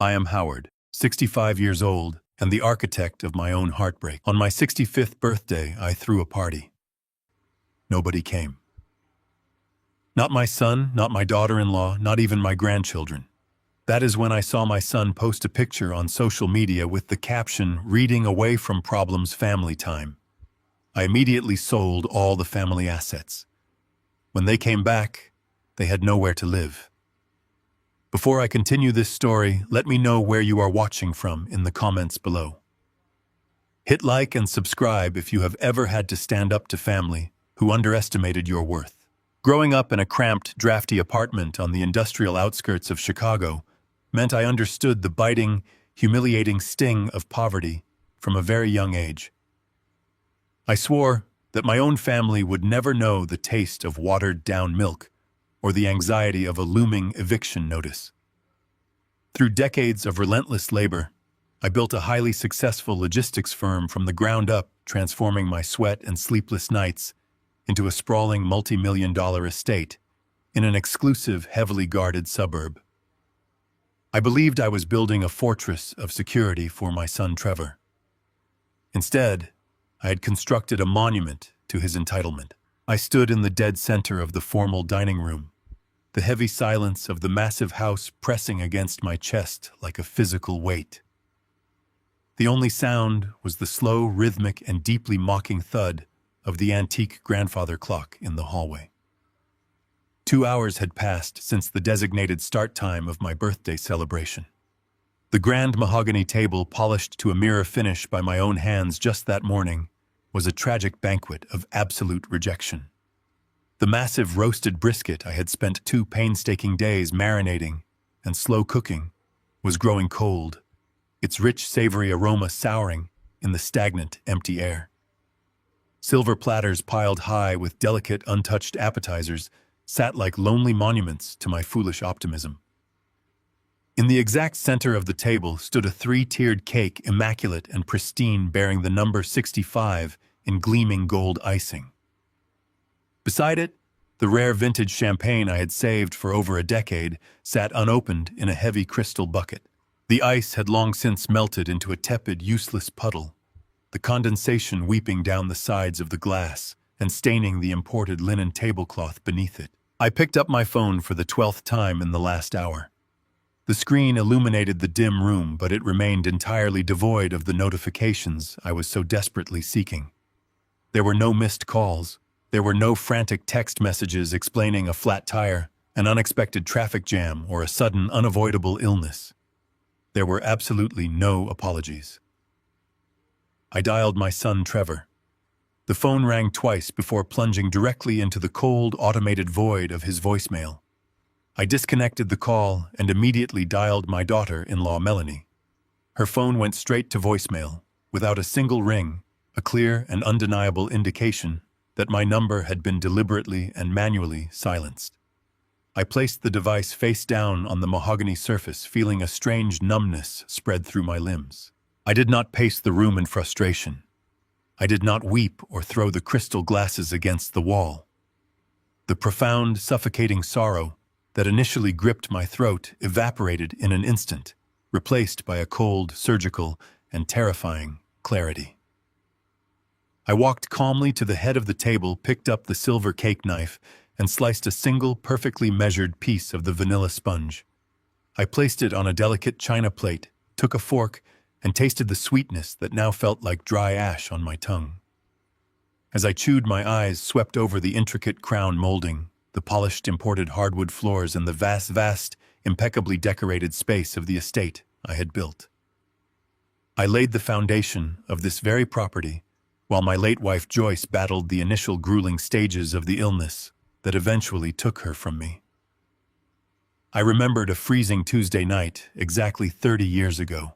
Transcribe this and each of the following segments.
I am Howard, 65 years old, and the architect of my own heartbreak. On my 65th birthday, I threw a party. Nobody came. Not my son, not my daughter-in-law, not even my grandchildren. That is when I saw my son post a picture on social media with the caption, "Reading away from problems, family time." I immediately sold all the family assets. When they came back, they had nowhere to live. Before I continue this story, let me know where you are watching from in the comments below. Hit like and subscribe if you have ever had to stand up to family who underestimated your worth. Growing up in a cramped, drafty apartment on the industrial outskirts of Chicago meant I understood the biting, humiliating sting of poverty from a very young age. I swore that my own family would never know the taste of watered-down milk or the anxiety of a looming eviction notice. Through decades of relentless labor, I built a highly successful logistics firm from the ground up, transforming my sweat and sleepless nights into a sprawling multi-million-dollar estate in an exclusive, heavily guarded suburb. I believed I was building a fortress of security for my son Trevor. Instead, I had constructed a monument to his entitlement. I stood in the dead center of the formal dining room, the heavy silence of the massive house pressing against my chest like a physical weight. The only sound was the slow, rhythmic, and deeply mocking thud of the antique grandfather clock in the hallway. 2 hours had passed since the designated start time of my birthday celebration. The grand mahogany table, polished to a mirror finish by my own hands just that morning, was a tragic banquet of absolute rejection. The massive roasted brisket I had spent 2 painstaking days marinating and slow cooking was growing cold, its rich, savory aroma souring in the stagnant, empty air. Silver platters piled high with delicate, untouched appetizers sat like lonely monuments to my foolish optimism. In the exact center of the table stood a 3-tiered cake, immaculate and pristine, bearing the number 65 in gleaming gold icing. Beside it, the rare vintage champagne I had saved for over a decade sat unopened in a heavy crystal bucket. The ice had long since melted into a tepid, useless puddle, the condensation weeping down the sides of the glass and staining the imported linen tablecloth beneath it. I picked up my phone for the 12th time in the last hour. The screen illuminated the dim room, but it remained entirely devoid of the notifications I was so desperately seeking. There were no missed calls. There were no frantic text messages explaining a flat tire, an unexpected traffic jam, or a sudden, unavoidable illness. There were absolutely no apologies. I dialed my son Trevor. The phone rang twice before plunging directly into the cold, automated void of his voicemail. I disconnected the call and immediately dialed my daughter-in-law Melanie. Her phone went straight to voicemail, without a single ring, a clear and undeniable indication that my number had been deliberately and manually silenced. I placed the device face down on the mahogany surface, feeling a strange numbness spread through my limbs. I did not pace the room in frustration. I did not weep or throw the crystal glasses against the wall. The profound, suffocating sorrow that initially gripped my throat evaporated in an instant, replaced by a cold, surgical, and terrifying clarity. I walked calmly to the head of the table, picked up the silver cake knife, and sliced a single, perfectly measured piece of the vanilla sponge. I placed it on a delicate china plate, took a fork, and tasted the sweetness that now felt like dry ash on my tongue. As I chewed, my eyes swept over the intricate crown molding, the polished imported hardwood floors, and the vast, impeccably decorated space of the estate I had built. I laid the foundation of this very property while my late wife Joyce battled the initial grueling stages of the illness that eventually took her from me. I remembered a freezing Tuesday night exactly 30 years ago.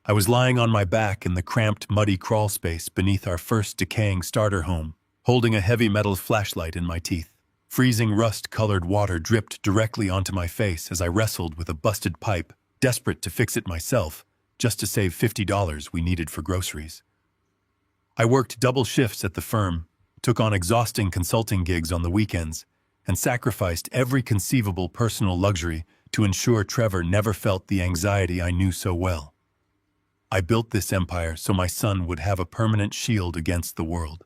I was lying on my back in the cramped, muddy crawl space beneath our first decaying starter home, holding a heavy metal flashlight in my teeth. Freezing rust-colored water dripped directly onto my face as I wrestled with a busted pipe, desperate to fix it myself, just to save $50 we needed for groceries. I worked double shifts at the firm, took on exhausting consulting gigs on the weekends, and sacrificed every conceivable personal luxury to ensure Trevor never felt the anxiety I knew so well. I built this empire so my son would have a permanent shield against the world.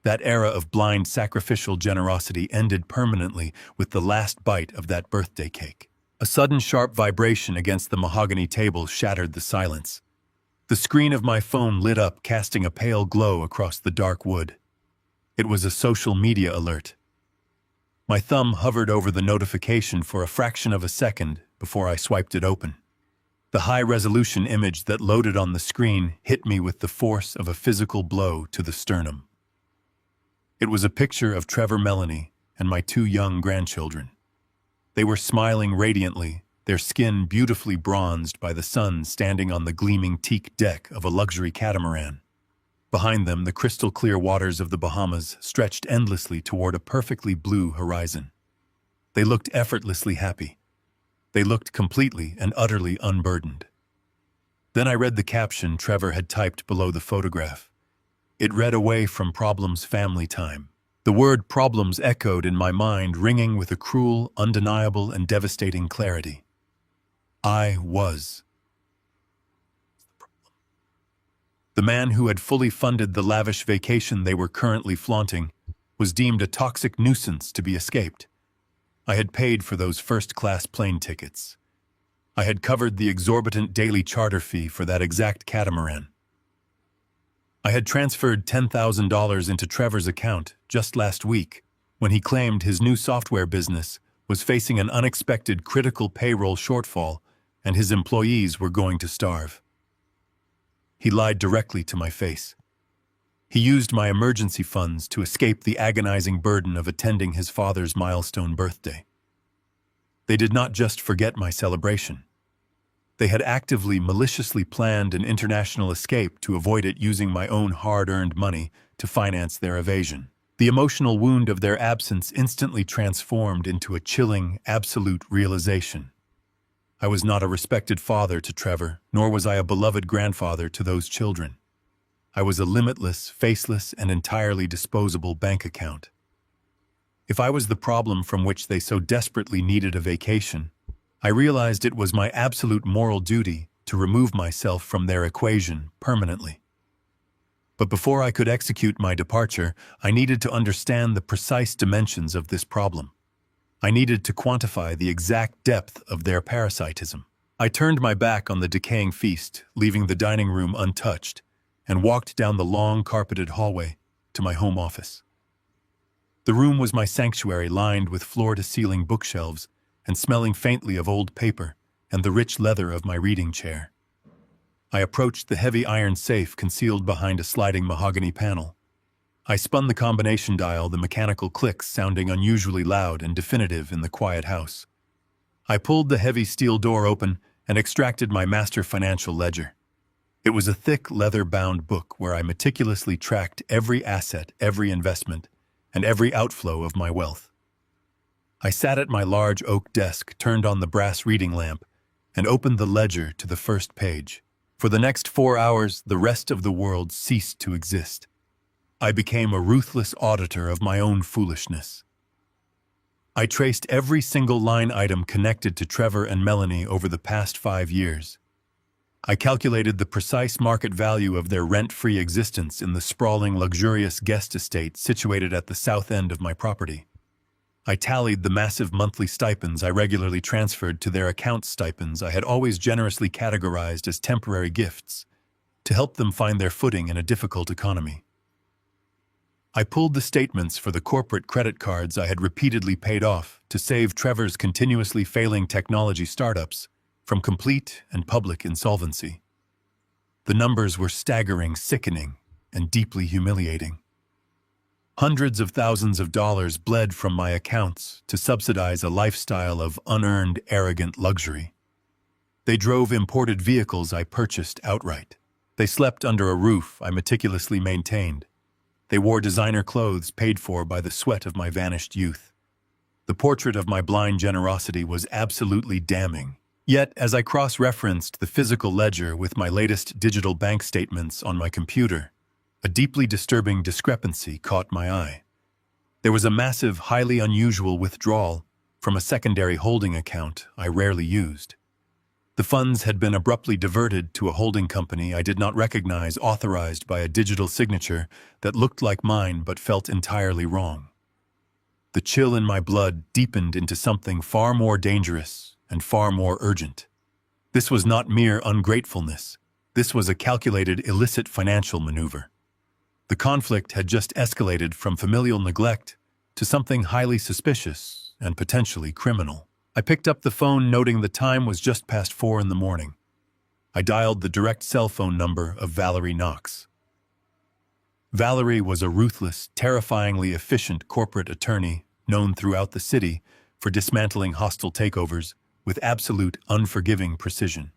That era of blind sacrificial generosity ended permanently with the last bite of that birthday cake. A sudden sharp vibration against the mahogany table shattered the silence. The screen of my phone lit up, casting a pale glow across the dark wood. It was a social media alert. My thumb hovered over the notification for a fraction of a second before I swiped it open. The high-resolution image that loaded on the screen hit me with the force of a physical blow to the sternum. It was a picture of Trevor, Melanie, and my two young grandchildren. They were smiling radiantly, their skin beautifully bronzed by the sun standing on the gleaming teak deck of a luxury catamaran. Behind them, the crystal-clear waters of the Bahamas stretched endlessly toward a perfectly blue horizon. They looked effortlessly happy. They looked completely and utterly unburdened. Then I read the caption Trevor had typed below the photograph. It read, "Away from problems, family time." The word problems echoed in my mind, ringing with a cruel, undeniable, and devastating clarity. I was. The man who had fully funded the lavish vacation they were currently flaunting was deemed a toxic nuisance to be escaped. I had paid for those first-class plane tickets. I had covered the exorbitant daily charter fee for that exact catamaran. I had transferred $10,000 into Trevor's account just last week when he claimed his new software business was facing an unexpected critical payroll shortfall and his employees were going to starve. He lied directly to my face. He used my emergency funds to escape the agonizing burden of attending his father's milestone birthday. They did not just forget my celebration. They had actively, maliciously planned an international escape to avoid it, using my own hard-earned money to finance their evasion. The emotional wound of their absence instantly transformed into a chilling, absolute realization. I was not a respected father to Trevor, nor was I a beloved grandfather to those children. I was a limitless, faceless, and entirely disposable bank account. If I was the problem from which they so desperately needed a vacation, I realized it was my absolute moral duty to remove myself from their equation permanently. But before I could execute my departure, I needed to understand the precise dimensions of this problem. I needed to quantify the exact depth of their parasitism. I turned my back on the decaying feast, leaving the dining room untouched, and walked down the long, carpeted hallway to my home office. The room was my sanctuary, lined with floor-to-ceiling bookshelves and smelling faintly of old paper and the rich leather of my reading chair. I approached the heavy iron safe concealed behind a sliding mahogany panel. I spun the combination dial, the mechanical clicks sounding unusually loud and definitive in the quiet house. I pulled the heavy steel door open and extracted my master financial ledger. It was a thick, leather-bound book where I meticulously tracked every asset, every investment, and every outflow of my wealth. I sat at my large oak desk, turned on the brass reading lamp, and opened the ledger to the first page. For the next 4 hours, the rest of the world ceased to exist. I became a ruthless auditor of my own foolishness. I traced every single line item connected to Trevor and Melanie over the past 5 years. I calculated the precise market value of their rent-free existence in the sprawling, luxurious guest estate situated at the south end of my property. I tallied the massive monthly stipends I regularly transferred to their account, stipends I had always generously categorized as temporary gifts to help them find their footing in a difficult economy. I pulled the statements for the corporate credit cards I had repeatedly paid off to save Trevor's continuously failing technology startups from complete and public insolvency. The numbers were staggering, sickening, and deeply humiliating. Hundreds of thousands of dollars bled from my accounts to subsidize a lifestyle of unearned, arrogant luxury. They drove imported vehicles I purchased outright. They slept under a roof I meticulously maintained. They wore designer clothes paid for by the sweat of my vanished youth. The portrait of my blind generosity was absolutely damning. Yet, as I cross-referenced the physical ledger with my latest digital bank statements on my computer, a deeply disturbing discrepancy caught my eye. There was a massive, highly unusual withdrawal from a secondary holding account I rarely used. The funds had been abruptly diverted to a holding company I did not recognize, authorized by a digital signature that looked like mine but felt entirely wrong. The chill in my blood deepened into something far more dangerous and far more urgent. This was not mere ungratefulness. This was a calculated, illicit financial maneuver. The conflict had just escalated from familial neglect to something highly suspicious and potentially criminal. I picked up the phone, noting the time was just past 4 in the morning. I dialed the direct cell phone number of Valerie Knox. Valerie was a ruthless, terrifyingly efficient corporate attorney known throughout the city for dismantling hostile takeovers with absolute, unforgiving precision.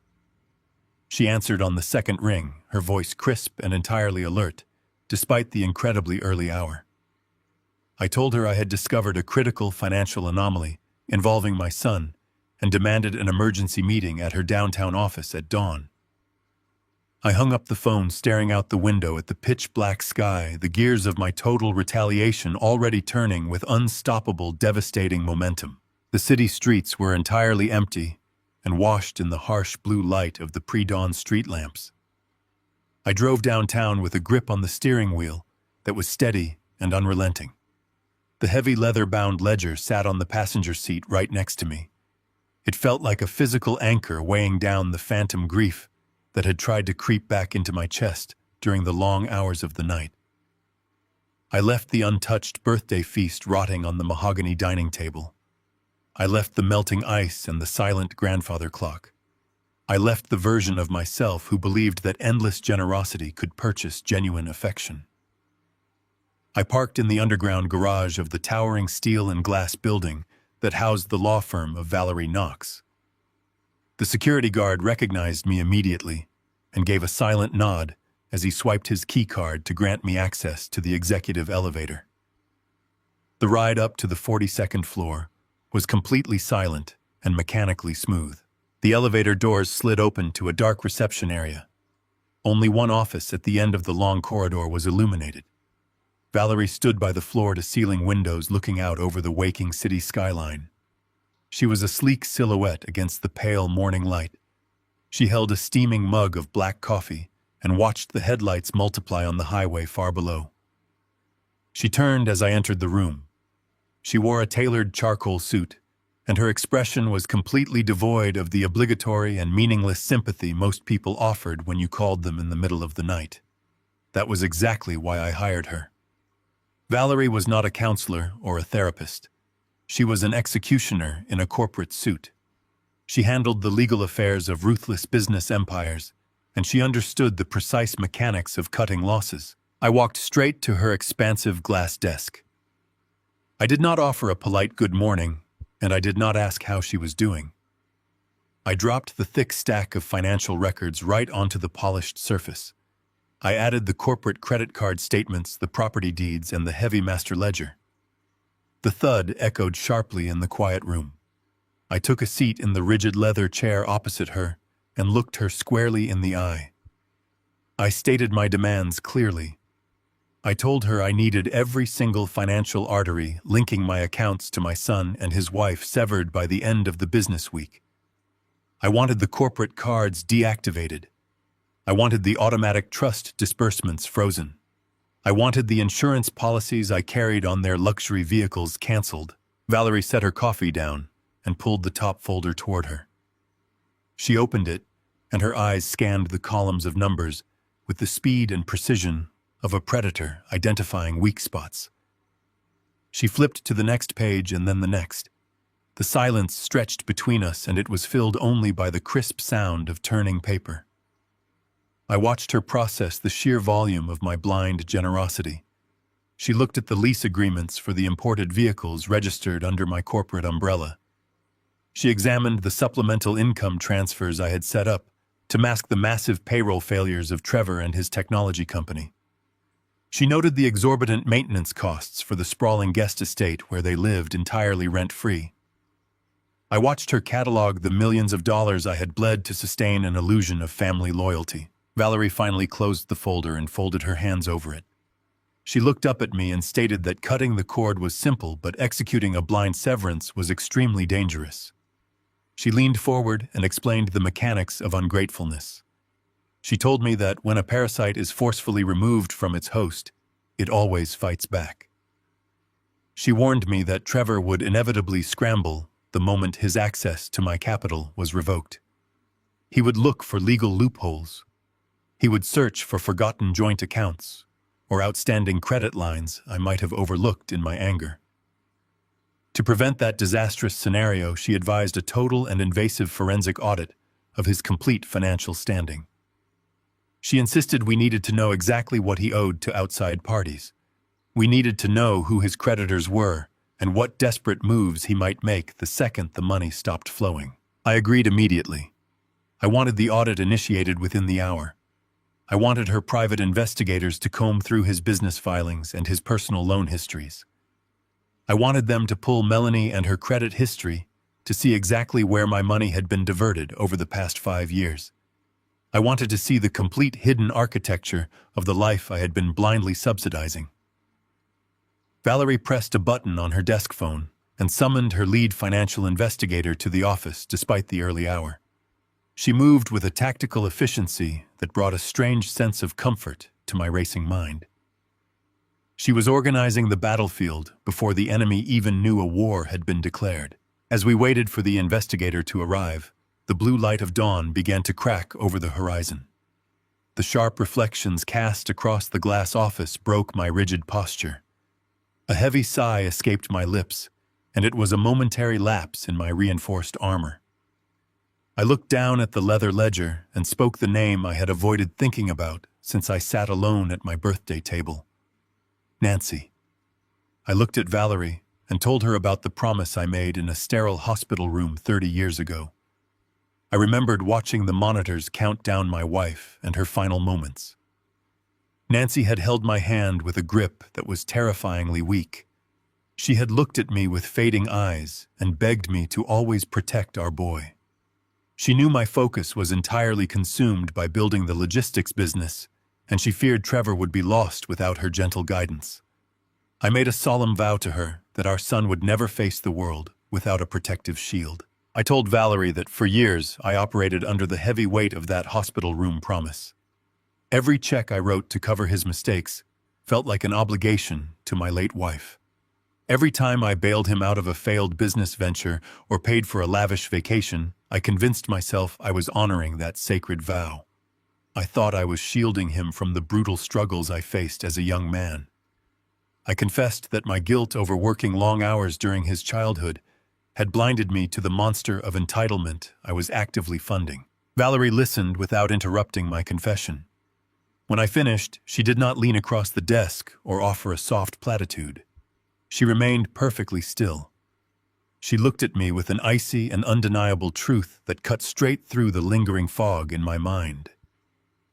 She answered on the second ring, her voice crisp and entirely alert, despite the incredibly early hour. I told her I had discovered a critical financial anomaly involving my son and demanded an emergency meeting at her downtown office at dawn. I hung up the phone, staring out the window at the pitch-black sky, the gears of my total retaliation already turning with unstoppable, devastating momentum. The city streets were entirely empty and washed in the harsh blue light of the pre-dawn street lamps. I drove downtown with a grip on the steering wheel that was steady and unrelenting. The heavy leather-bound ledger sat on the passenger seat right next to me. It felt like a physical anchor weighing down the phantom grief that had tried to creep back into my chest during the long hours of the night. I left the untouched birthday feast rotting on the mahogany dining table. I left the melting ice and the silent grandfather clock. I left the version of myself who believed that endless generosity could purchase genuine affection. I parked in the underground garage of the towering steel and glass building that housed the law firm of Valerie Knox. The security guard recognized me immediately and gave a silent nod as he swiped his key card to grant me access to the executive elevator. The ride up to the 42nd floor was completely silent and mechanically smooth. The elevator doors slid open to a dark reception area. Only one office at the end of the long corridor was illuminated. Valerie stood by the floor-to-ceiling windows looking out over the waking city skyline. She was a sleek silhouette against the pale morning light. She held a steaming mug of black coffee and watched the headlights multiply on the highway far below. She turned as I entered the room. She wore a tailored charcoal suit, and her expression was completely devoid of the obligatory and meaningless sympathy most people offered when you called them in the middle of the night. That was exactly why I hired her. Valerie was not a counselor or a therapist. She was an executioner in a corporate suit. She handled the legal affairs of ruthless business empires, and she understood the precise mechanics of cutting losses. I walked straight to her expansive glass desk. I did not offer a polite good morning, and I did not ask how she was doing. I dropped the thick stack of financial records right onto the polished surface. I added the corporate credit card statements, the property deeds, and the heavy master ledger. The thud echoed sharply in the quiet room. I took a seat in the rigid leather chair opposite her and looked her squarely in the eye. I stated my demands clearly. I told her I needed every single financial artery linking my accounts to my son and his wife severed by the end of the business week. I wanted the corporate cards deactivated. I wanted the automatic trust disbursements frozen. I wanted the insurance policies I carried on their luxury vehicles canceled. Valerie set her coffee down and pulled the top folder toward her. She opened it, and her eyes scanned the columns of numbers with the speed and precision of a predator identifying weak spots. She flipped to the next page and then the next. The silence stretched between us, and it was filled only by the crisp sound of turning paper. I watched her process the sheer volume of my blind generosity. She looked at the lease agreements for the imported vehicles registered under my corporate umbrella. She examined the supplemental income transfers I had set up to mask the massive payroll failures of Trevor and his technology company. She noted the exorbitant maintenance costs for the sprawling guest estate where they lived entirely rent-free. I watched her catalog the millions of dollars I had bled to sustain an illusion of family loyalty. Valerie finally closed the folder and folded her hands over it. She looked up at me and stated that cutting the cord was simple, but executing a blind severance was extremely dangerous. She leaned forward and explained the mechanics of ungratefulness. She told me that when a parasite is forcefully removed from its host, it always fights back. She warned me that Trevor would inevitably scramble the moment his access to my capital was revoked. He would look for legal loopholes. He would search for forgotten joint accounts or outstanding credit lines I might have overlooked in my anger. To prevent that disastrous scenario, she advised a total and invasive forensic audit of his complete financial standing. She insisted we needed to know exactly what he owed to outside parties. We needed to know who his creditors were and what desperate moves he might make the second the money stopped flowing. I agreed immediately. I wanted the audit initiated within the hour. I wanted her private investigators to comb through his business filings and his personal loan histories. I wanted them to pull Melanie and her credit history to see exactly where my money had been diverted over the past 5 years. I wanted to see the complete hidden architecture of the life I had been blindly subsidizing. Valerie pressed a button on her desk phone and summoned her lead financial investigator to the office despite the early hour. She moved with a tactical efficiency that brought a strange sense of comfort to my racing mind. She was organizing the battlefield before the enemy even knew a war had been declared. As we waited for the investigator to arrive, the blue light of dawn began to crack over the horizon. The sharp reflections cast across the glass office broke my rigid posture. A heavy sigh escaped my lips, and it was a momentary lapse in my reinforced armor. I looked down at the leather ledger and spoke the name I had avoided thinking about since I sat alone at my birthday table. Nancy. I looked at Valerie and told her about the promise I made in a sterile hospital room 30 years ago. I remembered watching the monitors count down my wife and her final moments. Nancy had held my hand with a grip that was terrifyingly weak. She had looked at me with fading eyes and begged me to always protect our boy. She knew my focus was entirely consumed by building the logistics business, and she feared Trevor would be lost without her gentle guidance. I made a solemn vow to her that our son would never face the world without a protective shield. I told Valerie that for years I operated under the heavy weight of that hospital room promise. Every check I wrote to cover his mistakes felt like an obligation to my late wife. Every time I bailed him out of a failed business venture or paid for a lavish vacation, I convinced myself I was honoring that sacred vow. I thought I was shielding him from the brutal struggles I faced as a young man. I confessed that my guilt over working long hours during his childhood had blinded me to the monster of entitlement I was actively funding. Valerie listened without interrupting my confession. When I finished, she did not lean across the desk or offer a soft platitude. She remained perfectly still. She looked at me with an icy and undeniable truth that cut straight through the lingering fog in my mind.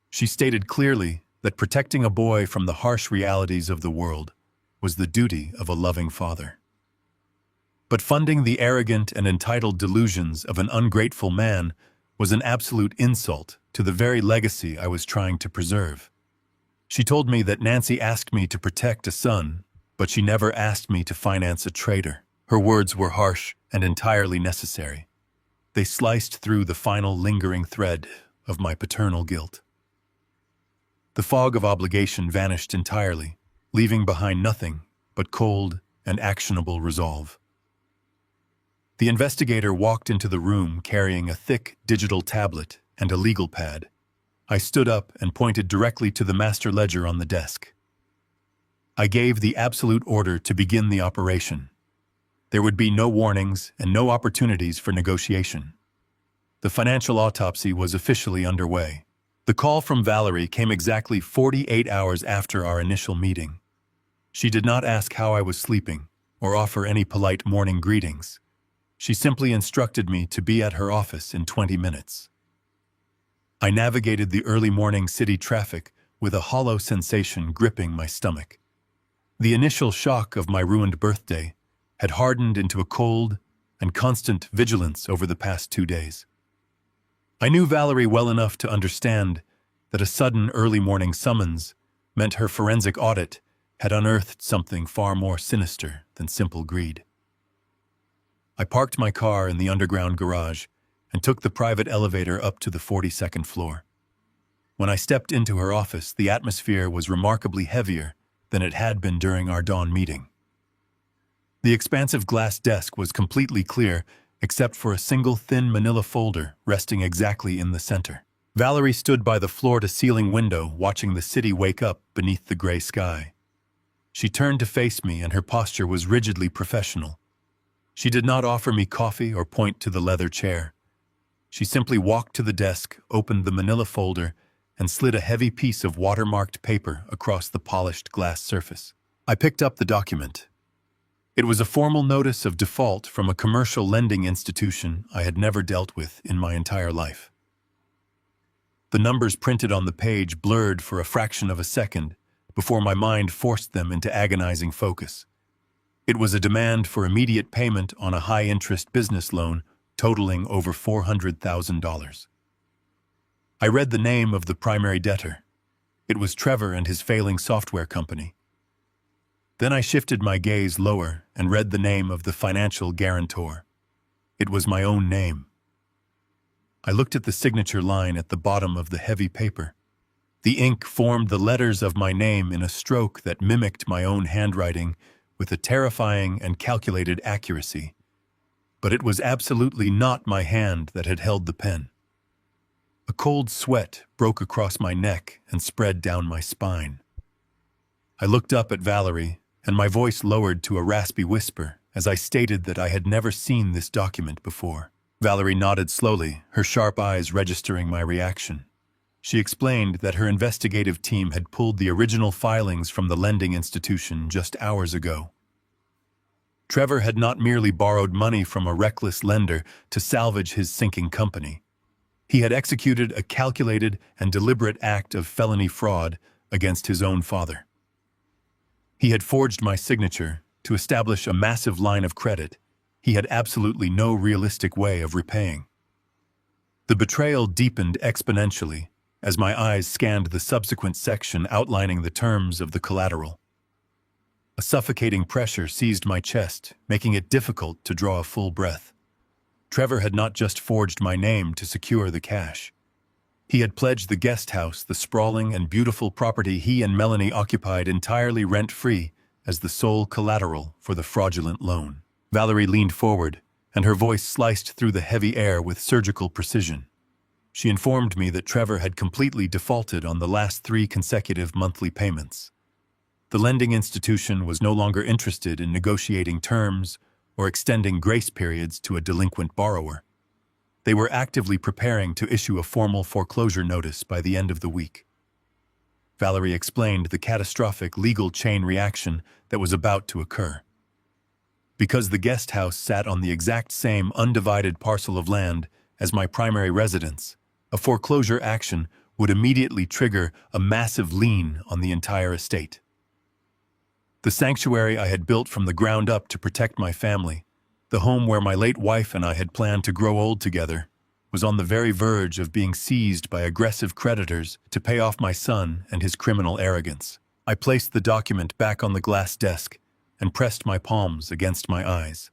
She stated clearly that protecting a boy from the harsh realities of the world was the duty of a loving father. But funding the arrogant and entitled delusions of an ungrateful man was an absolute insult to the very legacy I was trying to preserve. She told me that Nancy asked me to protect a son, but she never asked me to finance a traitor. Her words were harsh and entirely necessary. They sliced through the final lingering thread of my paternal guilt. The fog of obligation vanished entirely, leaving behind nothing but cold and actionable resolve. The investigator walked into the room carrying a thick digital tablet and a legal pad. I stood up and pointed directly to the master ledger on the desk. I gave the absolute order to begin the operation. There would be no warnings and no opportunities for negotiation. The financial autopsy was officially underway. The call from Valerie came exactly 48 hours after our initial meeting. She did not ask how I was sleeping or offer any polite morning greetings. She simply instructed me to be at her office in 20 minutes. I navigated the early morning city traffic with a hollow sensation gripping my stomach. The initial shock of my ruined birthday had hardened into a cold and constant vigilance over the past 2 days. I knew Valerie well enough to understand that a sudden early morning summons meant her forensic audit had unearthed something far more sinister than simple greed. I parked my car in the underground garage and took the private elevator up to the 42nd floor. When I stepped into her office, the atmosphere was remarkably heavier than it had been during our dawn meeting. The expansive glass desk was completely clear, except for a single thin manila folder resting exactly in the center. Valerie stood by the floor-to-ceiling window, watching the city wake up beneath the gray sky. She turned to face me, and her posture was rigidly professional. She did not offer me coffee or point to the leather chair. She simply walked to the desk, opened the manila folder, and slid a heavy piece of watermarked paper across the polished glass surface. I picked up the document. It was a formal notice of default from a commercial lending institution I had never dealt with in my entire life. The numbers printed on the page blurred for a fraction of a second before my mind forced them into agonizing focus. It was a demand for immediate payment on a high-interest business loan totaling over $400,000. I read the name of the primary debtor. It was Trevor and his failing software company. Then I shifted my gaze lower and read the name of the financial guarantor. It was my own name. I looked at the signature line at the bottom of the heavy paper. The ink formed the letters of my name in a stroke that mimicked my own handwriting with a terrifying and calculated accuracy. But it was absolutely not my hand that had held the pen. A cold sweat broke across my neck and spread down my spine. I looked up at Valerie, and my voice lowered to a raspy whisper as I stated that I had never seen this document before. Valerie nodded slowly, her sharp eyes registering my reaction. She explained that her investigative team had pulled the original filings from the lending institution just hours ago. Trevor had not merely borrowed money from a reckless lender to salvage his sinking company. He had executed a calculated and deliberate act of felony fraud against his own father. He had forged my signature to establish a massive line of credit he had absolutely no realistic way of repaying. The betrayal deepened exponentially as my eyes scanned the subsequent section outlining the terms of the collateral. A suffocating pressure seized my chest, making it difficult to draw a full breath. Trevor had not just forged my name to secure the cash. He had pledged the guest house, the sprawling and beautiful property he and Melanie occupied entirely rent-free, as the sole collateral for the fraudulent loan. Valerie leaned forward, and her voice sliced through the heavy air with surgical precision. She informed me that Trevor had completely defaulted on the last 3 consecutive monthly payments. The lending institution was no longer interested in negotiating terms or extending grace periods to a delinquent borrower. They were actively preparing to issue a formal foreclosure notice by the end of the week. Valerie explained the catastrophic legal chain reaction that was about to occur. Because the guest house sat on the exact same undivided parcel of land as my primary residence, a foreclosure action would immediately trigger a massive lien on the entire estate. The sanctuary I had built from the ground up to protect my family, the home where my late wife and I had planned to grow old together, was on the very verge of being seized by aggressive creditors to pay off my son and his criminal arrogance. I placed the document back on the glass desk and pressed my palms against my eyes.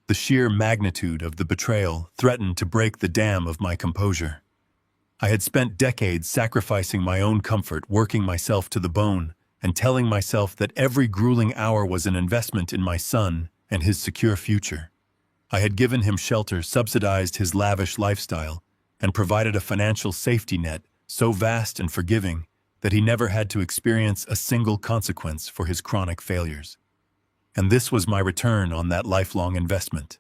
The sheer magnitude of the betrayal threatened to break the dam of my composure. I had spent decades sacrificing my own comfort, working myself to the bone, and telling myself that every grueling hour was an investment in my son and his secure future. I had given him shelter, subsidized his lavish lifestyle, and provided a financial safety net so vast and forgiving that he never had to experience a single consequence for his chronic failures. And this was my return on that lifelong investment.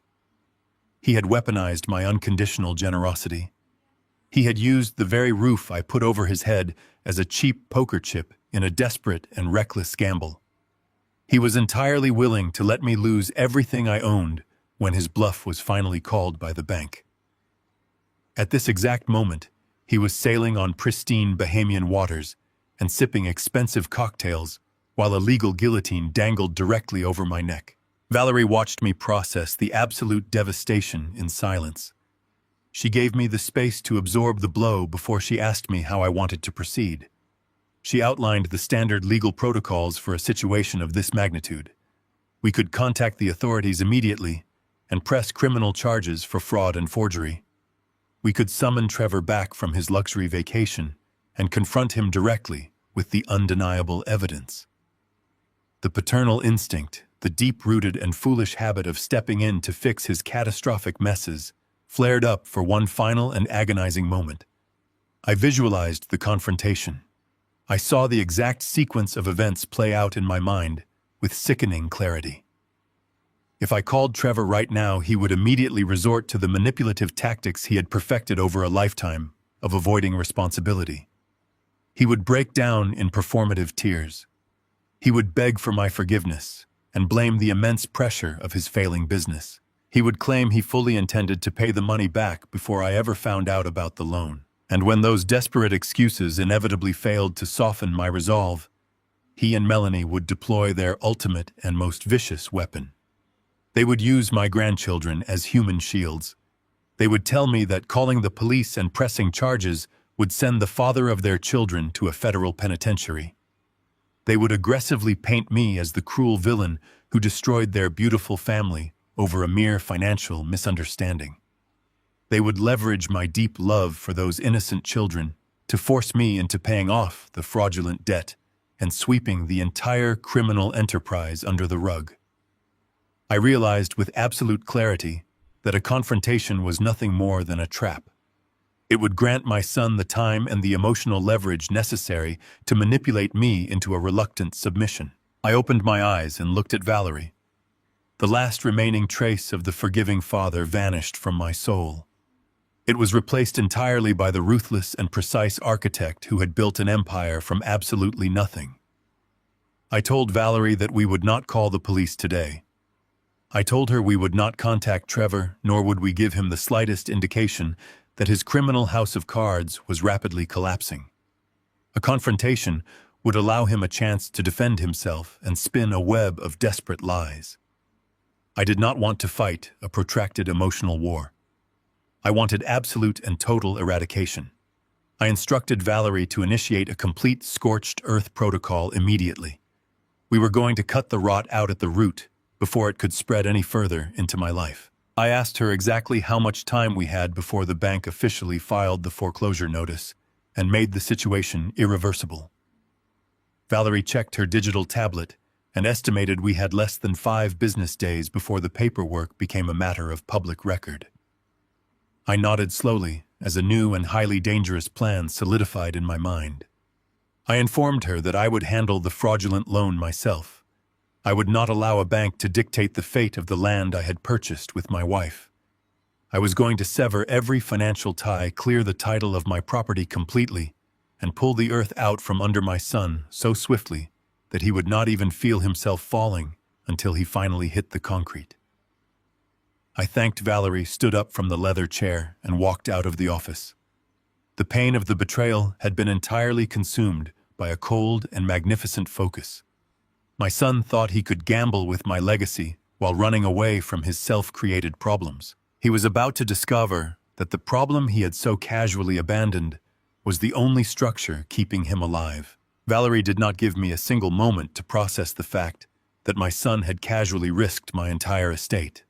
He had weaponized my unconditional generosity. He had used the very roof I put over his head as a cheap poker chip in a desperate and reckless gamble. He was entirely willing to let me lose everything I owned when his bluff was finally called by the bank. At this exact moment, he was sailing on pristine Bahamian waters and sipping expensive cocktails while a legal guillotine dangled directly over my neck. Valerie watched me process the absolute devastation in silence. She gave me the space to absorb the blow before she asked me how I wanted to proceed. She outlined the standard legal protocols for a situation of this magnitude. We could contact the authorities immediately and press criminal charges for fraud and forgery. We could summon Trevor back from his luxury vacation and confront him directly with the undeniable evidence. The paternal instinct, the deep-rooted and foolish habit of stepping in to fix his catastrophic messes, flared up for one final and agonizing moment. I visualized the confrontation. I saw the exact sequence of events play out in my mind with sickening clarity. If I called Trevor right now, he would immediately resort to the manipulative tactics he had perfected over a lifetime of avoiding responsibility. He would break down in performative tears. He would beg for my forgiveness and blame the immense pressure of his failing business. He would claim he fully intended to pay the money back before I ever found out about the loan. And when those desperate excuses inevitably failed to soften my resolve, he and Melanie would deploy their ultimate and most vicious weapon. They would use my grandchildren as human shields. They would tell me that calling the police and pressing charges would send the father of their children to a federal penitentiary. They would aggressively paint me as the cruel villain who destroyed their beautiful family over a mere financial misunderstanding. They would leverage my deep love for those innocent children to force me into paying off the fraudulent debt and sweeping the entire criminal enterprise under the rug. I realized with absolute clarity that a confrontation was nothing more than a trap. It would grant my son the time and the emotional leverage necessary to manipulate me into a reluctant submission. I opened my eyes and looked at Valerie. The last remaining trace of the forgiving father vanished from my soul. It was replaced entirely by the ruthless and precise architect who had built an empire from absolutely nothing. I told Valerie that we would not call the police today. I told her we would not contact Trevor, nor would we give him the slightest indication that his criminal house of cards was rapidly collapsing. A confrontation would allow him a chance to defend himself and spin a web of desperate lies. I did not want to fight a protracted emotional war. I wanted absolute and total eradication. I instructed Valerie to initiate a complete scorched earth protocol immediately. We were going to cut the rot out at the root before it could spread any further into my life. I asked her exactly how much time we had before the bank officially filed the foreclosure notice and made the situation irreversible. Valerie checked her digital tablet and estimated we had less than 5 business days before the paperwork became a matter of public record. I nodded slowly as a new and highly dangerous plan solidified in my mind. I informed her that I would handle the fraudulent loan myself. I would not allow a bank to dictate the fate of the land I had purchased with my wife. I was going to sever every financial tie, clear the title of my property completely, and pull the earth out from under my son so swiftly that he would not even feel himself falling until he finally hit the concrete. I thanked Valerie, stood up from the leather chair, and walked out of the office. The pain of the betrayal had been entirely consumed by a cold and magnificent focus. My son thought he could gamble with my legacy while running away from his self-created problems. He was about to discover that the problem he had so casually abandoned was the only structure keeping him alive. Valerie did not give me a single moment to process the fact that my son had casually risked my entire estate.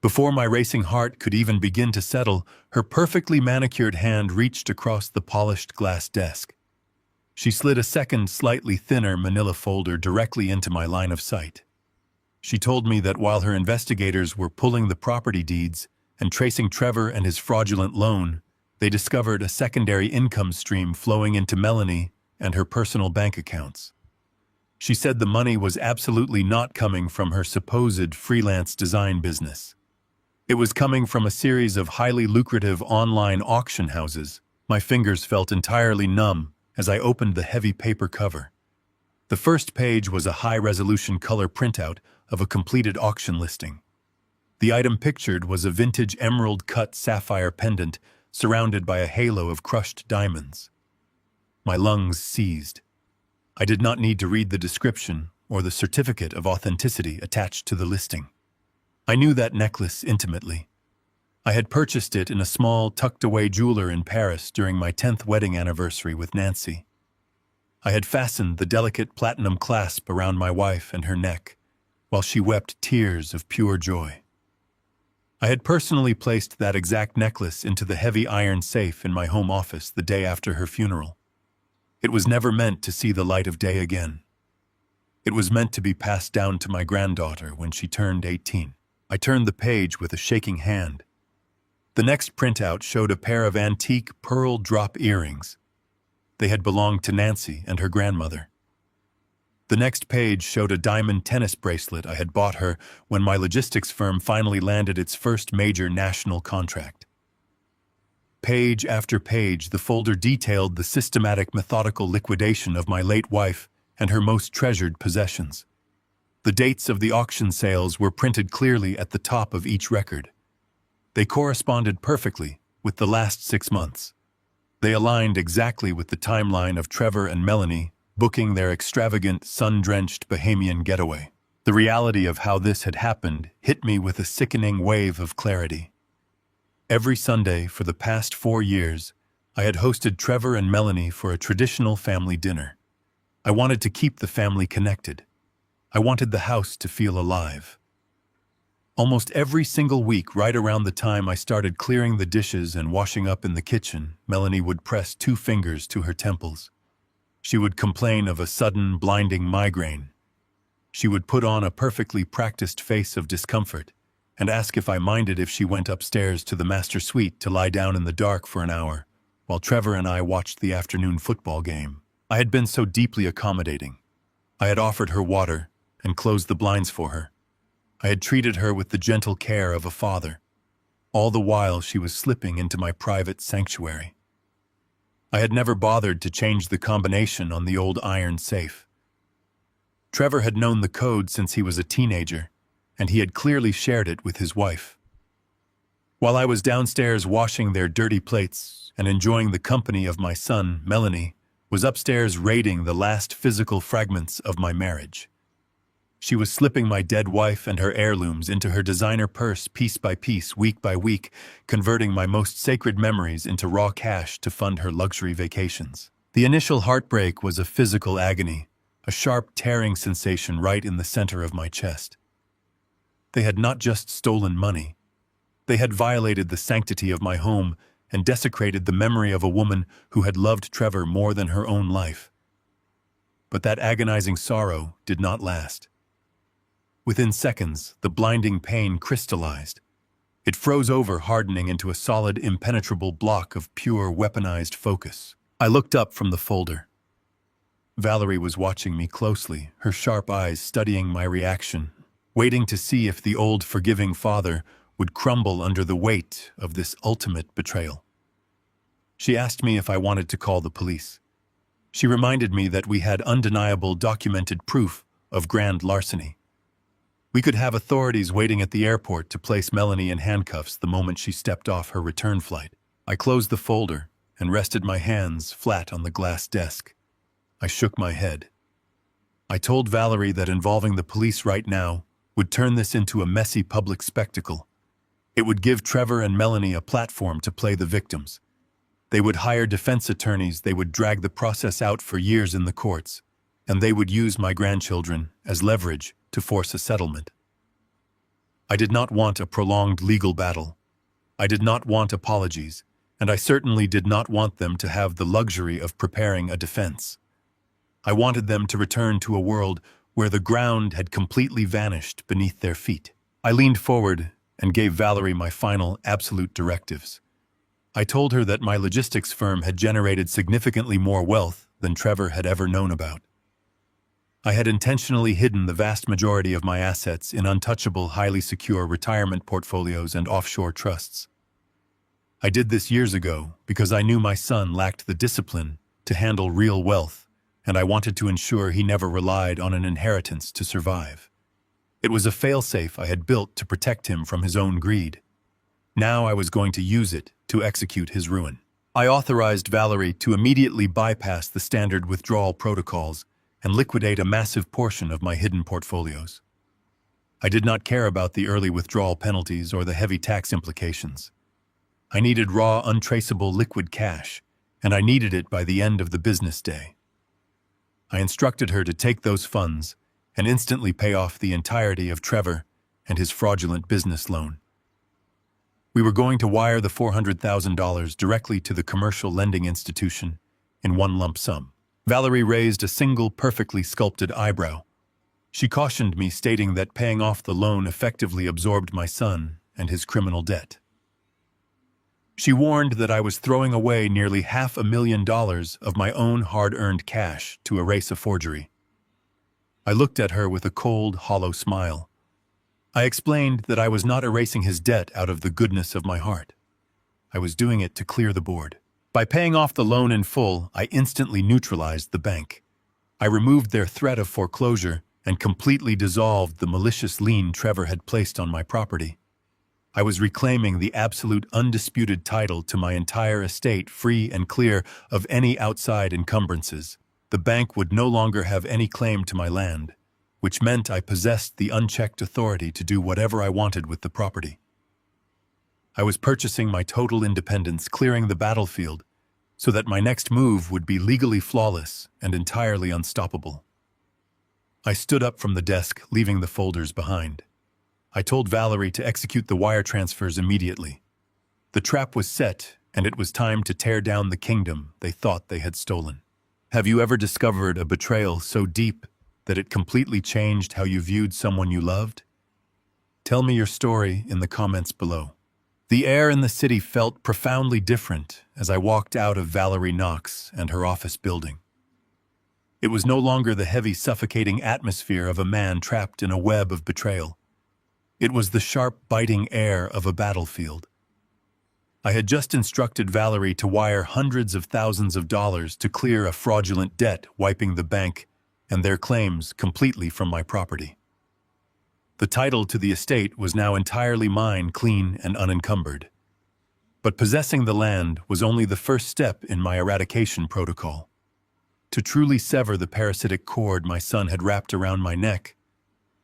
Before my racing heart could even begin to settle, her perfectly manicured hand reached across the polished glass desk. She slid a second, slightly thinner manila folder directly into my line of sight. She told me that while her investigators were pulling the property deeds and tracing Trevor and his fraudulent loan, they discovered a secondary income stream flowing into Melanie and her personal bank accounts. She said the money was absolutely not coming from her supposed freelance design business. It was coming from a series of highly lucrative online auction houses. My fingers felt entirely numb as I opened the heavy paper cover. The first page was a high-resolution color printout of a completed auction listing. The item pictured was a vintage emerald-cut sapphire pendant surrounded by a halo of crushed diamonds. My lungs seized. I did not need to read the description or the certificate of authenticity attached to the listing. I knew that necklace intimately. I had purchased it in a small, tucked-away jeweler in Paris during my 10th wedding anniversary with Nancy. I had fastened the delicate platinum clasp around my wife and her neck, while she wept tears of pure joy. I had personally placed that exact necklace into the heavy iron safe in my home office the day after her funeral. It was never meant to see the light of day again. It was meant to be passed down to my granddaughter when she turned 18. I turned the page with a shaking hand. The next printout showed a pair of antique pearl drop earrings. They had belonged to Nancy and her grandmother. The next page showed a diamond tennis bracelet I had bought her when my logistics firm finally landed its first major national contract. Page after page, the folder detailed the systematic, methodical liquidation of my late wife and her most treasured possessions. The dates of the auction sales were printed clearly at the top of each record. They corresponded perfectly with the last 6 months. They aligned exactly with the timeline of Trevor and Melanie booking their extravagant, sun-drenched Bahamian getaway. The reality of how this had happened hit me with a sickening wave of clarity. Every Sunday for the past 4 years, I had hosted Trevor and Melanie for a traditional family dinner. I wanted to keep the family connected. I wanted the house to feel alive. Almost every single week, right around the time I started clearing the dishes and washing up in the kitchen, Melanie would press 2 fingers to her temples. She would complain of a sudden, blinding migraine. She would put on a perfectly practiced face of discomfort and ask if I minded if she went upstairs to the master suite to lie down in the dark for an hour, while Trevor and I watched the afternoon football game. I had been so deeply accommodating. I had offered her water and closed the blinds for her. I had treated her with the gentle care of a father. All the while she was slipping into my private sanctuary. I had never bothered to change the combination on the old iron safe. Trevor had known the code since he was a teenager, and he had clearly shared it with his wife. While I was downstairs washing their dirty plates and enjoying the company of my son, Melanie was upstairs raiding the last physical fragments of my marriage. She was slipping my dead wife and her heirlooms into her designer purse piece by piece, week by week, converting my most sacred memories into raw cash to fund her luxury vacations. The initial heartbreak was a physical agony, a sharp tearing sensation right in the center of my chest. They had not just stolen money. They had violated the sanctity of my home and desecrated the memory of a woman who had loved Trevor more than her own life. But that agonizing sorrow did not last. Within seconds, the blinding pain crystallized. It froze over, hardening into a solid, impenetrable block of pure, weaponized focus. I looked up from the folder. Valerie was watching me closely, her sharp eyes studying my reaction, waiting to see if the old, forgiving father would crumble under the weight of this ultimate betrayal. She asked me if I wanted to call the police. She reminded me that we had undeniable, documented proof of grand larceny. We could have authorities waiting at the airport to place Melanie in handcuffs the moment she stepped off her return flight. I closed the folder and rested my hands flat on the glass desk. I shook my head. I told Valerie that involving the police right now would turn this into a messy public spectacle. It would give Trevor and Melanie a platform to play the victims. They would hire defense attorneys, they would drag the process out for years in the courts, and they would use my grandchildren as leverage to force a settlement. I did not want a prolonged legal battle. I did not want apologies, and I certainly did not want them to have the luxury of preparing a defense. I wanted them to return to a world where the ground had completely vanished beneath their feet. I leaned forward and gave Valerie my final, absolute directives. I told her that my logistics firm had generated significantly more wealth than Trevor had ever known about. I had intentionally hidden the vast majority of my assets in untouchable, highly secure retirement portfolios and offshore trusts. I did this years ago because I knew my son lacked the discipline to handle real wealth, and I wanted to ensure he never relied on an inheritance to survive. It was a failsafe I had built to protect him from his own greed. Now I was going to use it to execute his ruin. I authorized Valerie to immediately bypass the standard withdrawal protocols and liquidate a massive portion of my hidden portfolios. I did not care about the early withdrawal penalties or the heavy tax implications. I needed raw, untraceable liquid cash, and I needed it by the end of the business day. I instructed her to take those funds and instantly pay off the entirety of Trevor and his fraudulent business loan. We were going to wire the $400,000 directly to the commercial lending institution in one lump sum. Valerie raised a single perfectly sculpted eyebrow. She cautioned me, stating that paying off the loan effectively absorbed my son and his criminal debt. She warned that I was throwing away nearly $500,000 of my own hard-earned cash to erase a forgery. I looked at her with a cold, hollow smile. I explained that I was not erasing his debt out of the goodness of my heart. I was doing it to clear the board. By paying off the loan in full, I instantly neutralized the bank. I removed their threat of foreclosure and completely dissolved the malicious lien Trevor had placed on my property. I was reclaiming the absolute undisputed title to my entire estate, free and clear of any outside encumbrances. The bank would no longer have any claim to my land, which meant I possessed the unchecked authority to do whatever I wanted with the property. I was purchasing my total independence, clearing the battlefield, so that my next move would be legally flawless and entirely unstoppable. I stood up from the desk, leaving the folders behind. I told Valerie to execute the wire transfers immediately. The trap was set, and it was time to tear down the kingdom they thought they had stolen. Have you ever discovered a betrayal so deep that it completely changed how you viewed someone you loved? Tell me your story in the comments below. The air in the city felt profoundly different as I walked out of Valerie Knox and her office building. It was no longer the heavy, suffocating atmosphere of a man trapped in a web of betrayal. It was the sharp, biting air of a battlefield. I had just instructed Valerie to wire hundreds of thousands of dollars to clear a fraudulent debt, wiping the bank and their claims completely from my property. The title to the estate was now entirely mine, clean and unencumbered. But possessing the land was only the first step in my eradication protocol. To truly sever the parasitic cord my son had wrapped around my neck,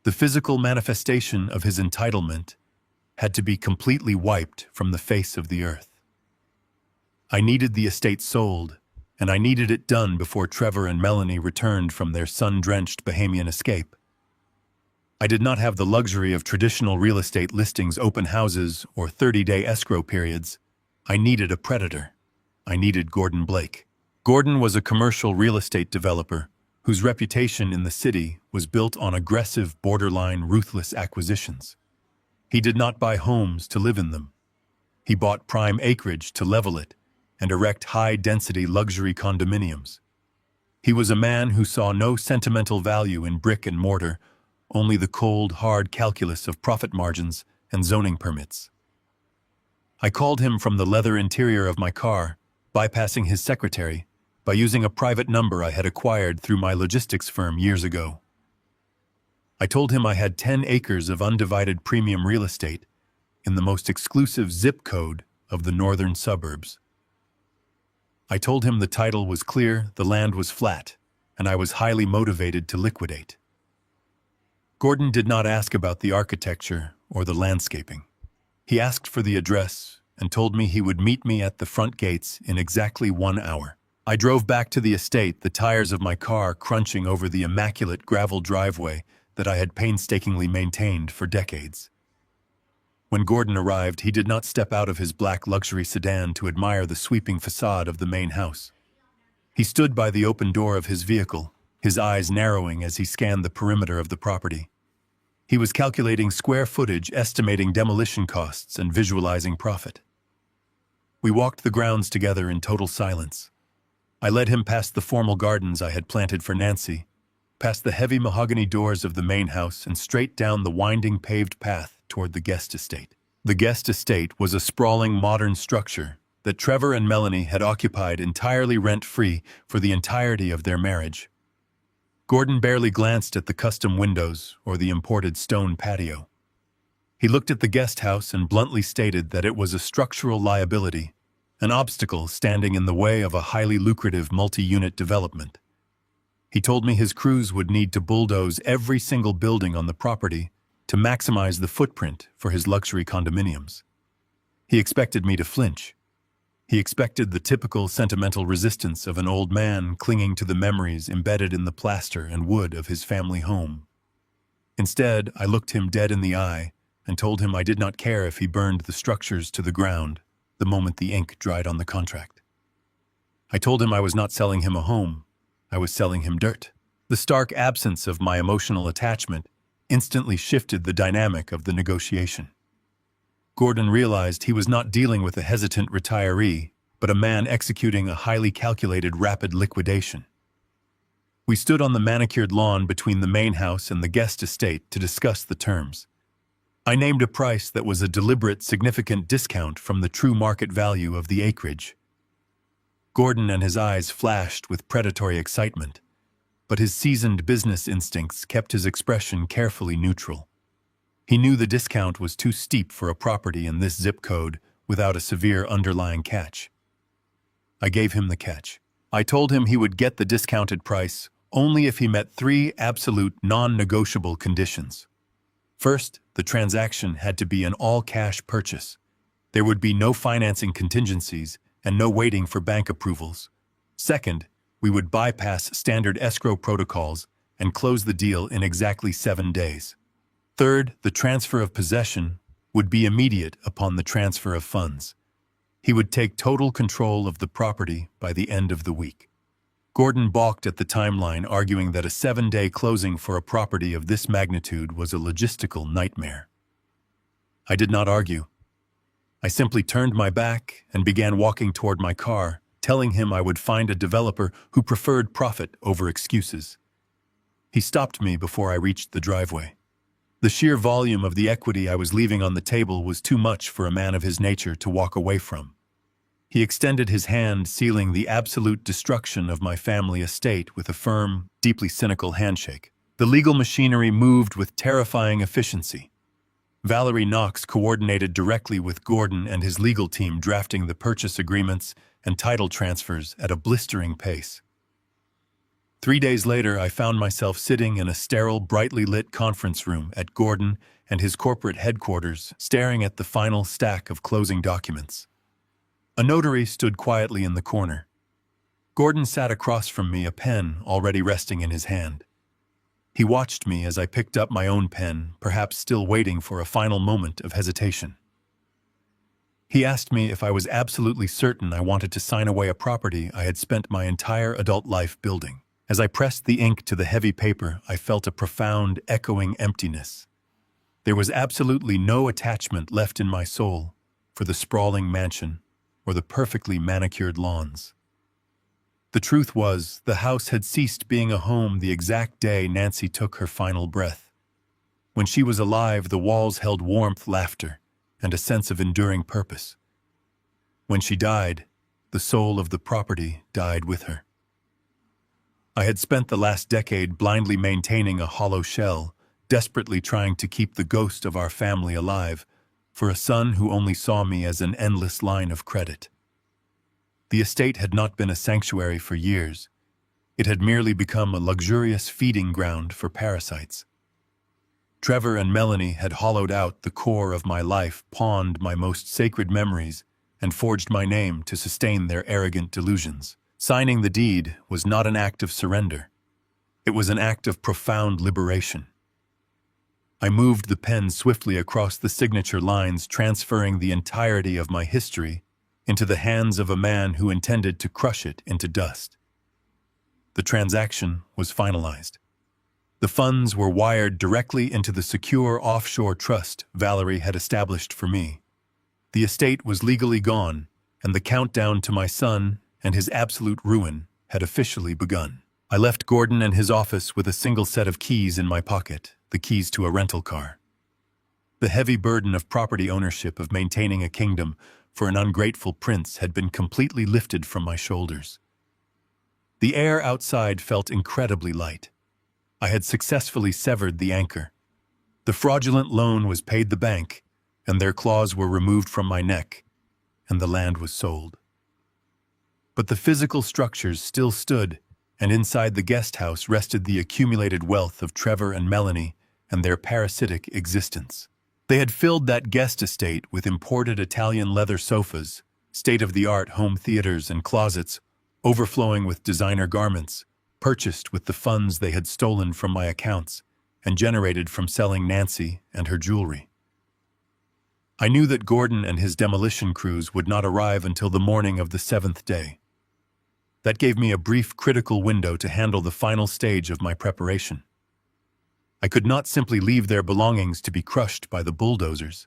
the physical manifestation of his entitlement had to be completely wiped from the face of the earth. I needed the estate sold, and I needed it done before Trevor and Melanie returned from their sun-drenched Bahamian escape. I did not have the luxury of traditional real estate listings, open houses, or 30-day escrow periods. I needed a predator. I needed Gordon Blake. Gordon was a commercial real estate developer whose reputation in the city was built on aggressive, borderline, ruthless acquisitions. He did not buy homes to live in them. He bought prime acreage to level it and erect high-density luxury condominiums. He was a man who saw no sentimental value in brick and mortar, only the cold, hard calculus of profit margins and zoning permits. I called him from the leather interior of my car, bypassing his secretary, by using a private number I had acquired through my logistics firm years ago. I told him I had 10 acres of undivided premium real estate in the most exclusive zip code of the northern suburbs. I told him the title was clear, the land was flat, and I was highly motivated to liquidate. Gordon did not ask about the architecture or the landscaping. He asked for the address and told me he would meet me at the front gates in exactly 1 hour. I drove back to the estate, the tires of my car crunching over the immaculate gravel driveway that I had painstakingly maintained for decades. When Gordon arrived, he did not step out of his black luxury sedan to admire the sweeping facade of the main house. He stood by the open door of his vehicle, his eyes narrowing as he scanned the perimeter of the property. He was calculating square footage, estimating demolition costs, and visualizing profit. We walked the grounds together in total silence. I led him past the formal gardens I had planted for Nancy, past the heavy mahogany doors of the main house, and straight down the winding paved path toward the guest estate. The guest estate was a sprawling modern structure that Trevor and Melanie had occupied entirely rent-free for the entirety of their marriage. Gordon barely glanced at the custom windows or the imported stone patio. He looked at the guest house and bluntly stated that it was a structural liability, an obstacle standing in the way of a highly lucrative multi-unit development. He told me his crews would need to bulldoze every single building on the property to maximize the footprint for his luxury condominiums. He expected me to flinch. He expected the typical sentimental resistance of an old man clinging to the memories embedded in the plaster and wood of his family home. Instead, I looked him dead in the eye and told him I did not care if he burned the structures to the ground the moment the ink dried on the contract. I told him I was not selling him a home, I was selling him dirt. The stark absence of my emotional attachment instantly shifted the dynamic of the negotiation. Gordon realized he was not dealing with a hesitant retiree, but a man executing a highly calculated rapid liquidation. We stood on the manicured lawn between the main house and the guest estate to discuss the terms. I named a price that was a deliberate, significant discount from the true market value of the acreage. Gordon and his eyes flashed with predatory excitement, but his seasoned business instincts kept his expression carefully neutral. He knew the discount was too steep for a property in this zip code without a severe underlying catch. I gave him the catch. I told him he would get the discounted price only if he met 3 absolute non-negotiable conditions. First, the transaction had to be an all-cash purchase. There would be no financing contingencies and no waiting for bank approvals. Second, we would bypass standard escrow protocols and close the deal in exactly 7 days. Third, the transfer of possession would be immediate upon the transfer of funds. He would take total control of the property by the end of the week. Gordon balked at the timeline, arguing that a 7-day closing for a property of this magnitude was a logistical nightmare. I did not argue. I simply turned my back and began walking toward my car, telling him I would find a developer who preferred profit over excuses. He stopped me before I reached the driveway. The sheer volume of the equity I was leaving on the table was too much for a man of his nature to walk away from. He extended his hand, sealing the absolute destruction of my family estate with a firm, deeply cynical handshake. The legal machinery moved with terrifying efficiency. Valerie Knox coordinated directly with Gordon and his legal team, drafting the purchase agreements and title transfers at a blistering pace. 3 days later, I found myself sitting in a sterile, brightly lit conference room at Gordon and his corporate headquarters, staring at the final stack of closing documents. A notary stood quietly in the corner. Gordon sat across from me, a pen already resting in his hand. He watched me as I picked up my own pen, perhaps still waiting for a final moment of hesitation. He asked me if I was absolutely certain I wanted to sign away a property I had spent my entire adult life building. As I pressed the ink to the heavy paper, I felt a profound, echoing emptiness. There was absolutely no attachment left in my soul for the sprawling mansion or the perfectly manicured lawns. The truth was, the house had ceased being a home the exact day Nancy took her final breath. When she was alive, the walls held warmth, laughter, and a sense of enduring purpose. When she died, the soul of the property died with her. I had spent the last decade blindly maintaining a hollow shell, desperately trying to keep the ghost of our family alive, for a son who only saw me as an endless line of credit. The estate had not been a sanctuary for years. It had merely become a luxurious feeding ground for parasites. Trevor and Melanie had hollowed out the core of my life, pawned my most sacred memories, and forged my name to sustain their arrogant delusions. Signing the deed was not an act of surrender. It was an act of profound liberation. I moved the pen swiftly across the signature lines, transferring the entirety of my history into the hands of a man who intended to crush it into dust. The transaction was finalized. The funds were wired directly into the secure offshore trust Valerie had established for me. The estate was legally gone, and the countdown to my son and his absolute ruin had officially begun. I left Gordon and his office with a single set of keys in my pocket, the keys to a rental car. The heavy burden of property ownership, of maintaining a kingdom for an ungrateful prince, had been completely lifted from my shoulders. The air outside felt incredibly light. I had successfully severed the anchor. The fraudulent loan was paid the bank, and their claws were removed from my neck, and the land was sold. But the physical structures still stood, and inside the guest house rested the accumulated wealth of Trevor and Melanie and their parasitic existence. They had filled that guest estate with imported Italian leather sofas, state-of-the-art home theaters and closets, overflowing with designer garments, purchased with the funds they had stolen from my accounts and generated from selling Nancy and her jewelry. I knew that Gordon and his demolition crews would not arrive until the morning of the 7th day. That gave me a brief critical window to handle the final stage of my preparation. I could not simply leave their belongings to be crushed by the bulldozers.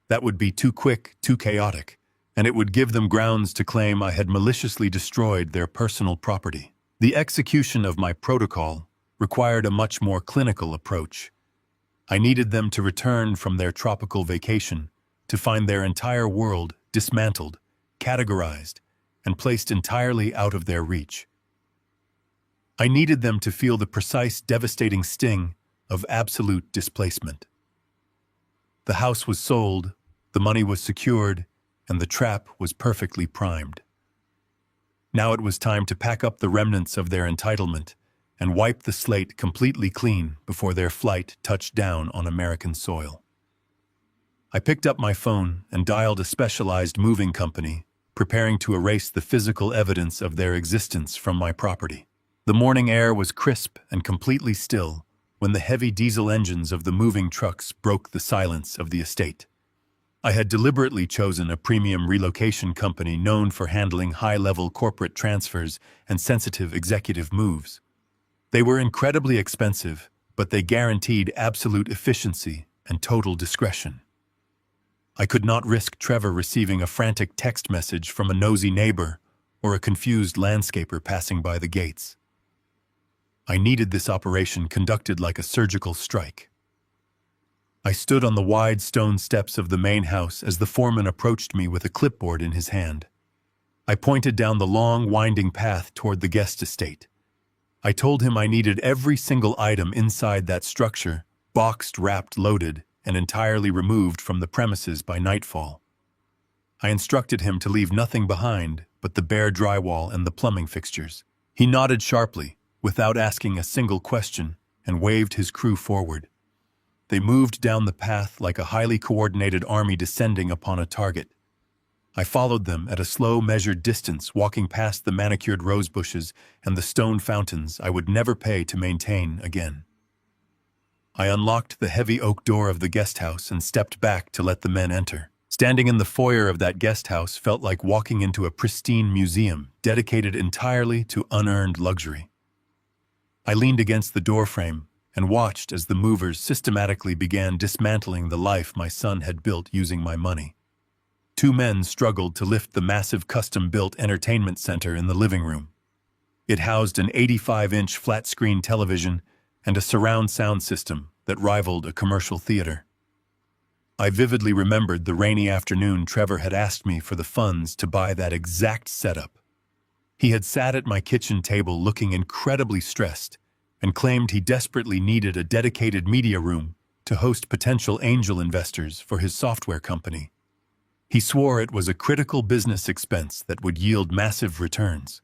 That would be too quick, too chaotic, and it would give them grounds to claim I had maliciously destroyed their personal property. The execution of my protocol required a much more clinical approach. I needed them to return from their tropical vacation to find their entire world dismantled, categorized, and placed entirely out of their reach. I needed them to feel the precise, devastating sting of absolute displacement. The house was sold, the money was secured, and the trap was perfectly primed. Now it was time to pack up the remnants of their entitlement and wipe the slate completely clean before their flight touched down on American soil. I picked up my phone and dialed a specialized moving company, preparing to erase the physical evidence of their existence from my property. The morning air was crisp and completely still when the heavy diesel engines of the moving trucks broke the silence of the estate. I had deliberately chosen a premium relocation company known for handling high-level corporate transfers and sensitive executive moves. They were incredibly expensive, but they guaranteed absolute efficiency and total discretion. I could not risk Trevor receiving a frantic text message from a nosy neighbor or a confused landscaper passing by the gates. I needed this operation conducted like a surgical strike. I stood on the wide stone steps of the main house as the foreman approached me with a clipboard in his hand. I pointed down the long, winding path toward the guest estate. I told him I needed every single item inside that structure, boxed, wrapped, loaded, and entirely removed from the premises by nightfall. I instructed him to leave nothing behind but the bare drywall and the plumbing fixtures. He nodded sharply, without asking a single question, and waved his crew forward. They moved down the path like a highly coordinated army descending upon a target. I followed them at a slow, measured distance, walking past the manicured rose bushes and the stone fountains I would never pay to maintain again. I unlocked the heavy oak door of the guest house and stepped back to let the men enter. Standing in the foyer of that guest house felt like walking into a pristine museum dedicated entirely to unearned luxury. I leaned against the doorframe and watched as the movers systematically began dismantling the life my son had built using my money. 2 men struggled to lift the massive custom-built entertainment center in the living room. It housed an 85-inch flat-screen television and a surround sound system that rivaled a commercial theater. I vividly remembered the rainy afternoon Trevor had asked me for the funds to buy that exact setup. He had sat at my kitchen table looking incredibly stressed and claimed he desperately needed a dedicated media room to host potential angel investors for his software company. He swore it was a critical business expense that would yield massive returns.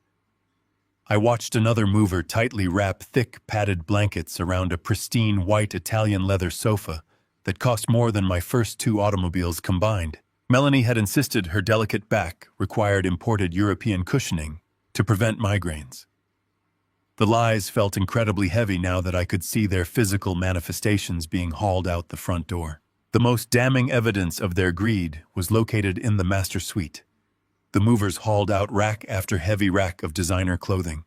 I watched another mover tightly wrap thick, padded blankets around a pristine white Italian leather sofa that cost more than my first 2 automobiles combined. Melanie had insisted her delicate back required imported European cushioning to prevent migraines. The lies felt incredibly heavy now that I could see their physical manifestations being hauled out the front door. The most damning evidence of their greed was located in the master suite. The movers hauled out rack after heavy rack of designer clothing.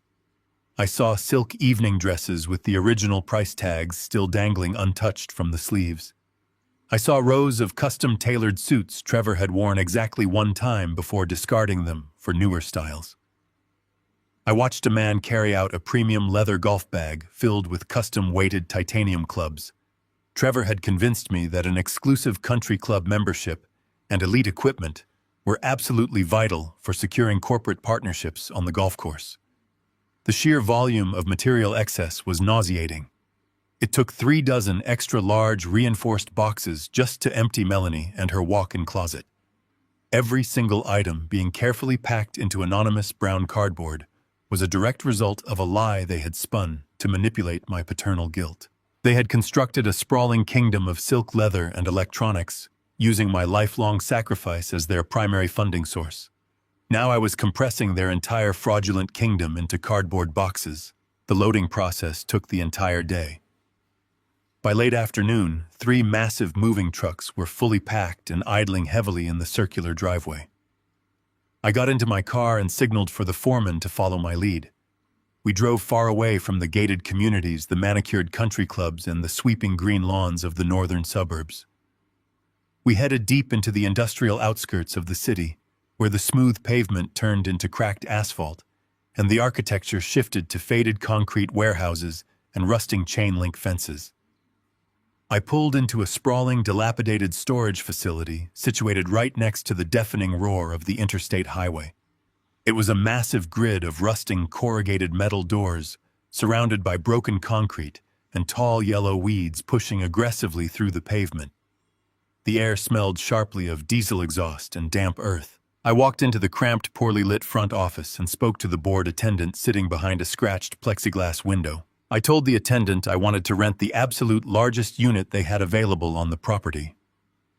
I saw silk evening dresses with the original price tags still dangling untouched from the sleeves. I saw rows of custom-tailored suits Trevor had worn exactly 1 time before discarding them for newer styles. I watched a man carry out a premium leather golf bag filled with custom-weighted titanium clubs. Trevor had convinced me that an exclusive country club membership and elite equipment were absolutely vital for securing corporate partnerships on the golf course. The sheer volume of material excess was nauseating. It took 3 dozen extra large reinforced boxes just to empty Melanie and her walk-in closet. Every single item being carefully packed into anonymous brown cardboard was a direct result of a lie they had spun to manipulate my paternal guilt. They had constructed a sprawling kingdom of silk leather and electronics, using my lifelong sacrifice as their primary funding source. Now I was compressing their entire fraudulent kingdom into cardboard boxes. The loading process took the entire day. By late afternoon, 3 massive moving trucks were fully packed and idling heavily in the circular driveway. I got into my car and signaled for the foreman to follow my lead. We drove far away from the gated communities, the manicured country clubs, and the sweeping green lawns of the northern suburbs. We headed deep into the industrial outskirts of the city, where the smooth pavement turned into cracked asphalt, and the architecture shifted to faded concrete warehouses and rusting chain-link fences. I pulled into a sprawling, dilapidated storage facility situated right next to the deafening roar of the interstate highway. It was a massive grid of rusting corrugated metal doors, surrounded by broken concrete and tall yellow weeds pushing aggressively through the pavement. The air smelled sharply of diesel exhaust and damp earth. I walked into the cramped, poorly lit front office and spoke to the board attendant sitting behind a scratched plexiglass window. I told the attendant I wanted to rent the absolute largest unit they had available on the property.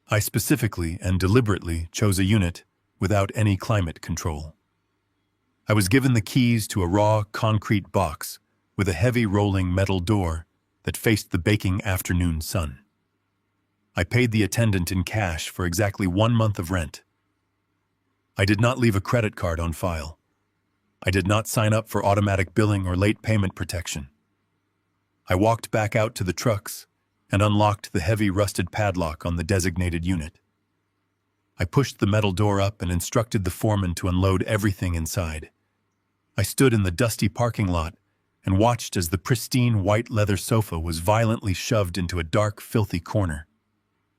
I specifically and deliberately chose a unit without any climate control. I was given the keys to a raw concrete box with a heavy rolling metal door that faced the baking afternoon sun. I paid the attendant in cash for exactly 1 month of rent. I did not leave a credit card on file. I did not sign up for automatic billing or late payment protection. I walked back out to the trucks and unlocked the heavy rusted padlock on the designated unit. I pushed the metal door up and instructed the foreman to unload everything inside. I stood in the dusty parking lot and watched as the pristine white leather sofa was violently shoved into a dark, filthy corner.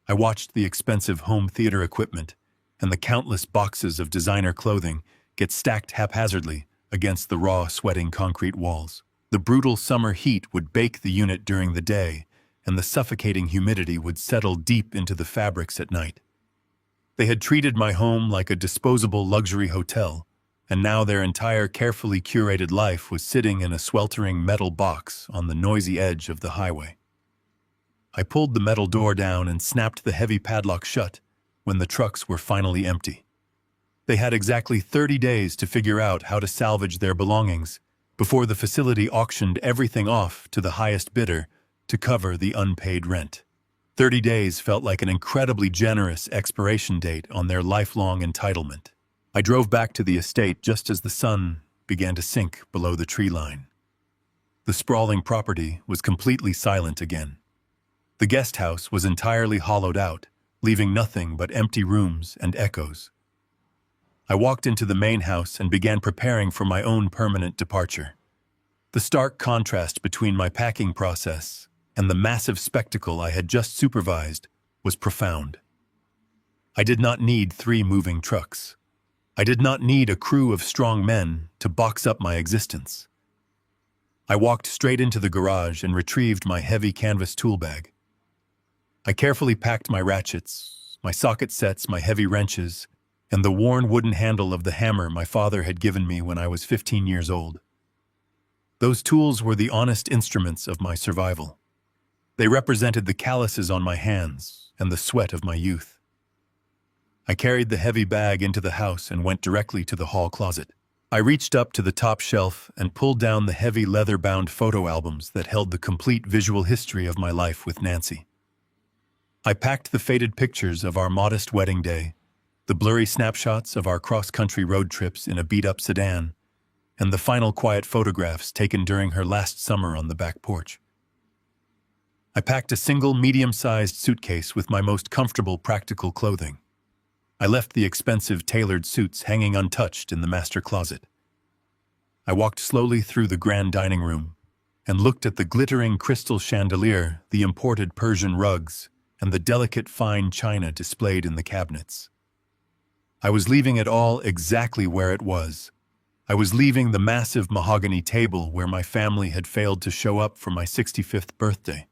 I watched the expensive home theater equipment and the countless boxes of designer clothing get stacked haphazardly against the raw, sweating concrete walls. The brutal summer heat would bake the unit during the day, and the suffocating humidity would settle deep into the fabrics at night. They had treated my home like a disposable luxury hotel, and now their entire carefully curated life was sitting in a sweltering metal box on the noisy edge of the highway. I pulled the metal door down and snapped the heavy padlock shut when the trucks were finally empty. They had exactly 30 days to figure out how to salvage their belongings before the facility auctioned everything off to the highest bidder to cover the unpaid rent. 30 days felt like an incredibly generous expiration date on their lifelong entitlement. I drove back to the estate just as the sun began to sink below the tree line. The sprawling property was completely silent again. The guest house was entirely hollowed out, leaving nothing but empty rooms and echoes. I walked into the main house and began preparing for my own permanent departure. The stark contrast between my packing process and the massive spectacle I had just supervised was profound. I did not need 3 moving trucks. I did not need a crew of strong men to box up my existence. I walked straight into the garage and retrieved my heavy canvas tool bag. I carefully packed my ratchets, my socket sets, my heavy wrenches, and the worn wooden handle of the hammer my father had given me when I was 15 years old. Those tools were the honest instruments of my survival. They represented the calluses on my hands and the sweat of my youth. I carried the heavy bag into the house and went directly to the hall closet. I reached up to the top shelf and pulled down the heavy leather-bound photo albums that held the complete visual history of my life with Nancy. I packed the faded pictures of our modest wedding day, the blurry snapshots of our cross-country road trips in a beat-up sedan, and the final quiet photographs taken during her last summer on the back porch. I packed a single medium-sized suitcase with my most comfortable practical clothing. I left the expensive tailored suits hanging untouched in the master closet. I walked slowly through the grand dining room and looked at the glittering crystal chandelier, the imported Persian rugs, and the delicate fine china displayed in the cabinets. I was leaving it all exactly where it was. I was leaving the massive mahogany table where my family had failed to show up for my 65th birthday.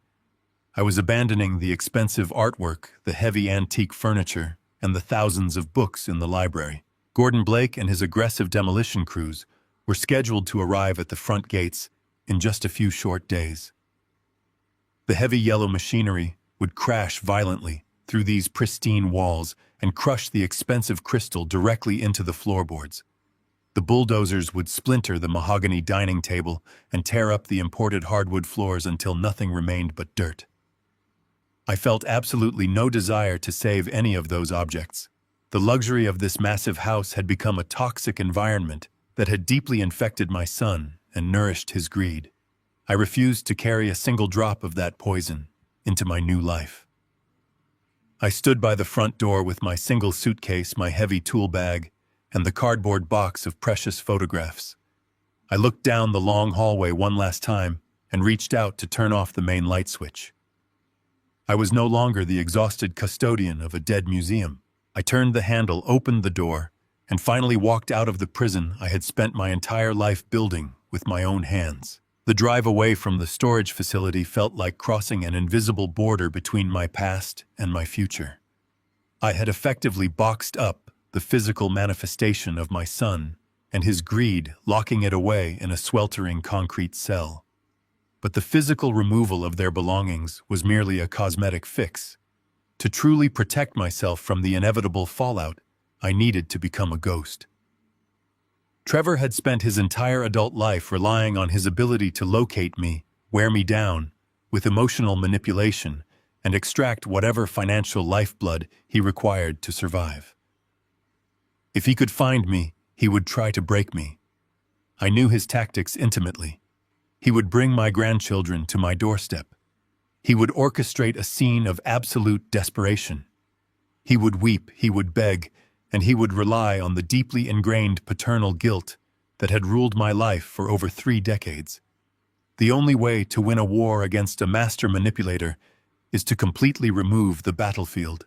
I was abandoning the expensive artwork, the heavy antique furniture, and the thousands of books in the library. Gordon Blake and his aggressive demolition crews were scheduled to arrive at the front gates in just a few short days. The heavy yellow machinery would crash violently through these pristine walls and crush the expensive crystal directly into the floorboards. The bulldozers would splinter the mahogany dining table and tear up the imported hardwood floors until nothing remained but dirt. I felt absolutely no desire to save any of those objects. The luxury of this massive house had become a toxic environment that had deeply infected my son and nourished his greed. I refused to carry a single drop of that poison into my new life. I stood by the front door with my single suitcase, my heavy tool bag, and the cardboard box of precious photographs. I looked down the long hallway one last time and reached out to turn off the main light switch. I was no longer the exhausted custodian of a dead museum. I turned the handle, opened the door, and finally walked out of the prison I had spent my entire life building with my own hands. The drive away from the storage facility felt like crossing an invisible border between my past and my future. I had effectively boxed up the physical manifestation of my son and his greed, locking it away in a sweltering concrete cell. But the physical removal of their belongings was merely a cosmetic fix. To truly protect myself from the inevitable fallout, I needed to become a ghost. Trevor had spent his entire adult life relying on his ability to locate me, wear me down, with emotional manipulation, and extract whatever financial lifeblood he required to survive. If he could find me, he would try to break me. I knew his tactics intimately. He would bring my grandchildren to my doorstep. He would orchestrate a scene of absolute desperation. He would weep, he would beg, and he would rely on the deeply ingrained paternal guilt that had ruled my life for over 3 decades. The only way to win a war against a master manipulator is to completely remove the battlefield.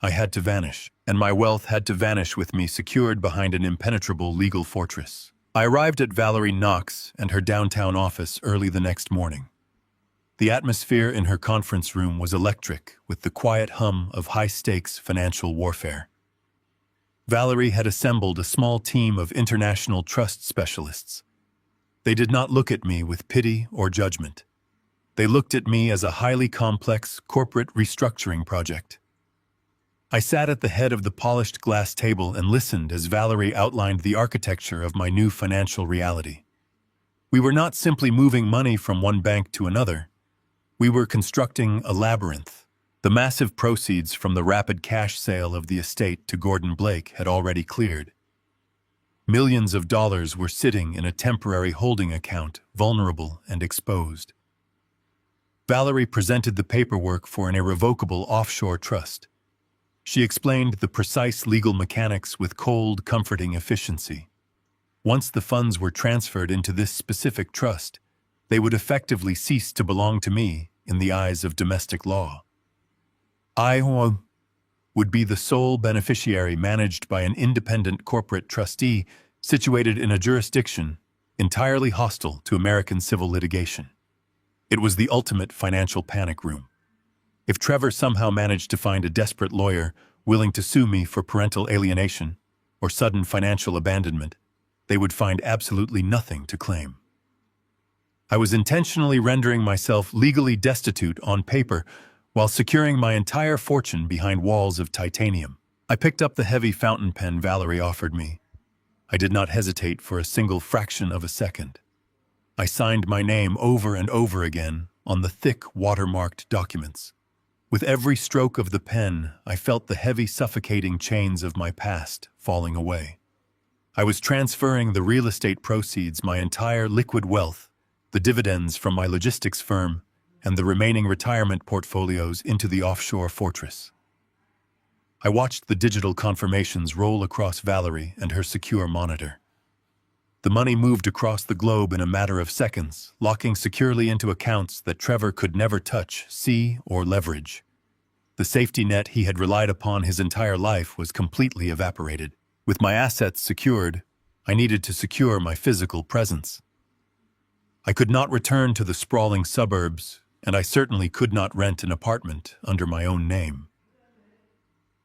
I had to vanish, and my wealth had to vanish with me secured behind an impenetrable legal fortress. I arrived at Valerie Knox and her downtown office early the next morning. The atmosphere in her conference room was electric, with the quiet hum of high-stakes financial warfare. Valerie had assembled a small team of international trust specialists. They did not look at me with pity or judgment. They looked at me as a highly complex corporate restructuring project. I sat at the head of the polished glass table and listened as Valerie outlined the architecture of my new financial reality. We were not simply moving money from one bank to another. We were constructing a labyrinth. The massive proceeds from the rapid cash sale of the estate to Gordon Blake had already cleared. Millions of dollars were sitting in a temporary holding account, vulnerable and exposed. Valerie presented the paperwork for an irrevocable offshore trust. She explained the precise legal mechanics with cold, comforting efficiency. Once the funds were transferred into this specific trust, they would effectively cease to belong to me in the eyes of domestic law. I would be the sole beneficiary managed by an independent corporate trustee situated in a jurisdiction entirely hostile to American civil litigation. It was the ultimate financial panic room. If Trevor somehow managed to find a desperate lawyer willing to sue me for parental alienation or sudden financial abandonment, they would find absolutely nothing to claim. I was intentionally rendering myself legally destitute on paper while securing my entire fortune behind walls of titanium. I picked up the heavy fountain pen Valerie offered me. I did not hesitate for a single fraction of a second. I signed my name over and over again on the thick, watermarked documents. With every stroke of the pen, I felt the heavy, suffocating chains of my past falling away. I was transferring the real estate proceeds, my entire liquid wealth, the dividends from my logistics firm, and the remaining retirement portfolios into the offshore fortress. I watched the digital confirmations roll across Valerie and her secure monitor. The money moved across the globe in a matter of seconds, locking securely into accounts that Trevor could never touch, see, or leverage. The safety net he had relied upon his entire life was completely evaporated. With my assets secured, I needed to secure my physical presence. I could not return to the sprawling suburbs, and I certainly could not rent an apartment under my own name.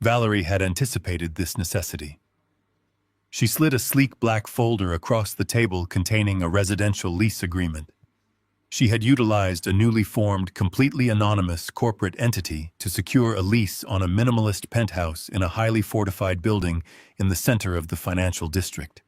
Valerie had anticipated this necessity. She slid a sleek black folder across the table containing a residential lease agreement. She had utilized a newly formed, completely anonymous corporate entity to secure a lease on a minimalist penthouse in a highly fortified building in the center of the financial district.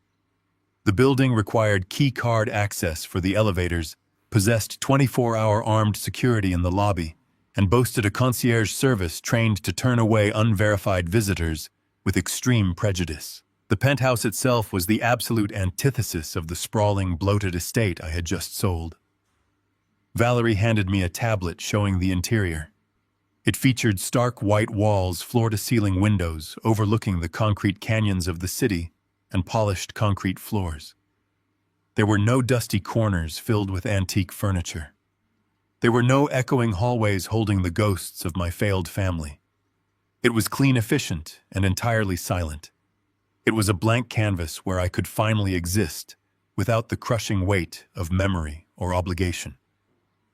The building required key card access for the elevators, possessed 24-hour armed security in the lobby, and boasted a concierge service trained to turn away unverified visitors with extreme prejudice. The penthouse itself was the absolute antithesis of the sprawling, bloated estate I had just sold. Valerie handed me a tablet showing the interior. It featured stark white walls, floor-to-ceiling windows overlooking the concrete canyons of the city, and polished concrete floors. There were no dusty corners filled with antique furniture. There were no echoing hallways holding the ghosts of my failed family. It was clean, efficient, and entirely silent. It was a blank canvas where I could finally exist without the crushing weight of memory or obligation.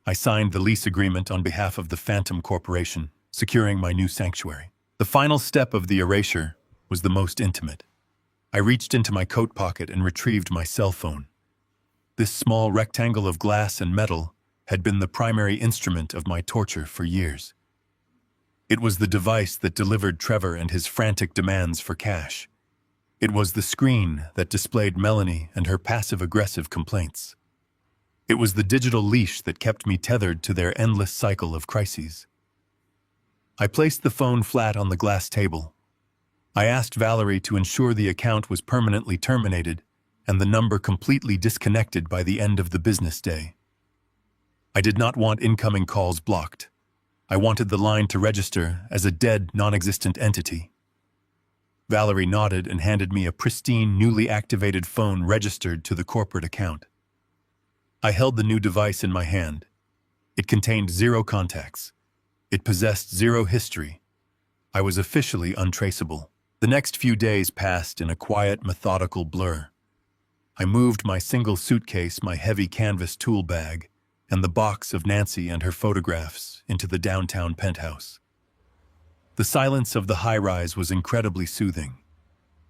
I signed the lease agreement on behalf of the Phantom Corporation, securing my new sanctuary. The final step of the erasure was the most intimate. I reached into my coat pocket and retrieved my cell phone. This small rectangle of glass and metal had been the primary instrument of my torture for years. It was the device that delivered Trevor and his frantic demands for cash. It was the screen that displayed Melanie and her passive-aggressive complaints. It was the digital leash that kept me tethered to their endless cycle of crises. I placed the phone flat on the glass table. I asked Valerie to ensure the account was permanently terminated and the number completely disconnected by the end of the business day. I did not want incoming calls blocked. I wanted the line to register as a dead, non-existent entity. Valerie nodded and handed me a pristine, newly activated phone registered to the corporate account. I held the new device in my hand. It contained 0 contacts. It possessed 0 history. I was officially untraceable. The next few days passed in a quiet, methodical blur. I moved my single suitcase, my heavy canvas tool bag, and the box of Nancy and her photographs into the downtown penthouse. The silence of the high-rise was incredibly soothing.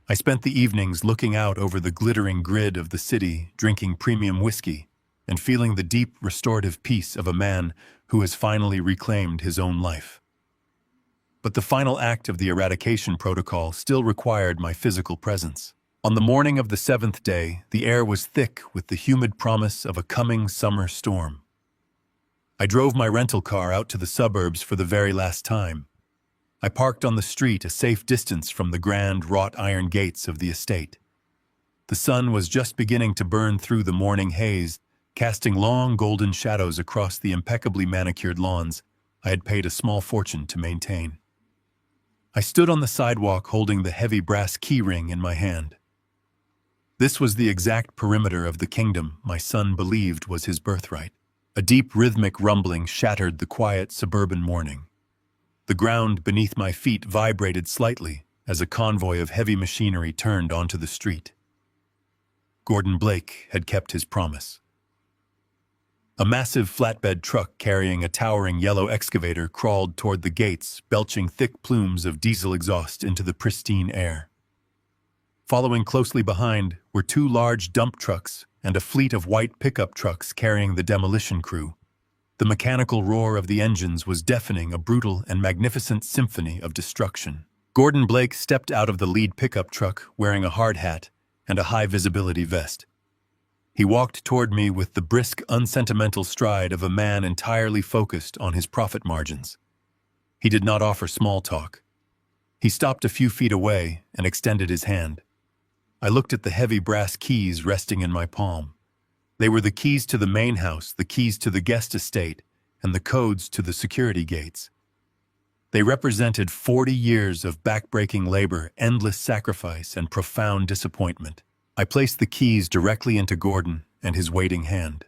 I spent the evenings looking out over the glittering grid of the city, drinking premium whiskey, and feeling the deep, restorative peace of a man who has finally reclaimed his own life. But the final act of the eradication protocol still required my physical presence. On the morning of the 7th day, the air was thick with the humid promise of a coming summer storm. I drove my rental car out to the suburbs for the very last time. I parked on the street a safe distance from the grand wrought iron gates of the estate. The sun was just beginning to burn through the morning haze, casting long golden shadows across the impeccably manicured lawns I had paid a small fortune to maintain. I stood on the sidewalk holding the heavy brass key ring in my hand. This was the exact perimeter of the kingdom my son believed was his birthright. A deep rhythmic rumbling shattered the quiet suburban morning. The ground beneath my feet vibrated slightly as a convoy of heavy machinery turned onto the street. Gordon Blake had kept his promise. A massive flatbed truck carrying a towering yellow excavator crawled toward the gates, belching thick plumes of diesel exhaust into the pristine air. Following closely behind were 2 large dump trucks and a fleet of white pickup trucks carrying the demolition crew. The mechanical roar of the engines was deafening, a brutal and magnificent symphony of destruction. Gordon Blake stepped out of the lead pickup truck wearing a hard hat and a high-visibility vest. He walked toward me with the brisk, unsentimental stride of a man entirely focused on his profit margins. He did not offer small talk. He stopped a few feet away and extended his hand. I looked at the heavy brass keys resting in my palm. They were the keys to the main house, the keys to the guest estate, and the codes to the security gates. They represented 40 years of backbreaking labor, endless sacrifice, and profound disappointment. I placed the keys directly into Gordon and his waiting hand.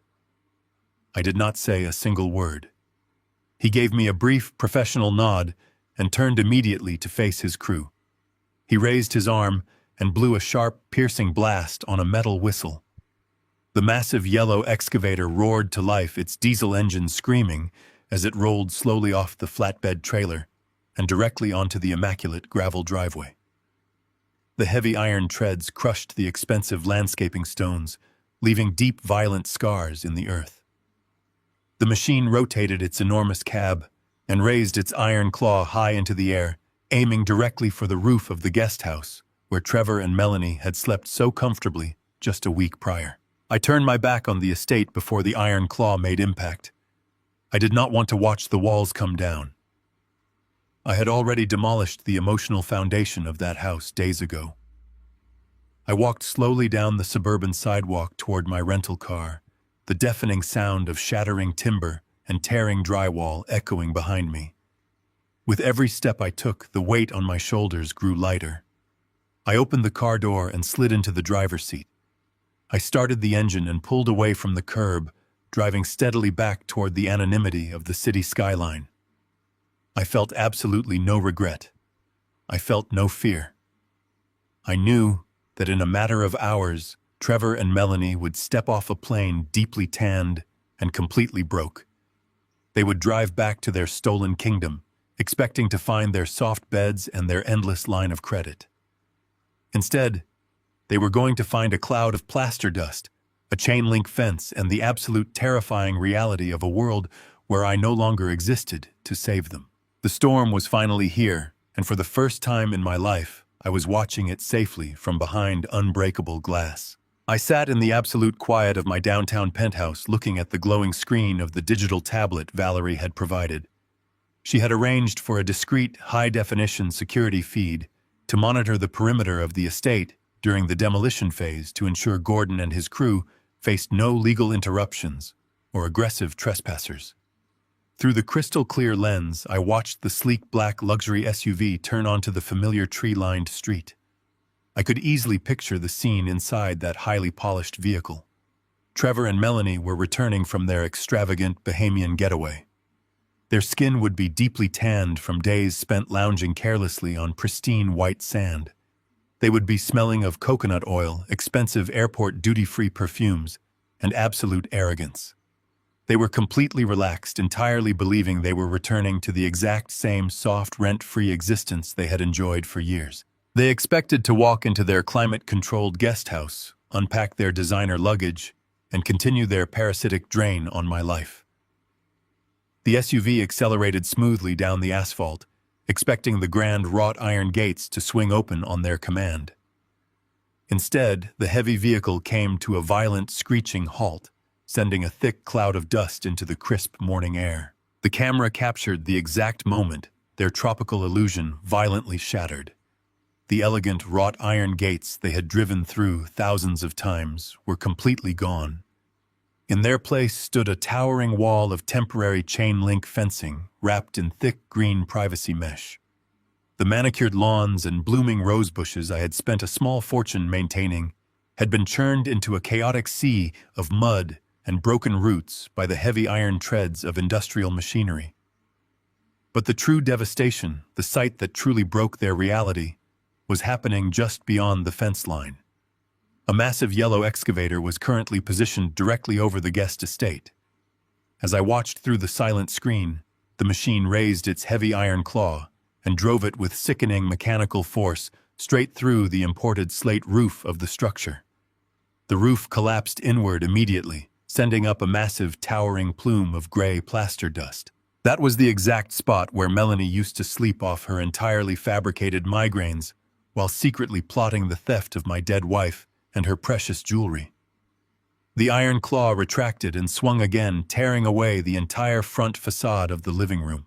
I did not say a single word. He gave me a brief, professional nod and turned immediately to face his crew. He raised his arm and blew a sharp, piercing blast on a metal whistle. The massive yellow excavator roared to life, its diesel engine screaming as it rolled slowly off the flatbed trailer and directly onto the immaculate gravel driveway. The heavy iron treads crushed the expensive landscaping stones, leaving deep, violent scars in the earth. The machine rotated its enormous cab and raised its iron claw high into the air, aiming directly for the roof of the guest house, where Trevor and Melanie had slept so comfortably just a week prior. I turned my back on the estate before the iron claw made impact. I did not want to watch the walls come down. I had already demolished the emotional foundation of that house days ago. I walked slowly down the suburban sidewalk toward my rental car, the deafening sound of shattering timber and tearing drywall echoing behind me. With every step I took, the weight on my shoulders grew lighter. I opened the car door and slid into the driver's seat. I started the engine and pulled away from the curb, driving steadily back toward the anonymity of the city skyline. I felt absolutely no regret. I felt no fear. I knew that in a matter of hours, Trevor and Melanie would step off a plane deeply tanned and completely broke. They would drive back to their stolen kingdom, expecting to find their soft beds and their endless line of credit. Instead, they were going to find a cloud of plaster dust, a chain-link fence, and the absolute terrifying reality of a world where I no longer existed to save them. The storm was finally here, and for the first time in my life, I was watching it safely from behind unbreakable glass. I sat in the absolute quiet of my downtown penthouse looking at the glowing screen of the digital tablet Valerie had provided. She had arranged for a discreet, high-definition security feed to monitor the perimeter of the estate during the demolition phase to ensure Gordon and his crew faced no legal interruptions or aggressive trespassers. Through the crystal-clear lens, I watched the sleek black luxury SUV turn onto the familiar tree-lined street. I could easily picture the scene inside that highly polished vehicle. Trevor and Melanie were returning from their extravagant Bahamian getaway. Their skin would be deeply tanned from days spent lounging carelessly on pristine white sand. They would be smelling of coconut oil, expensive airport duty-free perfumes, and absolute arrogance. They were completely relaxed, entirely believing they were returning to the exact same soft, rent-free existence they had enjoyed for years. They expected to walk into their climate-controlled guest house, unpack their designer luggage, and continue their parasitic drain on my life. The SUV accelerated smoothly down the asphalt, expecting the grand wrought iron gates to swing open on their command. Instead, the heavy vehicle came to a violent, screeching halt, sending a thick cloud of dust into the crisp morning air. The camera captured the exact moment their tropical illusion violently shattered. The elegant wrought iron gates they had driven through thousands of times were completely gone. In their place stood a towering wall of temporary chain-link fencing wrapped in thick green privacy mesh. The manicured lawns and blooming rose bushes I had spent a small fortune maintaining had been churned into a chaotic sea of mud and broken roots by the heavy iron treads of industrial machinery. But the true devastation, the sight that truly broke their reality, was happening just beyond the fence line. A massive yellow excavator was currently positioned directly over the guest estate. As I watched through the silent screen, the machine raised its heavy iron claw and drove it with sickening mechanical force straight through the imported slate roof of the structure. The roof collapsed inward immediately, sending up a massive, towering plume of gray plaster dust. That was the exact spot where Melanie used to sleep off her entirely fabricated migraines while secretly plotting the theft of my dead wife and her precious jewelry. The iron claw retracted and swung again, tearing away the entire front facade of the living room.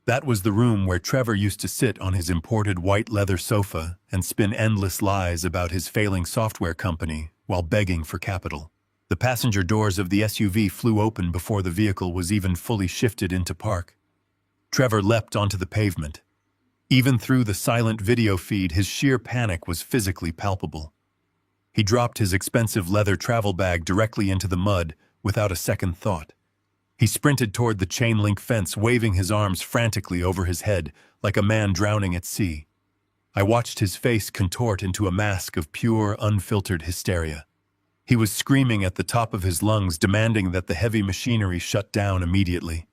That was the room where Trevor used to sit on his imported white leather sofa and spin endless lies about his failing software company while begging for capital. The passenger doors of the SUV flew open before the vehicle was even fully shifted into park. Trevor leapt onto the pavement. Even through the silent video feed, his sheer panic was physically palpable. He dropped his expensive leather travel bag directly into the mud without a second thought. He sprinted toward the chain-link fence, waving his arms frantically over his head like a man drowning at sea. I watched his face contort into a mask of pure, unfiltered hysteria. He was screaming at the top of his lungs, demanding that the heavy machinery shut down immediately.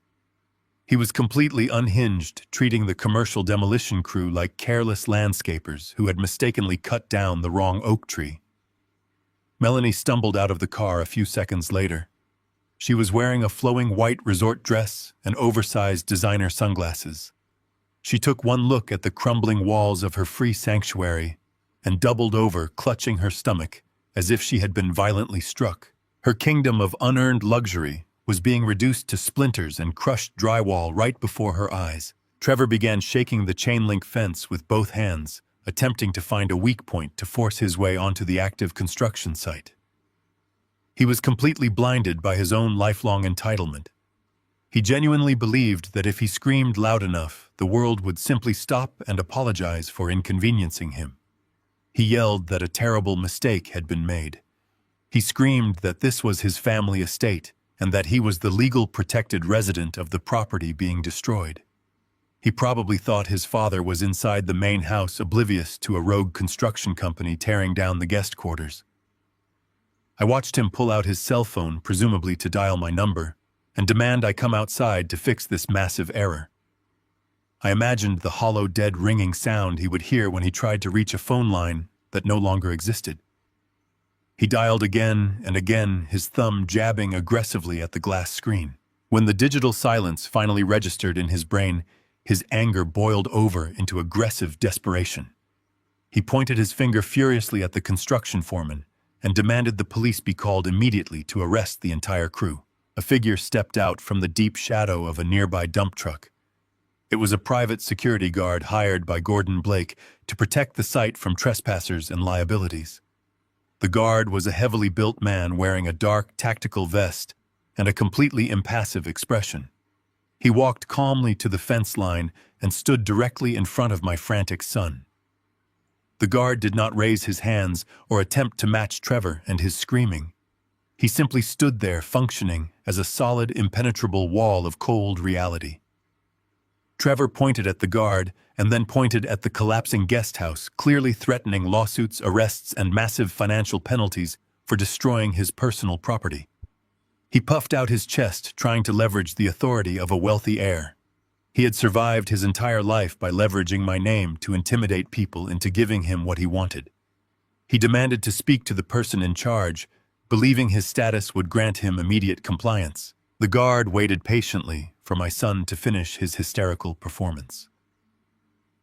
He was completely unhinged, treating the commercial demolition crew like careless landscapers who had mistakenly cut down the wrong oak tree. Melanie stumbled out of the car a few seconds later. She was wearing a flowing white resort dress and oversized designer sunglasses. She took one look at the crumbling walls of her free sanctuary and doubled over, clutching her stomach, as if she had been violently struck. Her kingdom of unearned luxury was being reduced to splinters and crushed drywall right before her eyes. Trevor began shaking the chain-link fence with both hands, attempting to find a weak point to force his way onto the active construction site. He was completely blinded by his own lifelong entitlement. He genuinely believed that if he screamed loud enough, the world would simply stop and apologize for inconveniencing him. He yelled that a terrible mistake had been made. He screamed that this was his family estate and that he was the legal protected resident of the property being destroyed. He probably thought his father was inside the main house, oblivious to a rogue construction company tearing down the guest quarters. I watched him pull out his cell phone, presumably to dial my number, and demand I come outside to fix this massive error. I imagined the hollow, dead ringing sound he would hear when he tried to reach a phone line that no longer existed. He dialed again and again, his thumb jabbing aggressively at the glass screen. When the digital silence finally registered in his brain, his anger boiled over into aggressive desperation. He pointed his finger furiously at the construction foreman and demanded the police be called immediately to arrest the entire crew. A figure stepped out from the deep shadow of a nearby dump truck. It was a private security guard hired by Gordon Blake to protect the site from trespassers and liabilities. The guard was a heavily built man wearing a dark tactical vest and a completely impassive expression. He walked calmly to the fence line and stood directly in front of my frantic son. The guard did not raise his hands or attempt to match Trevor and his screaming. He simply stood there, functioning as a solid, impenetrable wall of cold reality. Trevor pointed at the guard and then pointed at the collapsing guest house, clearly threatening lawsuits, arrests, and massive financial penalties for destroying his personal property. He puffed out his chest, trying to leverage the authority of a wealthy heir. He had survived his entire life by leveraging my name to intimidate people into giving him what he wanted. He demanded to speak to the person in charge, believing his status would grant him immediate compliance. The guard waited patiently for my son to finish his hysterical performance.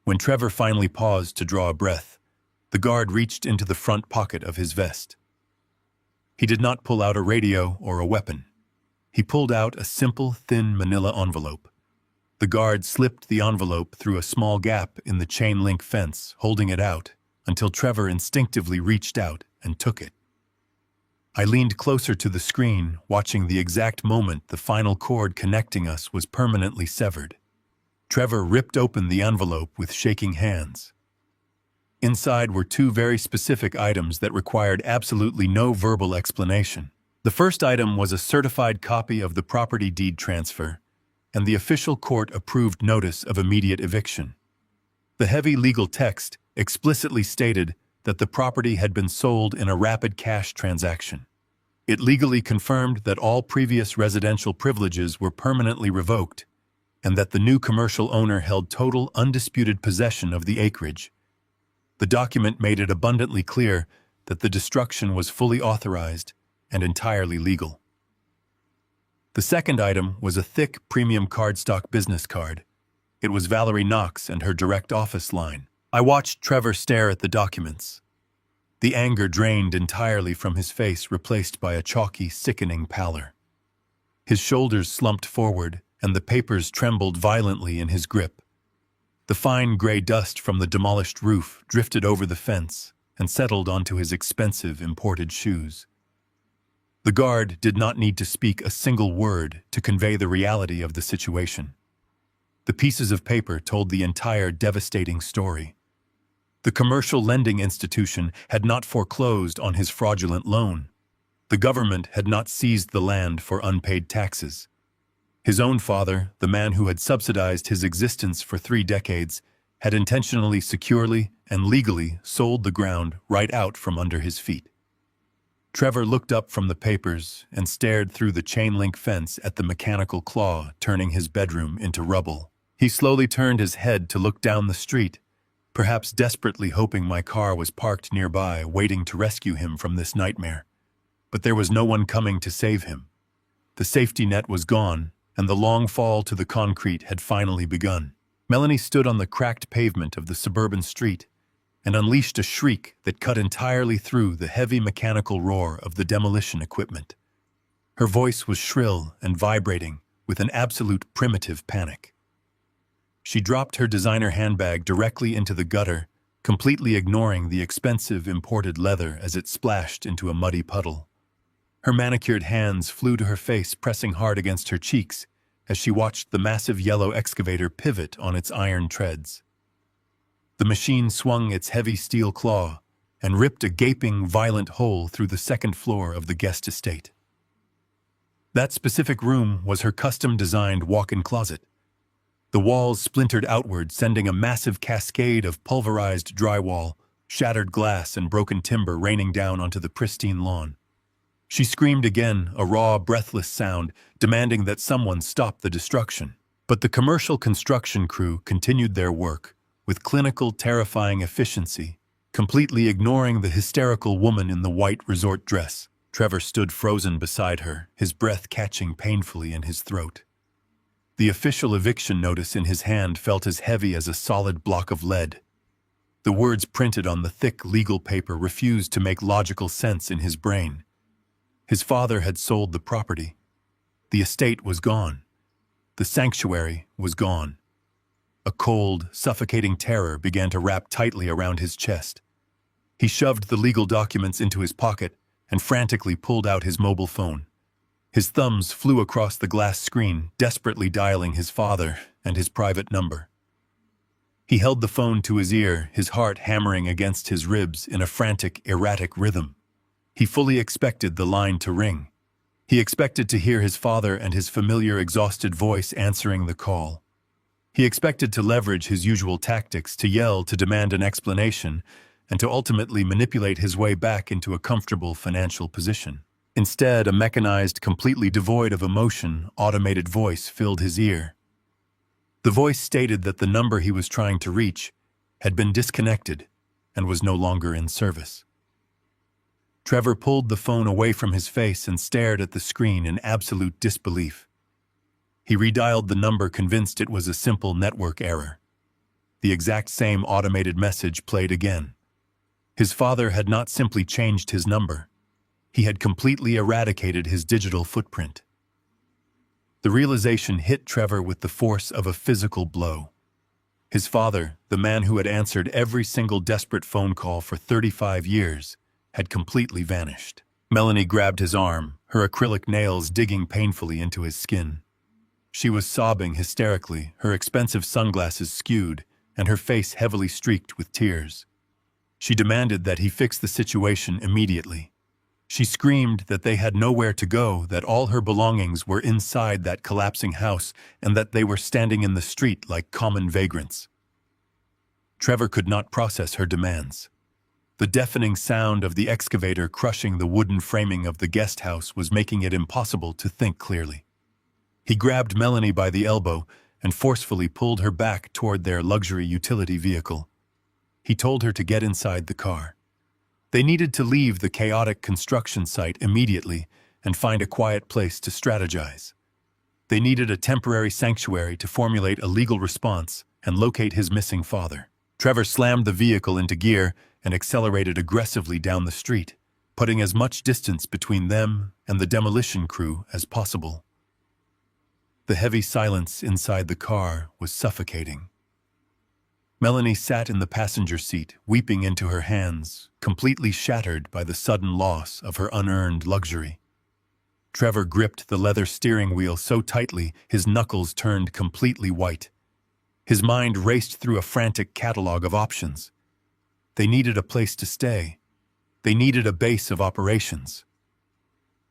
When Trevor finally paused to draw a breath, the guard reached into the front pocket of his vest. He did not pull out a radio or a weapon. He pulled out a simple, thin manila envelope. The guard slipped the envelope through a small gap in the chain-link fence, holding it out until Trevor instinctively reached out and took it. I leaned closer to the screen, watching the exact moment the final cord connecting us was permanently severed. Trevor ripped open the envelope with shaking hands. Inside were two very specific items that required absolutely no verbal explanation. The first item was a certified copy of the property deed transfer and the official court-approved notice of immediate eviction. The heavy legal text explicitly stated that the property had been sold in a rapid cash transaction. It legally confirmed that all previous residential privileges were permanently revoked and that the new commercial owner held total undisputed possession of the acreage. The document made it abundantly clear that the destruction was fully authorized and entirely legal. The second item was a thick premium cardstock business card. It was Valerie Knox and her direct office line. I watched Trevor stare at the documents. The anger drained entirely from his face, replaced by a chalky, sickening pallor. His shoulders slumped forward, and the papers trembled violently in his grip. The fine gray dust from the demolished roof drifted over the fence and settled onto his expensive imported shoes. The guard did not need to speak a single word to convey the reality of the situation. The pieces of paper told the entire devastating story. The commercial lending institution had not foreclosed on his fraudulent loan. The government had not seized the land for unpaid taxes. His own father, the man who had subsidized his existence for 3 decades, had intentionally, securely, and legally sold the ground right out from under his feet. Trevor looked up from the papers and stared through the chain-link fence at the mechanical claw turning his bedroom into rubble. He slowly turned his head to look down the street, perhaps desperately hoping my car was parked nearby, waiting to rescue him from this nightmare. But there was no one coming to save him. The safety net was gone, and the long fall to the concrete had finally begun. Melanie stood on the cracked pavement of the suburban street and unleashed a shriek that cut entirely through the heavy mechanical roar of the demolition equipment. Her voice was shrill and vibrating with an absolute primitive panic. She dropped her designer handbag directly into the gutter, completely ignoring the expensive imported leather as it splashed into a muddy puddle. Her manicured hands flew to her face, pressing hard against her cheeks as she watched the massive yellow excavator pivot on its iron treads. The machine swung its heavy steel claw and ripped a gaping, violent hole through the second floor of the guest estate. That specific room was her custom-designed walk-in closet. The walls splintered outward, sending a massive cascade of pulverized drywall, shattered glass, and broken timber raining down onto the pristine lawn. She screamed again, a raw, breathless sound, demanding that someone stop the destruction. But the commercial construction crew continued their work, with clinical, terrifying efficiency, completely ignoring the hysterical woman in the white resort dress. Trevor stood frozen beside her, his breath catching painfully in his throat. The official eviction notice in his hand felt as heavy as a solid block of lead. The words printed on the thick legal paper refused to make logical sense in his brain. His father had sold the property. The estate was gone. The sanctuary was gone. A cold, suffocating terror began to wrap tightly around his chest. He shoved the legal documents into his pocket and frantically pulled out his mobile phone. His thumbs flew across the glass screen, desperately dialing his father and his private number. He held the phone to his ear, his heart hammering against his ribs in a frantic, erratic rhythm. He fully expected the line to ring. He expected to hear his father and his familiar, exhausted voice answering the call. He expected to leverage his usual tactics, to yell, to demand an explanation, and to ultimately manipulate his way back into a comfortable financial position. Instead, a mechanized, completely devoid of emotion, automated voice filled his ear. The voice stated that the number he was trying to reach had been disconnected and was no longer in service. Trevor pulled the phone away from his face and stared at the screen in absolute disbelief. He redialed the number, convinced it was a simple network error. The exact same automated message played again. His father had not simply changed his number. He had completely eradicated his digital footprint. The realization hit Trevor with the force of a physical blow. His father, the man who had answered every single desperate phone call for 35 years, had completely vanished. Melanie grabbed his arm, her acrylic nails digging painfully into his skin. She was sobbing hysterically, her expensive sunglasses skewed, and her face heavily streaked with tears. She demanded that he fix the situation immediately. She screamed that they had nowhere to go, that all her belongings were inside that collapsing house, and that they were standing in the street like common vagrants. Trevor could not process her demands. The deafening sound of the excavator crushing the wooden framing of the guest house was making it impossible to think clearly. He grabbed Melanie by the elbow and forcefully pulled her back toward their luxury utility vehicle. He told her to get inside the car. They needed to leave the chaotic construction site immediately and find a quiet place to strategize. They needed a temporary sanctuary to formulate a legal response and locate his missing father. Trevor slammed the vehicle into gear and accelerated aggressively down the street, putting as much distance between them and the demolition crew as possible. The heavy silence inside the car was suffocating. Melanie sat in the passenger seat, weeping into her hands, completely shattered by the sudden loss of her unearned luxury. Trevor gripped the leather steering wheel so tightly his knuckles turned completely white. His mind raced through a frantic catalog of options. They needed a place to stay. They needed a base of operations.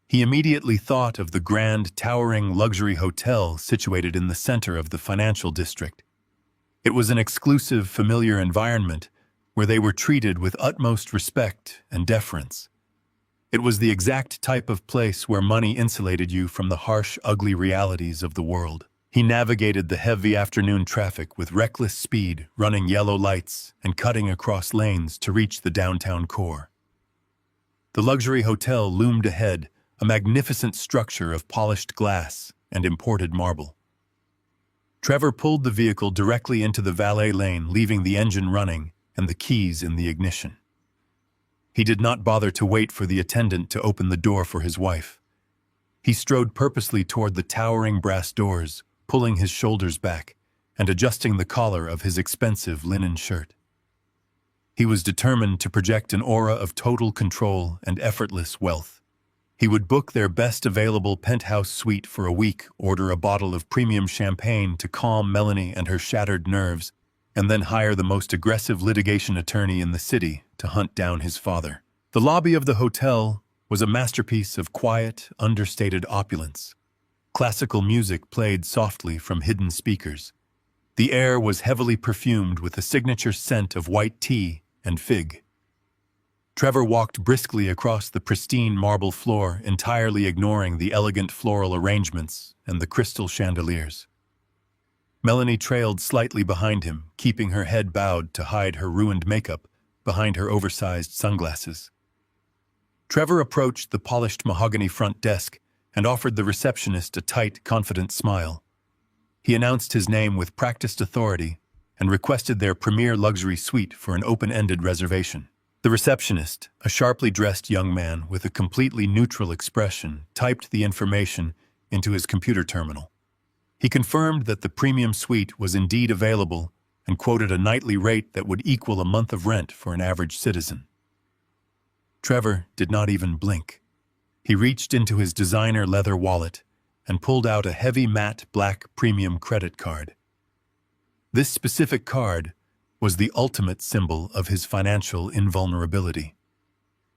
He immediately thought of the grand, towering luxury hotel situated in the center of the financial district. It was an exclusive, familiar environment where they were treated with utmost respect and deference. It was the exact type of place where money insulated you from the harsh, ugly realities of the world. He navigated the heavy afternoon traffic with reckless speed, running yellow lights and cutting across lanes to reach the downtown core. The luxury hotel loomed ahead, a magnificent structure of polished glass and imported marble. Trevor pulled the vehicle directly into the valet lane, leaving the engine running and the keys in the ignition. He did not bother to wait for the attendant to open the door for his wife. He strode purposely toward the towering brass doors, pulling his shoulders back and adjusting the collar of his expensive linen shirt. He was determined to project an aura of total control and effortless wealth. He would book their best available penthouse suite for a week, order a bottle of premium champagne to calm Melanie and her shattered nerves, and then hire the most aggressive litigation attorney in the city to hunt down his father. The lobby of the hotel was a masterpiece of quiet, understated opulence. Classical music played softly from hidden speakers. The air was heavily perfumed with the signature scent of white tea and fig. Trevor walked briskly across the pristine marble floor, entirely ignoring the elegant floral arrangements and the crystal chandeliers. Melanie trailed slightly behind him, keeping her head bowed to hide her ruined makeup behind her oversized sunglasses. Trevor approached the polished mahogany front desk and offered the receptionist a tight, confident smile. He announced his name with practiced authority and requested their premier luxury suite for an open-ended reservation. The receptionist, a sharply dressed young man with a completely neutral expression, typed the information into his computer terminal. He confirmed that the premium suite was indeed available and quoted a nightly rate that would equal a month of rent for an average citizen. Trevor did not even blink. He reached into his designer leather wallet and pulled out a heavy matte black premium credit card. This specific card was the ultimate symbol of his financial invulnerability.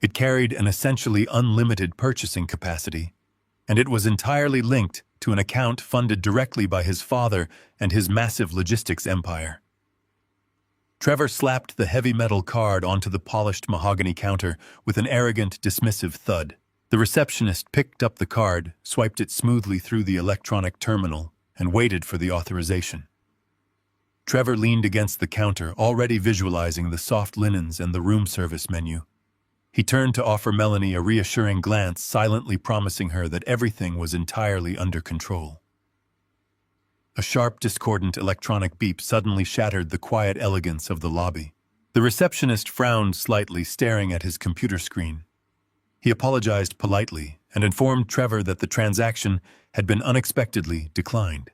It carried an essentially unlimited purchasing capacity, and it was entirely linked to an account funded directly by his father and his massive logistics empire. Trevor slapped the heavy metal card onto the polished mahogany counter with an arrogant, dismissive thud. The receptionist picked up the card, swiped it smoothly through the electronic terminal, and waited for the authorization. Trevor leaned against the counter, already visualizing the soft linens and the room service menu. He turned to offer Melanie a reassuring glance, silently promising her that everything was entirely under control. A sharp, discordant electronic beep suddenly shattered the quiet elegance of the lobby. The receptionist frowned slightly, staring at his computer screen. He apologized politely and informed Trevor that the transaction had been unexpectedly declined.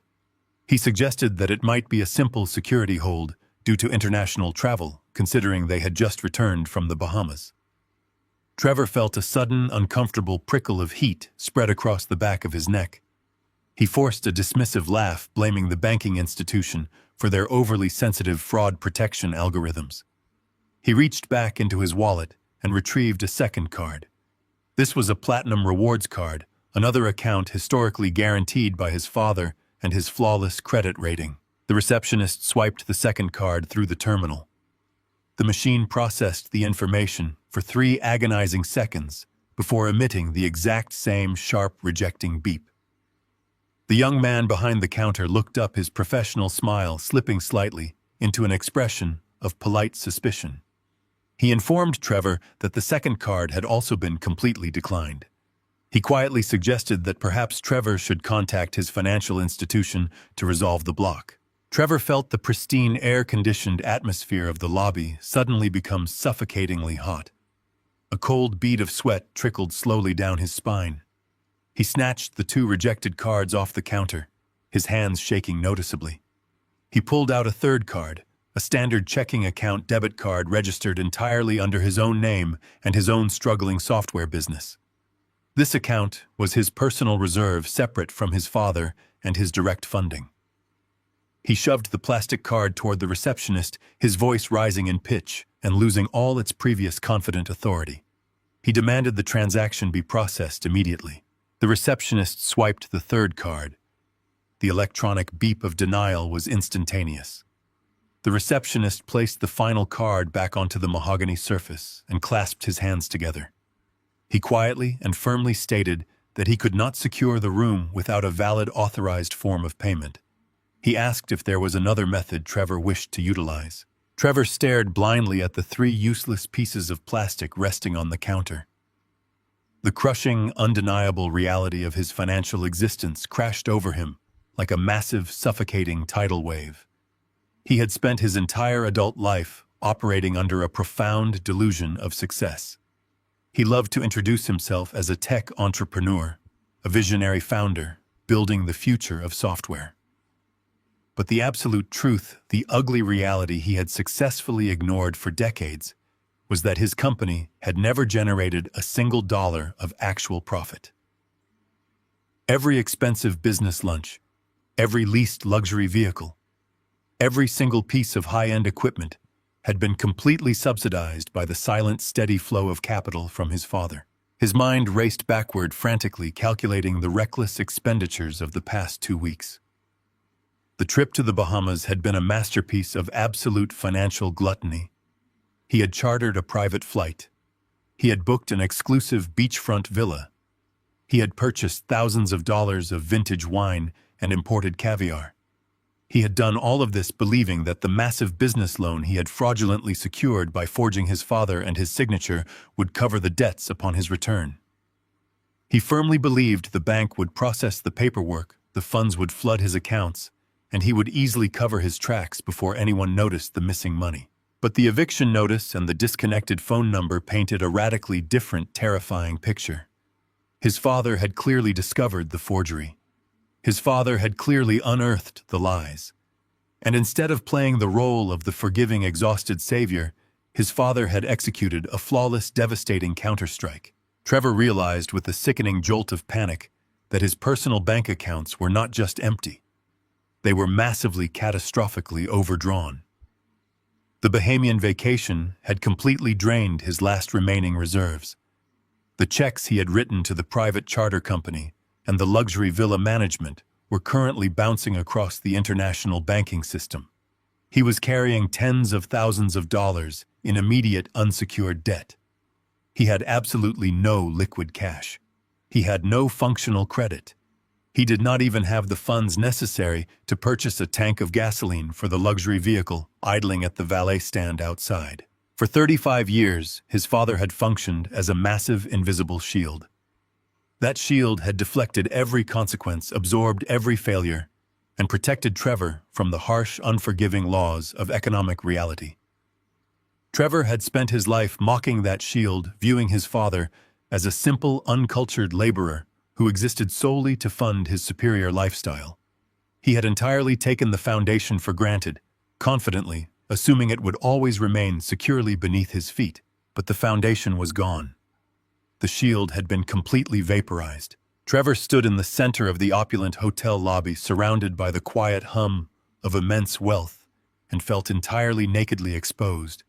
He suggested that it might be a simple security hold due to international travel, considering they had just returned from the Bahamas. Trevor felt a sudden, uncomfortable prickle of heat spread across the back of his neck. He forced a dismissive laugh, blaming the banking institution for their overly sensitive fraud protection algorithms. He reached back into his wallet and retrieved a second card. This was a platinum rewards card, another account historically guaranteed by his father and his flawless credit rating. The receptionist swiped the second card through the terminal. The machine processed the information for 3 agonizing seconds before emitting the exact same sharp, rejecting beep. The young man behind the counter looked up, his professional smile slipping slightly into an expression of polite suspicion. He informed Trevor that the second card had also been completely declined. He quietly suggested that perhaps Trevor should contact his financial institution to resolve the block. Trevor felt the pristine, air-conditioned atmosphere of the lobby suddenly become suffocatingly hot. A cold bead of sweat trickled slowly down his spine. He snatched the 2 rejected cards off the counter, his hands shaking noticeably. He pulled out a third card, a standard checking account debit card registered entirely under his own name and his own struggling software business. This account was his personal reserve, separate from his father and his direct funding. He shoved the plastic card toward the receptionist, his voice rising in pitch and losing all its previous confident authority. He demanded the transaction be processed immediately. The receptionist swiped the third card. The electronic beep of denial was instantaneous. The receptionist placed the final card back onto the mahogany surface and clasped his hands together. He quietly and firmly stated that he could not secure the room without a valid authorized form of payment. He asked if there was another method Trevor wished to utilize. Trevor stared blindly at the 3 useless pieces of plastic resting on the counter. The crushing, undeniable reality of his financial existence crashed over him like a massive, suffocating tidal wave. He had spent his entire adult life operating under a profound delusion of success. He loved to introduce himself as a tech entrepreneur, a visionary founder, building the future of software. But the absolute truth, the ugly reality he had successfully ignored for decades, was that his company had never generated a single dollar of actual profit. Every expensive business lunch, every leased luxury vehicle, every single piece of high-end equipment had been completely subsidized by the silent, steady flow of capital from his father. His mind raced backward, frantically calculating the reckless expenditures of the past 2 weeks. The trip to the Bahamas had been a masterpiece of absolute financial gluttony. He had chartered a private flight. He had booked an exclusive beachfront villa. He had purchased thousands of dollars of vintage wine and imported caviar. He had done all of this believing that the massive business loan he had fraudulently secured by forging his father and his signature would cover the debts upon his return. He firmly believed the bank would process the paperwork, the funds would flood his accounts, and he would easily cover his tracks before anyone noticed the missing money. But the eviction notice and the disconnected phone number painted a radically different, terrifying picture. His father had clearly discovered the forgery. His father had clearly unearthed the lies. And instead of playing the role of the forgiving, exhausted savior, his father had executed a flawless, devastating counterstrike. Trevor realized with a sickening jolt of panic that his personal bank accounts were not just empty. They were massively, catastrophically overdrawn. The Bahamian vacation had completely drained his last remaining reserves. The checks he had written to the private charter company and the luxury villa management were currently bouncing across the international banking system. He was carrying tens of thousands of dollars in immediate unsecured debt. He had absolutely no liquid cash. He had no functional credit. He did not even have the funds necessary to purchase a tank of gasoline for the luxury vehicle idling at the valet stand outside. For 35 years, his father had functioned as a massive invisible shield. That shield had deflected every consequence, absorbed every failure, and protected Trevor from the harsh, unforgiving laws of economic reality. Trevor had spent his life mocking that shield, viewing his father as a simple, uncultured laborer who existed solely to fund his superior lifestyle. He had entirely taken the foundation for granted, confidently, assuming it would always remain securely beneath his feet, but the foundation was gone. The shield had been completely vaporized. Trevor stood in the center of the opulent hotel lobby, surrounded by the quiet hum of immense wealth, and felt entirely nakedly exposed.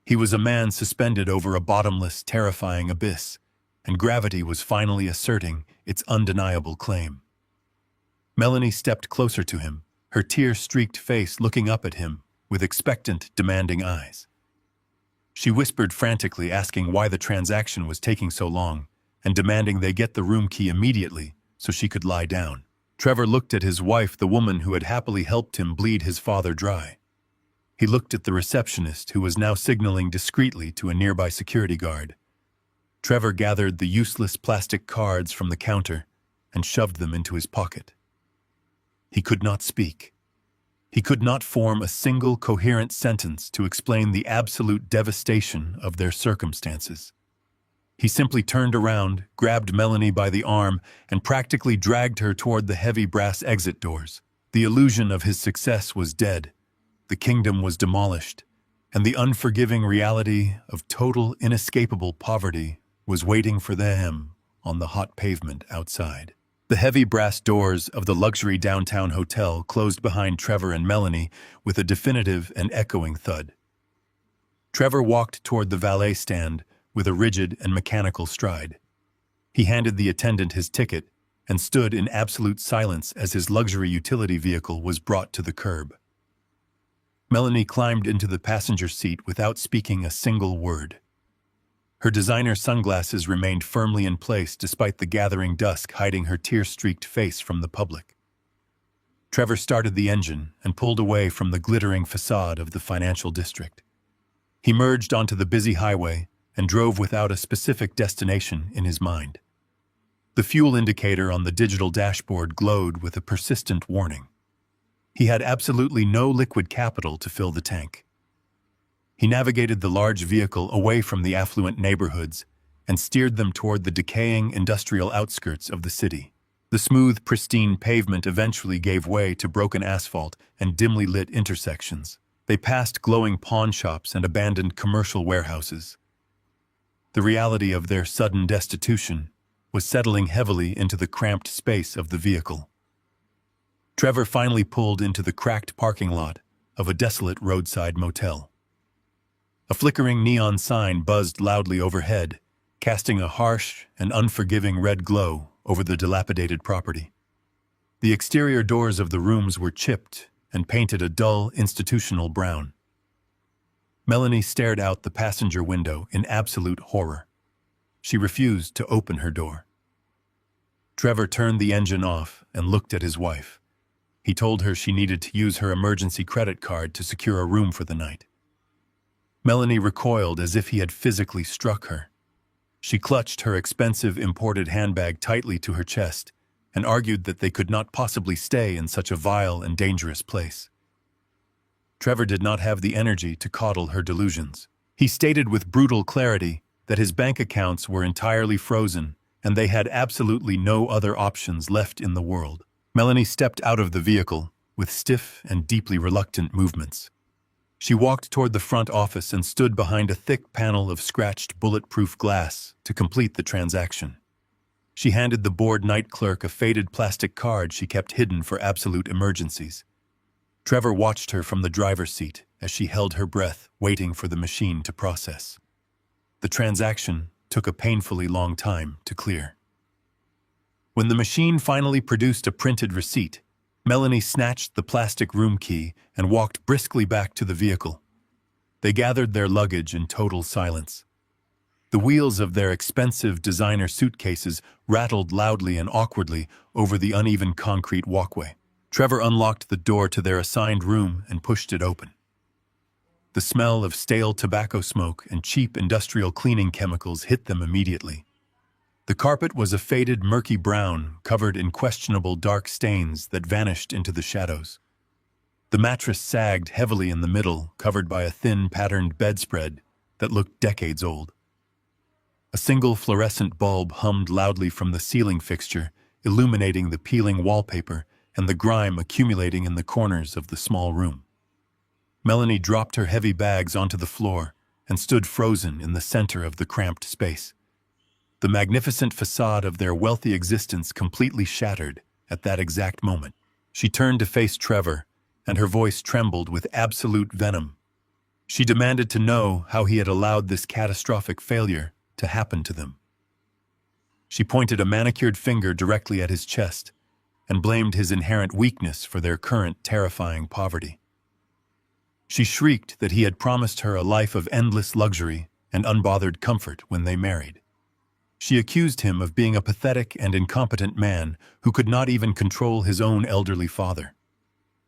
He was a man suspended over a bottomless, terrifying abyss, and gravity was finally asserting its undeniable claim. Melanie stepped closer to him, her tear-streaked face looking up at him with expectant, demanding eyes. She whispered frantically, asking why the transaction was taking so long, and demanding they get the room key immediately so she could lie down. Trevor looked at his wife, the woman who had happily helped him bleed his father dry. He looked at the receptionist, who was now signaling discreetly to a nearby security guard. Trevor gathered the useless plastic cards from the counter and shoved them into his pocket. He could not speak. He could not form a single coherent sentence to explain the absolute devastation of their circumstances. He simply turned around, grabbed Melanie by the arm, and practically dragged her toward the heavy brass exit doors. The illusion of his success was dead. The kingdom was demolished, and the unforgiving reality of total, inescapable poverty was waiting for them on the hot pavement outside. The heavy brass doors of the luxury downtown hotel closed behind Trevor and Melanie with a definitive and echoing thud. Trevor walked toward the valet stand with a rigid and mechanical stride. He handed the attendant his ticket and stood in absolute silence as his luxury utility vehicle was brought to the curb. Melanie climbed into the passenger seat without speaking a single word. Her designer sunglasses remained firmly in place despite the gathering dusk hiding her tear-streaked face from the public. Trevor started the engine and pulled away from the glittering facade of the financial district. He merged onto the busy highway and drove without a specific destination in his mind. The fuel indicator on the digital dashboard glowed with a persistent warning. He had absolutely no liquid capital to fill the tank. He navigated the large vehicle away from the affluent neighborhoods and steered them toward the decaying industrial outskirts of the city. The smooth, pristine pavement eventually gave way to broken asphalt and dimly lit intersections. They passed glowing pawn shops and abandoned commercial warehouses. The reality of their sudden destitution was settling heavily into the cramped space of the vehicle. Trevor finally pulled into the cracked parking lot of a desolate roadside motel. A flickering neon sign buzzed loudly overhead, casting a harsh and unforgiving red glow over the dilapidated property. The exterior doors of the rooms were chipped and painted a dull, institutional brown. Melanie stared out the passenger window in absolute horror. She refused to open her door. Trevor turned the engine off and looked at his wife. He told her she needed to use her emergency credit card to secure a room for the night. Melanie recoiled as if he had physically struck her. She clutched her expensive imported handbag tightly to her chest and argued that they could not possibly stay in such a vile and dangerous place. Trevor did not have the energy to coddle her delusions. He stated with brutal clarity that his bank accounts were entirely frozen and they had absolutely no other options left in the world. Melanie stepped out of the vehicle with stiff and deeply reluctant movements. She walked toward the front office and stood behind a thick panel of scratched bulletproof glass to complete the transaction. She handed the bored night clerk a faded plastic card she kept hidden for absolute emergencies. Trevor watched her from the driver's seat as she held her breath, waiting for the machine to process. The transaction took a painfully long time to clear. When the machine finally produced a printed receipt, Melanie snatched the plastic room key and walked briskly back to the vehicle. They gathered their luggage in total silence. The wheels of their expensive designer suitcases rattled loudly and awkwardly over the uneven concrete walkway. Trevor unlocked the door to their assigned room and pushed it open. The smell of stale tobacco smoke and cheap industrial cleaning chemicals hit them immediately. The carpet was a faded, murky brown, covered in questionable dark stains that vanished into the shadows. The mattress sagged heavily in the middle, covered by a thin, patterned bedspread that looked decades old. A single fluorescent bulb hummed loudly from the ceiling fixture, illuminating the peeling wallpaper and the grime accumulating in the corners of the small room. Melanie dropped her heavy bags onto the floor and stood frozen in the center of the cramped space. The magnificent facade of their wealthy existence completely shattered at that exact moment. She turned to face Trevor, and her voice trembled with absolute venom. She demanded to know how he had allowed this catastrophic failure to happen to them. She pointed a manicured finger directly at his chest and blamed his inherent weakness for their current terrifying poverty. She shrieked that he had promised her a life of endless luxury and unbothered comfort when they married. She accused him of being a pathetic and incompetent man who could not even control his own elderly father.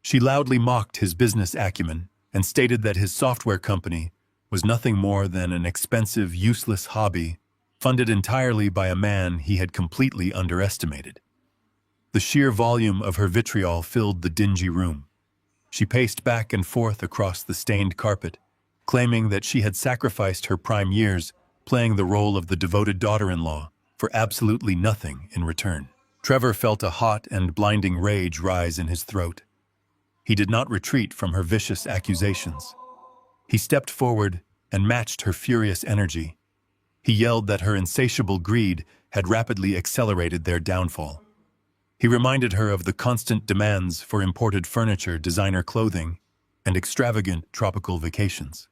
She loudly mocked his business acumen and stated that his software company was nothing more than an expensive, useless hobby funded entirely by a man he had completely underestimated. The sheer volume of her vitriol filled the dingy room. She paced back and forth across the stained carpet, claiming that she had sacrificed her prime years playing the role of the devoted daughter-in-law for absolutely nothing in return. Trevor felt a hot and blinding rage rise in his throat. He did not retreat from her vicious accusations. He stepped forward and matched her furious energy. He yelled that her insatiable greed had rapidly accelerated their downfall. He reminded her of the constant demands for imported furniture, designer clothing, and extravagant tropical vacations.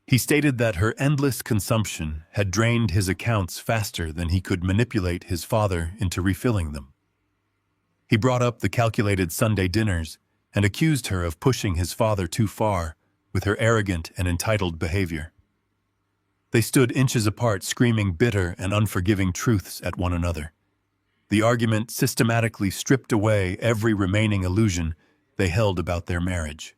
He stated that her endless consumption had drained his accounts faster than he could manipulate his father into refilling them. He brought up the calculated Sunday dinners and accused her of pushing his father too far with her arrogant and entitled behavior. They stood inches apart, screaming bitter and unforgiving truths at one another. The argument systematically stripped away every remaining illusion they held about their marriage.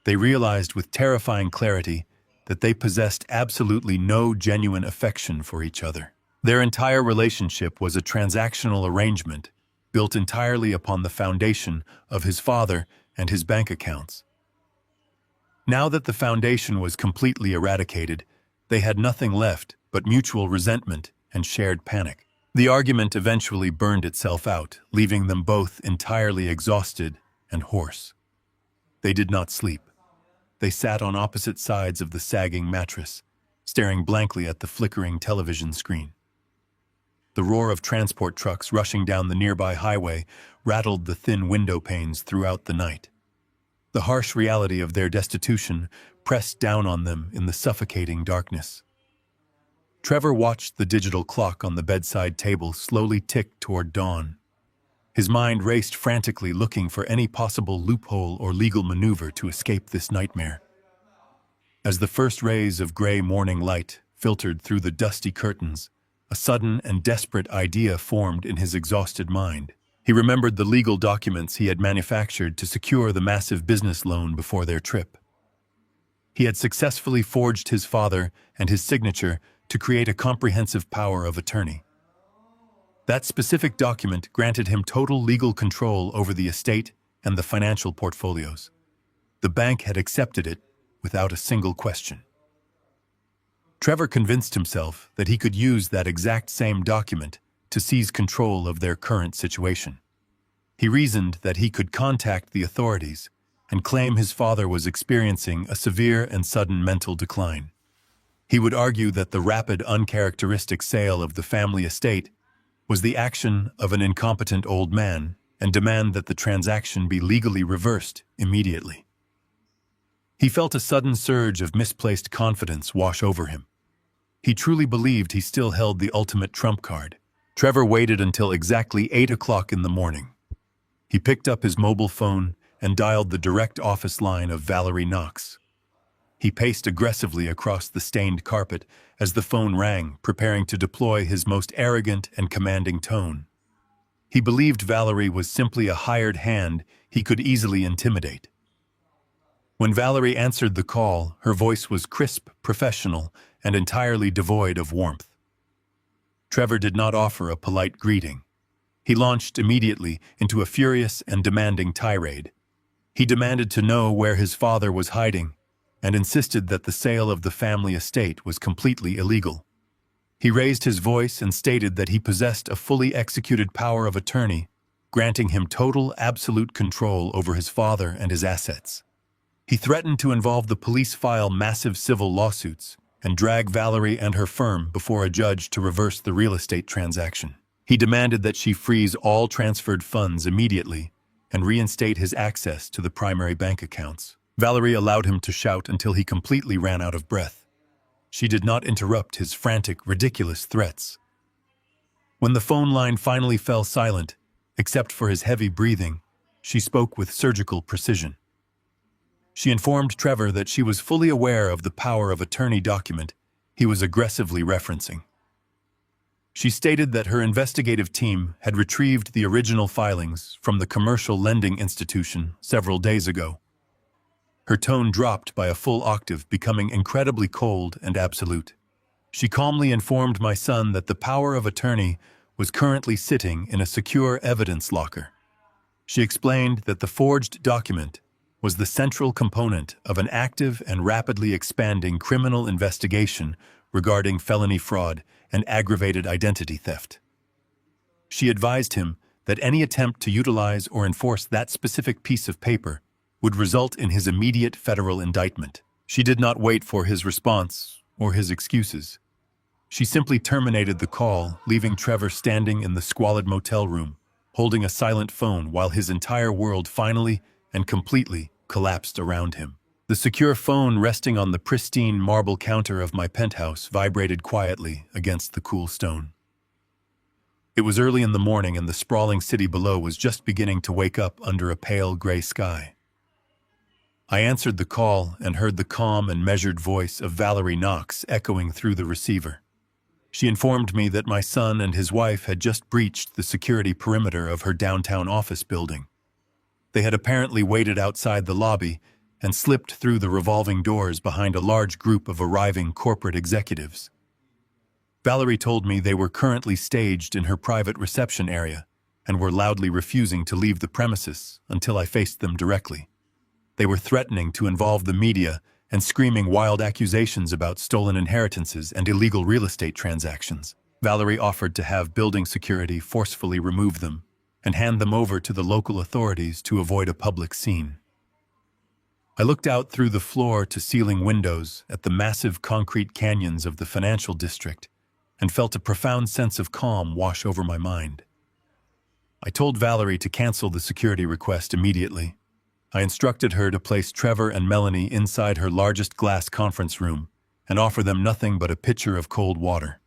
They realized with terrifying clarity that they possessed absolutely no genuine affection for each other. Their entire relationship was a transactional arrangement built entirely upon the foundation of his father and his bank accounts. Now that the foundation was completely eradicated, they had nothing left but mutual resentment and shared panic. The argument eventually burned itself out, leaving them both entirely exhausted and hoarse. They did not sleep. They sat on opposite sides of the sagging mattress, staring blankly at the flickering television screen. The roar of transport trucks rushing down the nearby highway rattled the thin window panes throughout the night. The harsh reality of their destitution pressed down on them in the suffocating darkness. Trevor watched the digital clock on the bedside table slowly tick toward dawn. His mind raced frantically, looking for any possible loophole or legal maneuver to escape this nightmare. As the first rays of gray morning light filtered through the dusty curtains, a sudden and desperate idea formed in his exhausted mind. He remembered the legal documents he had manufactured to secure the massive business loan before their trip. He had successfully forged his father and his signature to create a comprehensive power of attorney. That specific document granted him total legal control over the estate and the financial portfolios. The bank had accepted it without a single question. Trevor convinced himself that he could use that exact same document to seize control of their current situation. He reasoned that he could contact the authorities and claim his father was experiencing a severe and sudden mental decline. He would argue that the rapid, uncharacteristic sale of the family estate was the action of an incompetent old man and demand that the transaction be legally reversed immediately. He felt a sudden surge of misplaced confidence wash over him. He truly believed he still held the ultimate trump card. Trevor waited until exactly 8 o'clock in the morning. He picked up his mobile phone and dialed the direct office line of Valerie Knox. He paced aggressively across the stained carpet as the phone rang, preparing to deploy his most arrogant and commanding tone. He believed Valerie was simply a hired hand he could easily intimidate. When Valerie answered the call, her voice was crisp, professional, and entirely devoid of warmth. Trevor did not offer a polite greeting. He launched immediately into a furious and demanding tirade. He demanded to know where his father was hiding and insisted that the sale of the family estate was completely illegal. He raised his voice and stated that he possessed a fully executed power of attorney, granting him total, absolute control over his father and his assets. He threatened to involve the police, file massive civil lawsuits, and drag Valerie and her firm before a judge to reverse the real estate transaction. He demanded that she freeze all transferred funds immediately and reinstate his access to the primary bank accounts. Valerie allowed him to shout until he completely ran out of breath. She did not interrupt his frantic, ridiculous threats. When the phone line finally fell silent, except for his heavy breathing, she spoke with surgical precision. She informed Trevor that she was fully aware of the power of attorney document he was aggressively referencing. She stated that her investigative team had retrieved the original filings from the commercial lending institution several days ago. Her tone dropped by a full octave, becoming incredibly cold and absolute. She calmly informed my son that the power of attorney was currently sitting in a secure evidence locker. She explained that the forged document was the central component of an active and rapidly expanding criminal investigation regarding felony fraud and aggravated identity theft. She advised him that any attempt to utilize or enforce that specific piece of paper would result in his immediate federal indictment. She did not wait for his response or his excuses. She simply terminated the call, leaving Trevor standing in the squalid motel room, holding a silent phone while his entire world finally and completely collapsed around him. The secure phone resting on the pristine marble counter of my penthouse vibrated quietly against the cool stone. It was early in the morning and the sprawling city below was just beginning to wake up under a pale gray sky. I answered the call and heard the calm and measured voice of Valerie Knox echoing through the receiver. She informed me that my son and his wife had just breached the security perimeter of her downtown office building. They had apparently waited outside the lobby and slipped through the revolving doors behind a large group of arriving corporate executives. Valerie told me they were currently staged in her private reception area and were loudly refusing to leave the premises until I faced them directly. They were threatening to involve the media and screaming wild accusations about stolen inheritances and illegal real estate transactions. Valerie offered to have building security forcefully remove them and hand them over to the local authorities to avoid a public scene. I looked out through the floor-to-ceiling windows at the massive concrete canyons of the financial district and felt a profound sense of calm wash over my mind. I told Valerie to cancel the security request immediately. I instructed her to place Trevor and Melanie inside her largest glass conference room and offer them nothing but a pitcher of cold water.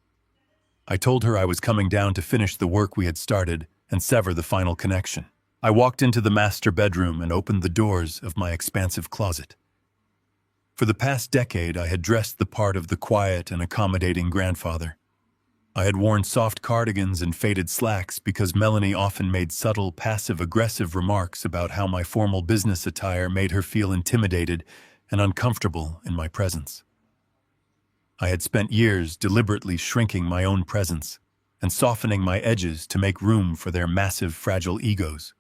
I told her I was coming down to finish the work we had started and sever the final connection. I walked into the master bedroom and opened the doors of my expansive closet. For the past decade, I had dressed the part of the quiet and accommodating grandfather. I had worn soft cardigans and faded slacks because Melanie often made subtle, passive-aggressive remarks about how my formal business attire made her feel intimidated and uncomfortable in my presence. I had spent years deliberately shrinking my own presence and softening my edges to make room for their massive, fragile egos.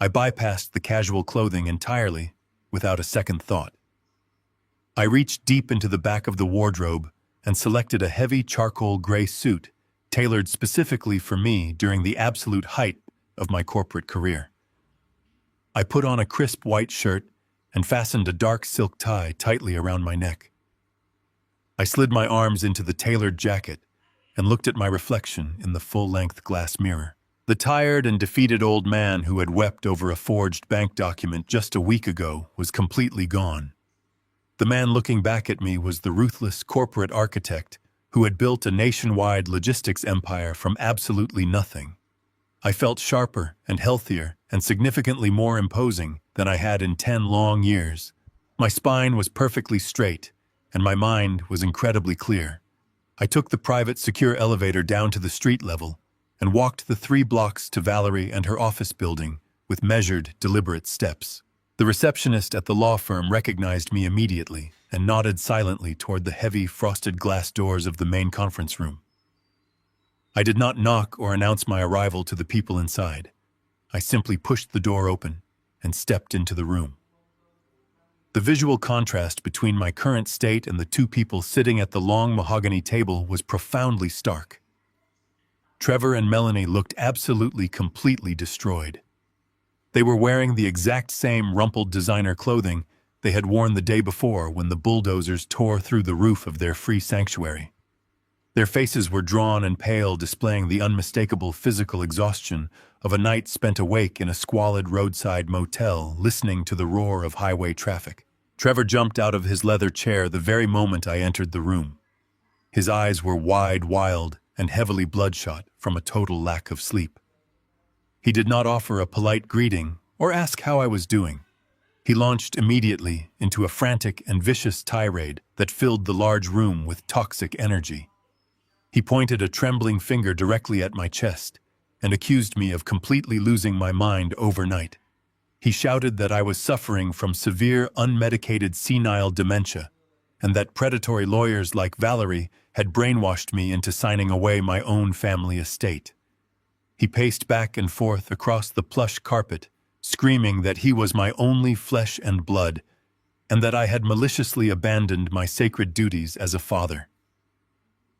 I bypassed the casual clothing entirely without a second thought. I reached deep into the back of the wardrobe and selected a heavy charcoal gray suit tailored specifically for me during the absolute height of my corporate career. I put on a crisp white shirt and fastened a dark silk tie tightly around my neck. I slid my arms into the tailored jacket and looked at my reflection in the full-length glass mirror. The tired and defeated old man who had wept over a forged bank document just a week ago was completely gone. The man looking back at me was the ruthless corporate architect who had built a nationwide logistics empire from absolutely nothing. I felt sharper and healthier and significantly more imposing than I had in 10 long years. My spine was perfectly straight, and my mind was incredibly clear. I took the private secure elevator down to the street level and walked the 3 blocks to Valerie and her office building with measured, deliberate steps. The receptionist at the law firm recognized me immediately and nodded silently toward the heavy, frosted glass doors of the main conference room. I did not knock or announce my arrival to the people inside. I simply pushed the door open and stepped into the room. The visual contrast between my current state and the 2 people sitting at the long mahogany table was profoundly stark. Trevor and Melanie looked absolutely, completely destroyed. They were wearing the exact same rumpled designer clothing they had worn the day before when the bulldozers tore through the roof of their free sanctuary. Their faces were drawn and pale, displaying the unmistakable physical exhaustion of a night spent awake in a squalid roadside motel, listening to the roar of highway traffic. Trevor jumped out of his leather chair the very moment I entered the room. His eyes were wide, wild, and heavily bloodshot from a total lack of sleep. He did not offer a polite greeting or ask how I was doing. He launched immediately into a frantic and vicious tirade that filled the large room with toxic energy. He pointed a trembling finger directly at my chest and accused me of completely losing my mind overnight. He shouted that I was suffering from severe, unmedicated senile dementia and that predatory lawyers like Valerie had brainwashed me into signing away my own family estate. He paced back and forth across the plush carpet, screaming that he was my only flesh and blood, and that I had maliciously abandoned my sacred duties as a father.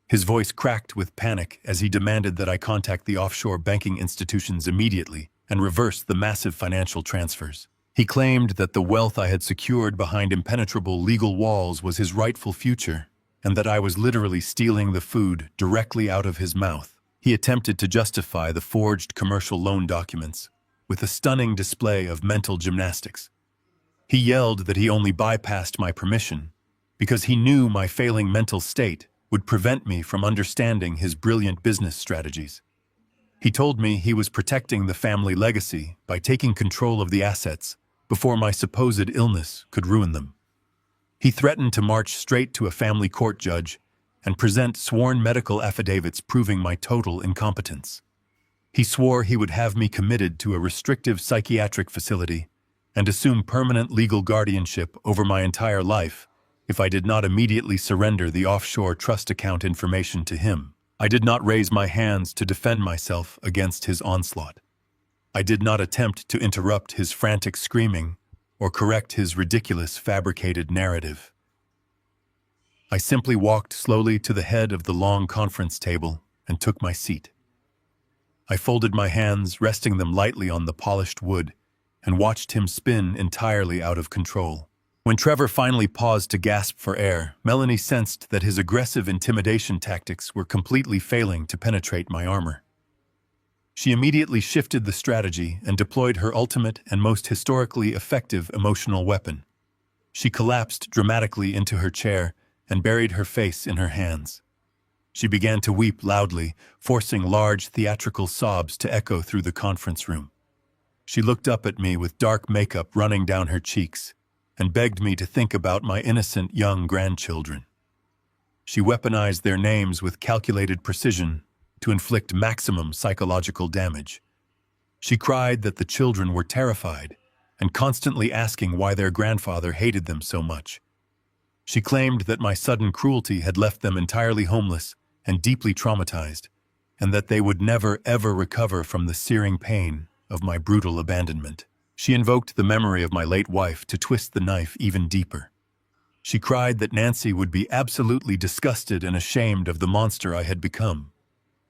His voice cracked with panic as he demanded that I contact the offshore banking institutions immediately and reverse the massive financial transfers. He claimed that the wealth I had secured behind impenetrable legal walls was his rightful future, and that I was literally stealing the food directly out of his mouth. He attempted to justify the forged commercial loan documents with a stunning display of mental gymnastics. He yelled that he only bypassed my permission because he knew my failing mental state would prevent me from understanding his brilliant business strategies. He told me he was protecting the family legacy by taking control of the assets before my supposed illness could ruin them. He threatened to march straight to a family court judge and present sworn medical affidavits proving my total incompetence. He swore he would have me committed to a restrictive psychiatric facility and assume permanent legal guardianship over my entire life if I did not immediately surrender the offshore trust account information to him. I did not raise my hands to defend myself against his onslaught. I did not attempt to interrupt his frantic screaming or correct his ridiculous fabricated narrative. I simply walked slowly to the head of the long conference table and took my seat. I folded my hands, resting them lightly on the polished wood, and watched him spin entirely out of control. When Trevor finally paused to gasp for air, Melanie sensed that his aggressive intimidation tactics were completely failing to penetrate my armor. She immediately shifted the strategy and deployed her ultimate and most historically effective emotional weapon. She collapsed dramatically into her chair and buried her face in her hands. She began to weep loudly, forcing large theatrical sobs to echo through the conference room. She looked up at me with dark makeup running down her cheeks and begged me to think about my innocent young grandchildren. She weaponized their names with calculated precision to inflict maximum psychological damage. She cried that the children were terrified and constantly asking why their grandfather hated them so much. She claimed that my sudden cruelty had left them entirely homeless and deeply traumatized, and that they would never ever recover from the searing pain of my brutal abandonment. She invoked the memory of my late wife to twist the knife even deeper. She cried that Nancy would be absolutely disgusted and ashamed of the monster I had become.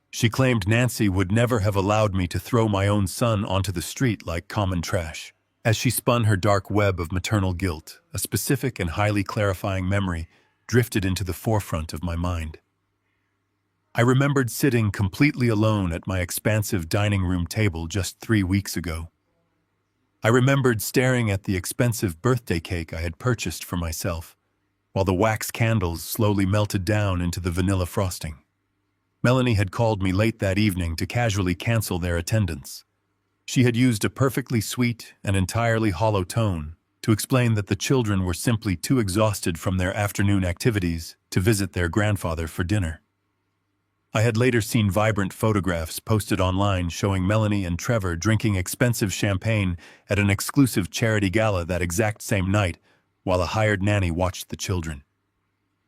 She claimed Nancy would never have allowed me to throw my own son onto the street like common trash. As she spun her dark web of maternal guilt, a specific and highly clarifying memory drifted into the forefront of my mind. I remembered sitting completely alone at my expansive dining room table just 3 weeks ago. I remembered staring at the expensive birthday cake I had purchased for myself, while the wax candles slowly melted down into the vanilla frosting. Melanie had called me late that evening to casually cancel their attendance. She had used a perfectly sweet and entirely hollow tone to explain that the children were simply too exhausted from their afternoon activities to visit their grandfather for dinner. I had later seen vibrant photographs posted online showing Melanie and Trevor drinking expensive champagne at an exclusive charity gala that exact same night, while a hired nanny watched the children.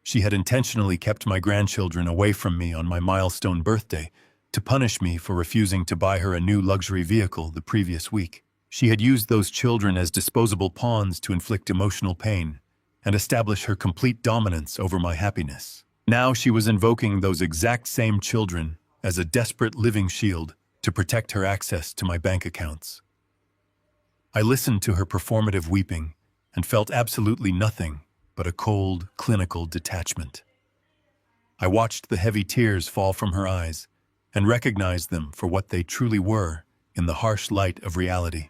She had intentionally kept my grandchildren away from me on my milestone birthday to punish me for refusing to buy her a new luxury vehicle the previous week. She had used those children as disposable pawns to inflict emotional pain and establish her complete dominance over my happiness. Now she was invoking those exact same children as a desperate living shield to protect her access to my bank accounts. I listened to her performative weeping and felt absolutely nothing but a cold, clinical detachment. I watched the heavy tears fall from her eyes and recognized them for what they truly were in the harsh light of reality.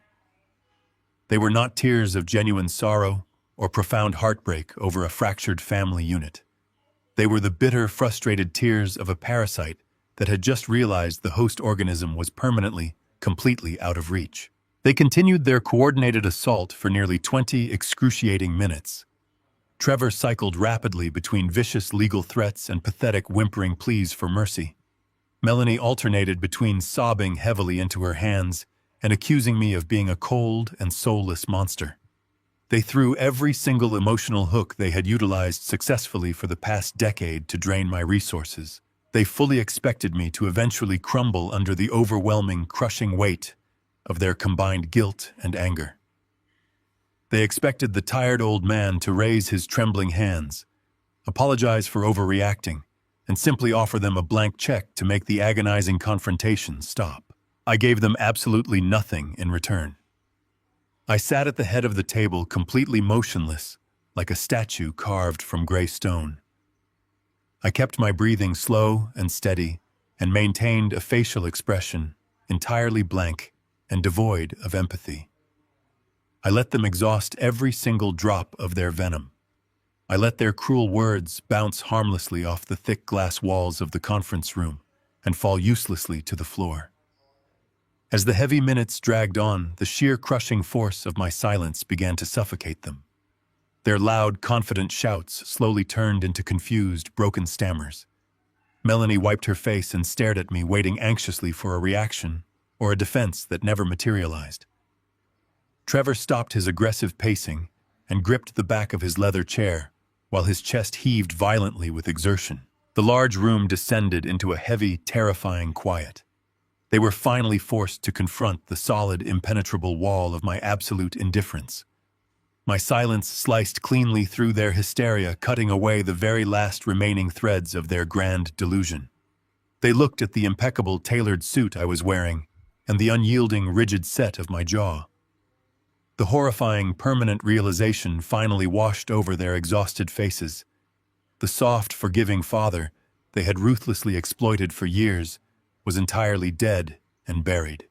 They were not tears of genuine sorrow or profound heartbreak over a fractured family unit. They were the bitter, frustrated tears of a parasite that had just realized the host organism was permanently, completely out of reach. They continued their coordinated assault for nearly 20 excruciating minutes. Trevor cycled rapidly between vicious legal threats and pathetic whimpering pleas for mercy. Melanie alternated between sobbing heavily into her hands and accusing me of being a cold and soulless monster. They threw every single emotional hook they had utilized successfully for the past decade to drain my resources. They fully expected me to eventually crumble under the overwhelming, crushing weight of their combined guilt and anger. They expected the tired old man to raise his trembling hands, apologize for overreacting, and simply offer them a blank check to make the agonizing confrontation stop. I gave them absolutely nothing in return. I sat at the head of the table completely motionless, like a statue carved from gray stone. I kept my breathing slow and steady and maintained a facial expression entirely blank and devoid of empathy. I let them exhaust every single drop of their venom. I let their cruel words bounce harmlessly off the thick glass walls of the conference room and fall uselessly to the floor. As the heavy minutes dragged on, the sheer crushing force of my silence began to suffocate them. Their loud, confident shouts slowly turned into confused, broken stammers. Melanie wiped her face and stared at me, waiting anxiously for a reaction or a defense that never materialized. Trevor stopped his aggressive pacing and gripped the back of his leather chair, while his chest heaved violently with exertion. The large room descended into a heavy, terrifying quiet. They were finally forced to confront the solid, impenetrable wall of my absolute indifference. My silence sliced cleanly through their hysteria, cutting away the very last remaining threads of their grand delusion. They looked at the impeccable tailored suit I was wearing and the unyielding, rigid set of my jaw. The horrifying, permanent realization finally washed over their exhausted faces. The soft, forgiving father they had ruthlessly exploited for years was entirely dead and buried.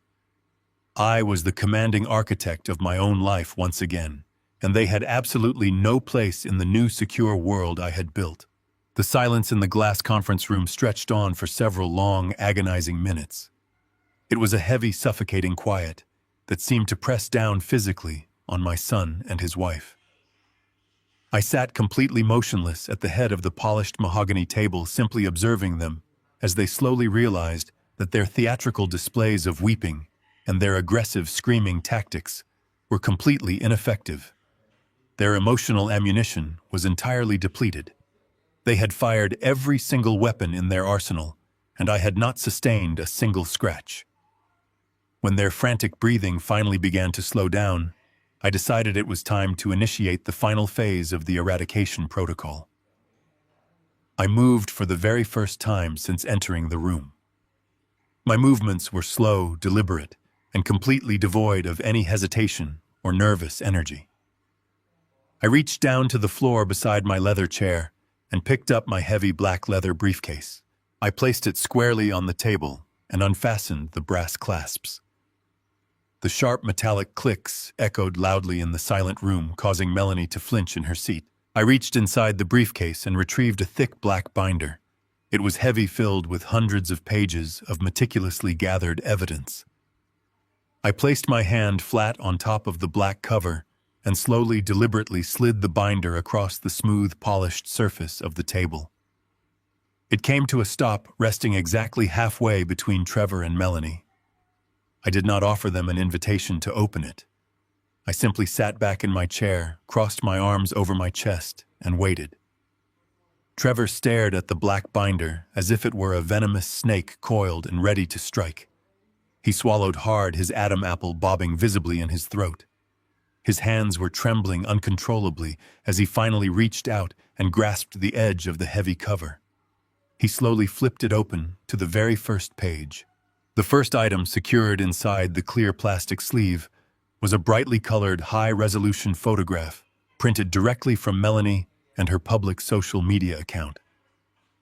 I was the commanding architect of my own life once again, and they had absolutely no place in the new secure world I had built. The silence in the glass conference room stretched on for several long, agonizing minutes. It was a heavy, suffocating quiet that seemed to press down physically on my son and his wife. I sat completely motionless at the head of the polished mahogany table, simply observing them as they slowly realized that their theatrical displays of weeping and their aggressive, screaming tactics were completely ineffective. Their emotional ammunition was entirely depleted. They had fired every single weapon in their arsenal, and I had not sustained a single scratch. When their frantic breathing finally began to slow down, I decided it was time to initiate the final phase of the eradication protocol. I moved for the very first time since entering the room. My movements were slow, deliberate, and completely devoid of any hesitation or nervous energy. I reached down to the floor beside my leather chair and picked up my heavy black leather briefcase. I placed it squarely on the table and unfastened the brass clasps. The sharp metallic clicks echoed loudly in the silent room, causing Melanie to flinch in her seat. I reached inside the briefcase and retrieved a thick black binder. It was heavy, filled with hundreds of pages of meticulously gathered evidence. I placed my hand flat on top of the black cover and slowly, deliberately slid the binder across the smooth, polished surface of the table. It came to a stop, resting exactly halfway between Trevor and Melanie. I did not offer them an invitation to open it. I simply sat back in my chair, crossed my arms over my chest, and waited. Trevor stared at the black binder as if it were a venomous snake coiled and ready to strike. He swallowed hard, his Adam apple bobbing visibly in his throat. His hands were trembling uncontrollably as he finally reached out and grasped the edge of the heavy cover. He slowly flipped it open to the very first page. The first item secured inside the clear plastic sleeve was a brightly colored, high-resolution photograph printed directly from Melanie and her public social media account.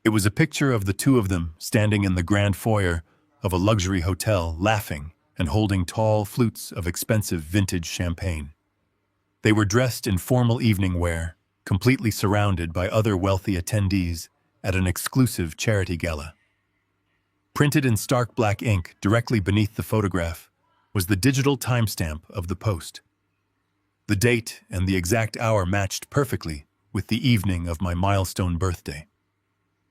It was a picture of the two of them standing in the grand foyer of a luxury hotel, laughing and holding tall flutes of expensive vintage champagne. They were dressed in formal evening wear, completely surrounded by other wealthy attendees at an exclusive charity gala. Printed in stark black ink directly beneath the photograph was the digital timestamp of the post. The date and the exact hour matched perfectly with the evening of my milestone birthday.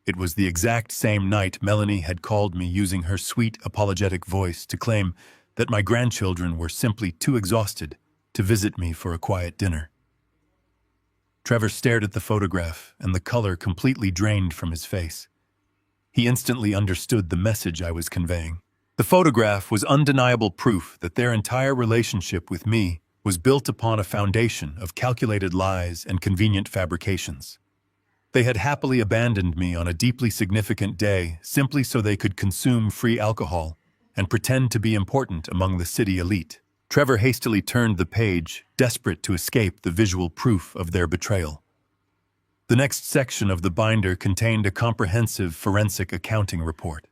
It was the exact same night Melanie had called me, using her sweet, apologetic voice to claim that my grandchildren were simply too exhausted to visit me for a quiet dinner. Trevor stared at the photograph, and the color completely drained from his face. He instantly understood the message I was conveying. The photograph was undeniable proof that their entire relationship with me was built upon a foundation of calculated lies and convenient fabrications. They had happily abandoned me on a deeply significant day simply so they could consume free alcohol and pretend to be important among the city elite. Trevor hastily turned the page, desperate to escape the visual proof of their betrayal. The next section of the binder contained a comprehensive forensic accounting report.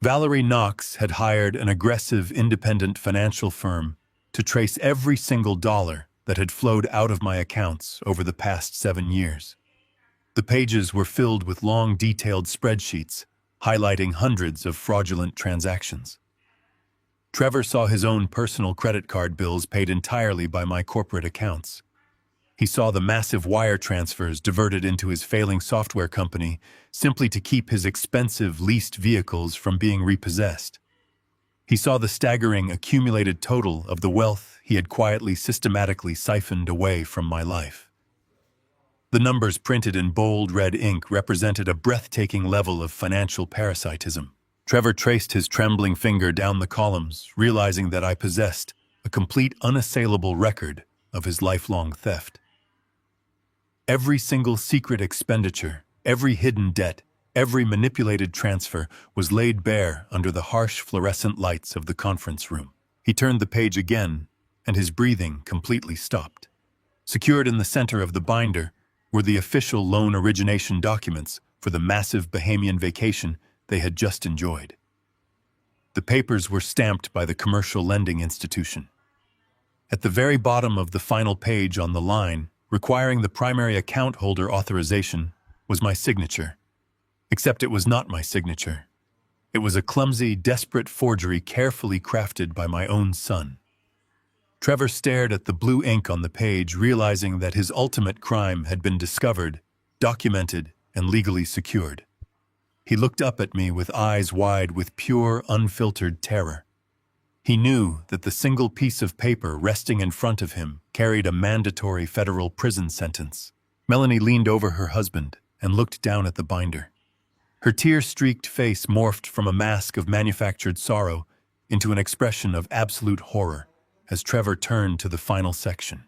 Valerie Knox had hired an aggressive independent financial firm to trace every single dollar that had flowed out of my accounts over the past 7 years. The pages were filled with long, detailed spreadsheets highlighting hundreds of fraudulent transactions. Trevor saw his own personal credit card bills paid entirely by my corporate accounts. He saw the massive wire transfers diverted into his failing software company simply to keep his expensive leased vehicles from being repossessed. He saw the staggering accumulated total of the wealth he had quietly, systematically siphoned away from my life. The numbers printed in bold red ink represented a breathtaking level of financial parasitism. Trevor traced his trembling finger down the columns, realizing that I possessed a complete, unassailable record of his lifelong theft. Every single secret expenditure, every hidden debt, every manipulated transfer was laid bare under the harsh fluorescent lights of the conference room. He turned the page again, and his breathing completely stopped. Secured in the center of the binder were the official loan origination documents for the massive Bahamian vacation they had just enjoyed. The papers were stamped by the commercial lending institution. At the very bottom of the final page on the line, requiring the primary account holder authorization, was my signature. Except it was not my signature. It was a clumsy, desperate forgery carefully crafted by my own son. Trevor stared at the blue ink on the page, realizing that his ultimate crime had been discovered, documented, and legally secured. He looked up at me with eyes wide with pure, unfiltered terror. He knew that the single piece of paper resting in front of him carried a mandatory federal prison sentence. Melanie leaned over her husband and looked down at the binder. Her tear-streaked face morphed from a mask of manufactured sorrow into an expression of absolute horror as Trevor turned to the final section.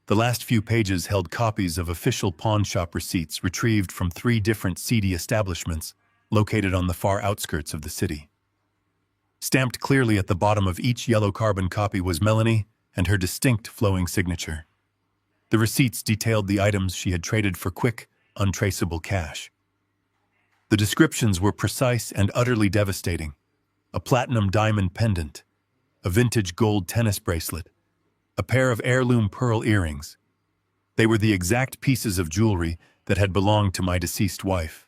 The last few pages held copies of official pawn shop receipts retrieved from 3 different seedy establishments located on the far outskirts of the city. Stamped clearly at the bottom of each yellow carbon copy was Melanie and her distinct flowing signature. The receipts detailed the items she had traded for quick, untraceable cash. The descriptions were precise and utterly devastating. A platinum diamond pendant, a vintage gold tennis bracelet, a pair of heirloom pearl earrings. They were the exact pieces of jewelry that had belonged to my deceased wife.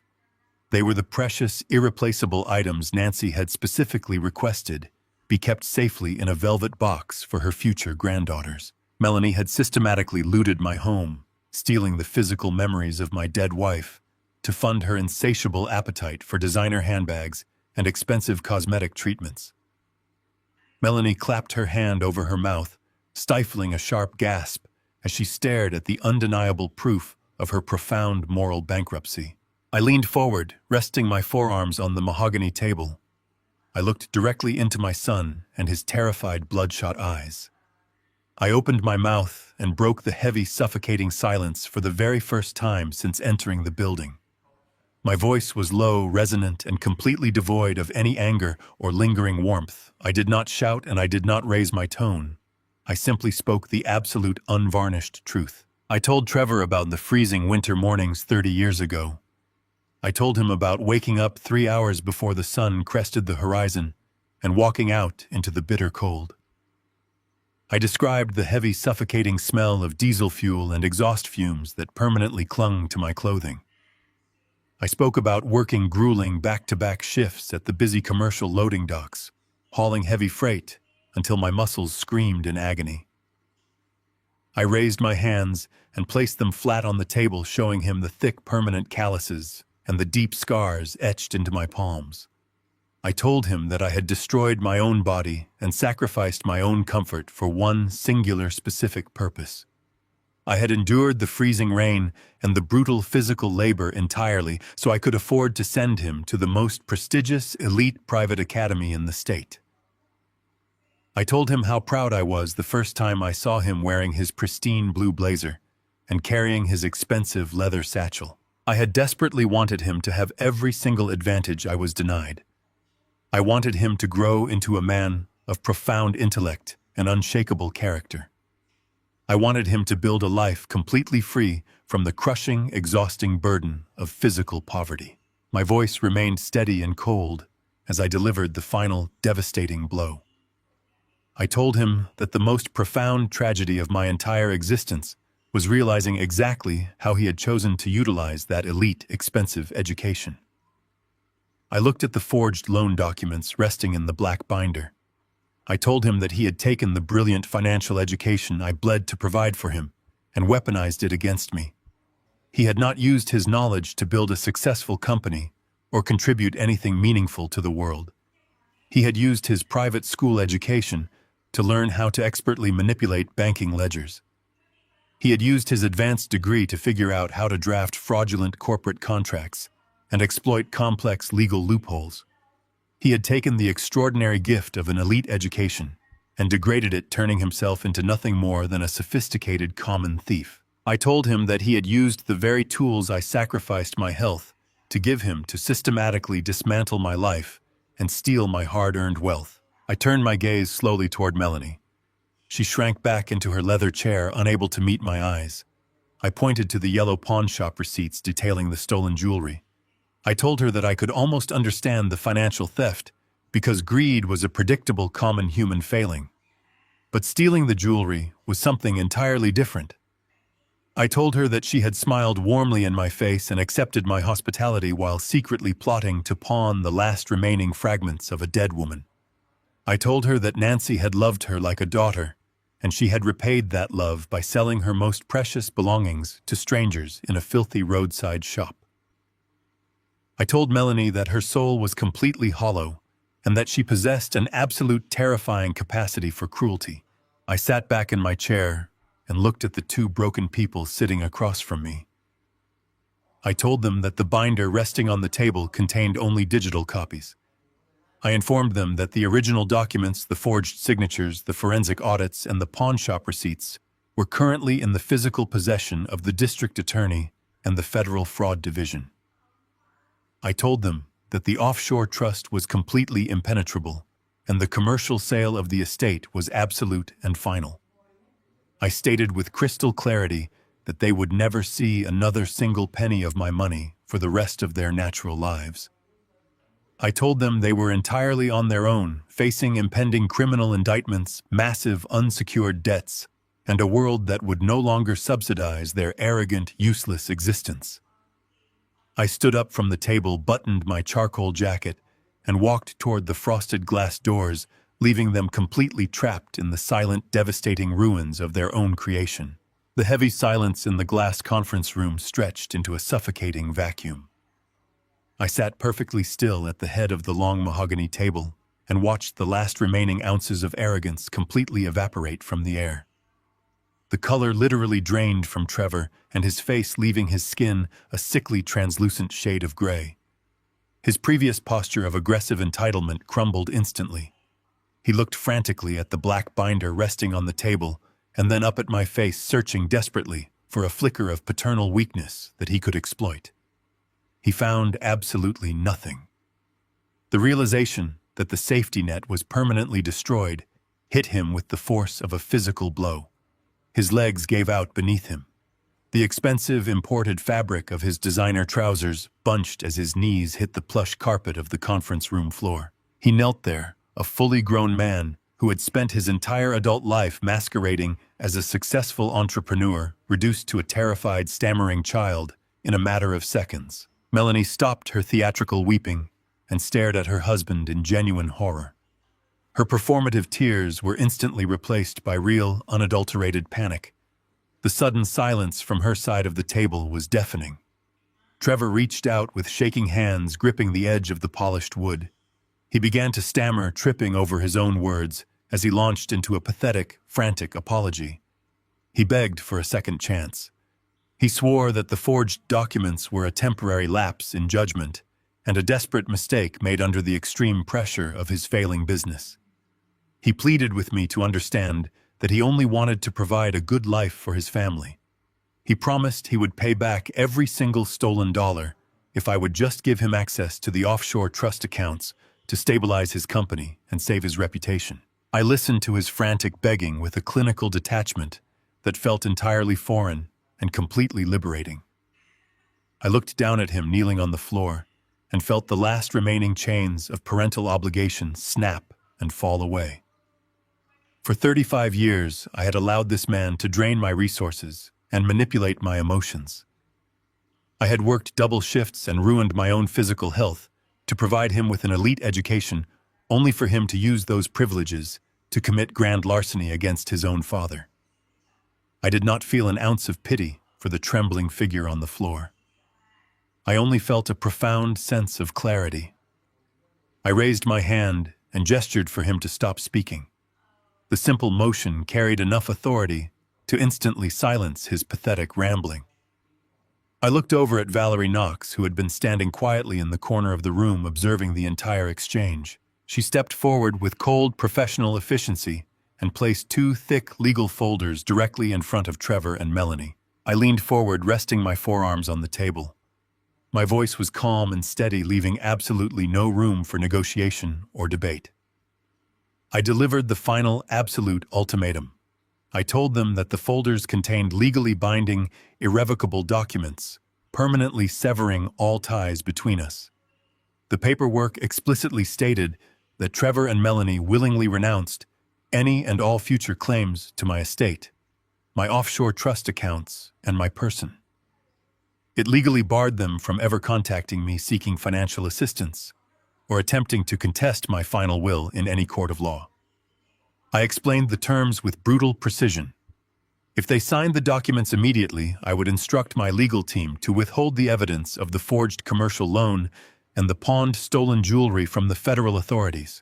They were the precious, irreplaceable items Nancy had specifically requested be kept safely in a velvet box for her future granddaughters. Melanie had systematically looted my home, stealing the physical memories of my dead wife to fund her insatiable appetite for designer handbags and expensive cosmetic treatments. Melanie clapped her hand over her mouth, stifling a sharp gasp as she stared at the undeniable proof of her profound moral bankruptcy. I leaned forward, resting my forearms on the mahogany table. I looked directly into my son and his terrified, bloodshot eyes. I opened my mouth and broke the heavy, suffocating silence for the very first time since entering the building. My voice was low, resonant, and completely devoid of any anger or lingering warmth. I did not shout and I did not raise my tone. I simply spoke the absolute, unvarnished truth. I told Trevor about the freezing winter mornings 30 years ago. I told him about waking up 3 hours before the sun crested the horizon and walking out into the bitter cold. I described the heavy, suffocating smell of diesel fuel and exhaust fumes that permanently clung to my clothing. I spoke about working grueling back-to-back shifts at the busy commercial loading docks, hauling heavy freight until my muscles screamed in agony. I raised my hands and placed them flat on the table, showing him the thick, permanent calluses and the deep scars etched into my palms. I told him that I had destroyed my own body and sacrificed my own comfort for one singular, specific purpose. I had endured the freezing rain and the brutal physical labor entirely so I could afford to send him to the most prestigious, elite private academy in the state. I told him how proud I was the first time I saw him wearing his pristine blue blazer and carrying his expensive leather satchel. I had desperately wanted him to have every single advantage I was denied. I wanted him to grow into a man of profound intellect and unshakable character. I wanted him to build a life completely free from the crushing, exhausting burden of physical poverty. My voice remained steady and cold as I delivered the final, devastating blow. I told him that the most profound tragedy of my entire existence was realizing exactly how he had chosen to utilize that elite, expensive education. I looked at the forged loan documents resting in the black binder. I told him that he had taken the brilliant financial education I bled to provide for him and weaponized it against me. He had not used his knowledge to build a successful company or contribute anything meaningful to the world. He had used his private school education to learn how to expertly manipulate banking ledgers. He had used his advanced degree to figure out how to draft fraudulent corporate contracts and exploit complex legal loopholes. He had taken the extraordinary gift of an elite education and degraded it, turning himself into nothing more than a sophisticated common thief. I told him that he had used the very tools I sacrificed my health to give him to systematically dismantle my life and steal my hard-earned wealth. I turned my gaze slowly toward Melanie. She shrank back into her leather chair, unable to meet my eyes. I pointed to the yellow pawn shop receipts detailing the stolen jewelry. I told her that I could almost understand the financial theft because greed was a predictable common human failing. But stealing the jewelry was something entirely different. I told her that she had smiled warmly in my face and accepted my hospitality while secretly plotting to pawn the last remaining fragments of a dead woman. I told her that Nancy had loved her like a daughter, and she had repaid that love by selling her most precious belongings to strangers in a filthy roadside shop. I told Melanie that her soul was completely hollow and that she possessed an absolute terrifying capacity for cruelty. I sat back in my chair and looked at the two broken people sitting across from me. I told them that the binder resting on the table contained only digital copies. I informed them that the original documents, the forged signatures, the forensic audits, and the pawn shop receipts were currently in the physical possession of the district attorney and the Federal Fraud Division. I told them that the offshore trust was completely impenetrable and the commercial sale of the estate was absolute and final. I stated with crystal clarity that they would never see another single penny of my money for the rest of their natural lives. I told them they were entirely on their own, facing impending criminal indictments, massive unsecured debts, and a world that would no longer subsidize their arrogant, useless existence. I stood up from the table, buttoned my charcoal jacket, and walked toward the frosted glass doors, leaving them completely trapped in the silent, devastating ruins of their own creation. The heavy silence in the glass conference room stretched into a suffocating vacuum. I sat perfectly still at the head of the long mahogany table and watched the last remaining ounces of arrogance completely evaporate from the air. The color literally drained from Trevor, and his face leaving his skin a sickly, translucent shade of gray. His previous posture of aggressive entitlement crumbled instantly. He looked frantically at the black binder resting on the table and then up at my face, searching desperately for a flicker of paternal weakness that he could exploit. He found absolutely nothing. The realization that the safety net was permanently destroyed hit him with the force of a physical blow. His legs gave out beneath him. The expensive imported fabric of his designer trousers bunched as his knees hit the plush carpet of the conference room floor. He knelt there, a fully grown man who had spent his entire adult life masquerading as a successful entrepreneur, reduced to a terrified, stammering child in a matter of seconds. Melanie stopped her theatrical weeping and stared at her husband in genuine horror. Her performative tears were instantly replaced by real, unadulterated panic. The sudden silence from her side of the table was deafening. Trevor reached out with shaking hands, gripping the edge of the polished wood. He began to stammer, tripping over his own words as he launched into a pathetic, frantic apology. He begged for a second chance. He swore that the forged documents were a temporary lapse in judgment and a desperate mistake made under the extreme pressure of his failing business. He pleaded with me to understand that he only wanted to provide a good life for his family. He promised he would pay back every single stolen dollar if I would just give him access to the offshore trust accounts to stabilize his company and save his reputation. I listened to his frantic begging with a clinical detachment that felt entirely foreign and completely liberating. I looked down at him kneeling on the floor and felt the last remaining chains of parental obligation snap and fall away. For 35 years, I had allowed this man to drain my resources and manipulate my emotions. I had worked double shifts and ruined my own physical health to provide him with an elite education, only for him to use those privileges to commit grand larceny against his own father. I did not feel an ounce of pity for the trembling figure on the floor. I only felt a profound sense of clarity. I raised my hand and gestured for him to stop speaking. The simple motion carried enough authority to instantly silence his pathetic rambling. I looked over at Valerie Knox, who had been standing quietly in the corner of the room observing the entire exchange. She stepped forward with cold, professional efficiency and placed two thick legal folders directly in front of Trevor and Melanie. I leaned forward, resting my forearms on the table. My voice was calm and steady, leaving absolutely no room for negotiation or debate. I delivered the final, absolute ultimatum. I told them that the folders contained legally binding, irrevocable documents, permanently severing all ties between us. The paperwork explicitly stated that Trevor and Melanie willingly renounced any and all future claims to my estate, my offshore trust accounts, and my person. It legally barred them from ever contacting me seeking financial assistance or attempting to contest my final will in any court of law. I explained the terms with brutal precision. If they signed the documents immediately, I would instruct my legal team to withhold the evidence of the forged commercial loan and the pawned stolen jewelry from the federal authorities.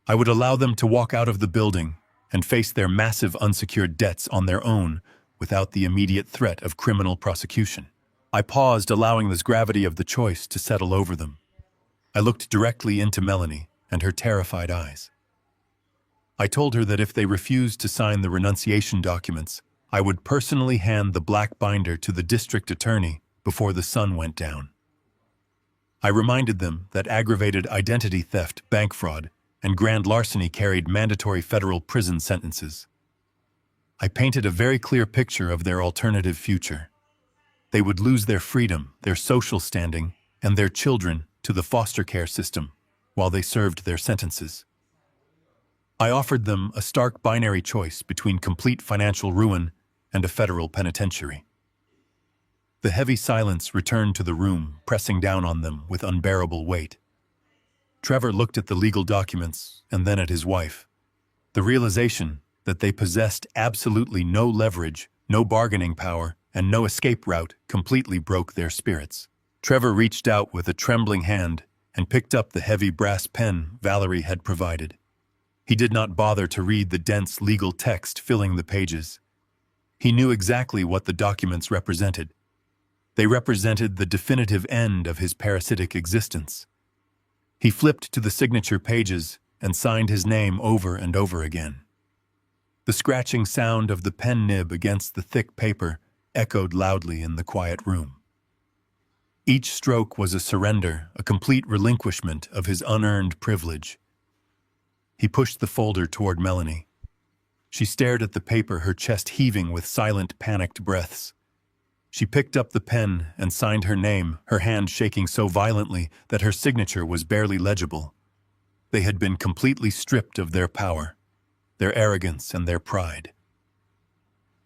I would allow them to walk out of the building and face their massive unsecured debts on their own without the immediate threat of criminal prosecution. I paused, allowing the gravity of the choice to settle over them. I looked directly into Melanie and her terrified eyes. I told her that if they refused to sign the renunciation documents, I would personally hand the black binder to the district attorney before the sun went down. I reminded them that aggravated identity theft, bank fraud, and grand larceny carried mandatory federal prison sentences. I painted a very clear picture of their alternative future. They would lose their freedom, their social standing, and their children to the foster care system while they served their sentences. I offered them a stark binary choice between complete financial ruin and a federal penitentiary. The heavy silence returned to the room, pressing down on them with unbearable weight. Trevor looked at the legal documents and then at his wife. The realization that they possessed absolutely no leverage, no bargaining power, and no escape route completely broke their spirits. Trevor reached out with a trembling hand and picked up the heavy brass pen Valerie had provided. He did not bother to read the dense legal text filling the pages. He knew exactly what the documents represented. They represented the definitive end of his parasitic existence. He flipped to the signature pages and signed his name over and over again. The scratching sound of the pen nib against the thick paper echoed loudly in the quiet room. Each stroke was a surrender, a complete relinquishment of his unearned privilege. He pushed the folder toward Melanie. She stared at the paper, her chest heaving with silent, panicked breaths. She picked up the pen and signed her name, her hand shaking so violently that her signature was barely legible. They had been completely stripped of their power, their arrogance, and their pride.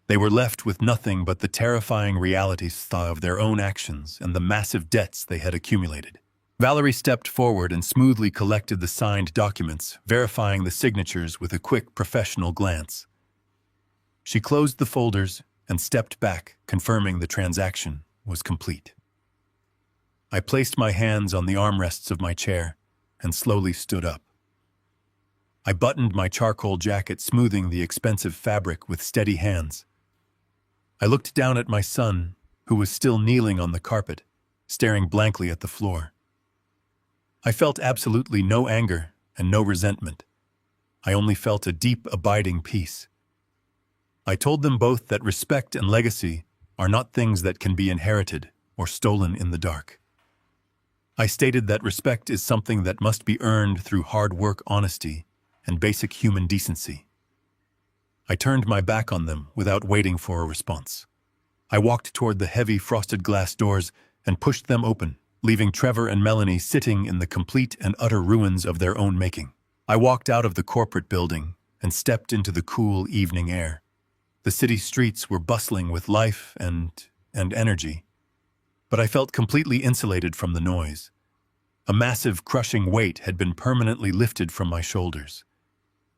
They were left with nothing but the terrifying realities of their own actions and the massive debts they had accumulated. Valerie stepped forward and smoothly collected the signed documents, verifying the signatures with a quick, professional glance. She closed the folders and stepped back, confirming the transaction was complete. I placed my hands on the armrests of my chair and slowly stood up. I buttoned my charcoal jacket, smoothing the expensive fabric with steady hands. I looked down at my son, who was still kneeling on the carpet, staring blankly at the floor. I felt absolutely no anger and no resentment. I only felt a deep, abiding peace. I told them both that respect and legacy are not things that can be inherited or stolen in the dark. I stated that respect is something that must be earned through hard work, honesty, and basic human decency. I turned my back on them without waiting for a response. I walked toward the heavy frosted glass doors and pushed them open, leaving Trevor and Melanie sitting in the complete and utter ruins of their own making. I walked out of the corporate building and stepped into the cool evening air. The city streets were bustling with life and energy, but I felt completely insulated from the noise. A massive, crushing weight had been permanently lifted from my shoulders.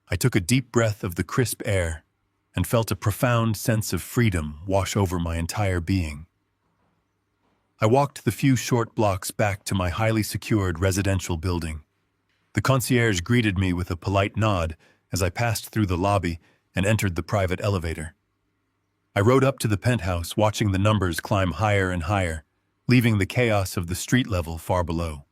I took a deep breath of the crisp air and felt a profound sense of freedom wash over my entire being. I walked the few short blocks back to my highly secured residential building. The concierge greeted me with a polite nod as I passed through the lobby and entered the private elevator. I rode up to the penthouse, watching the numbers climb higher and higher, leaving the chaos of the street level far below.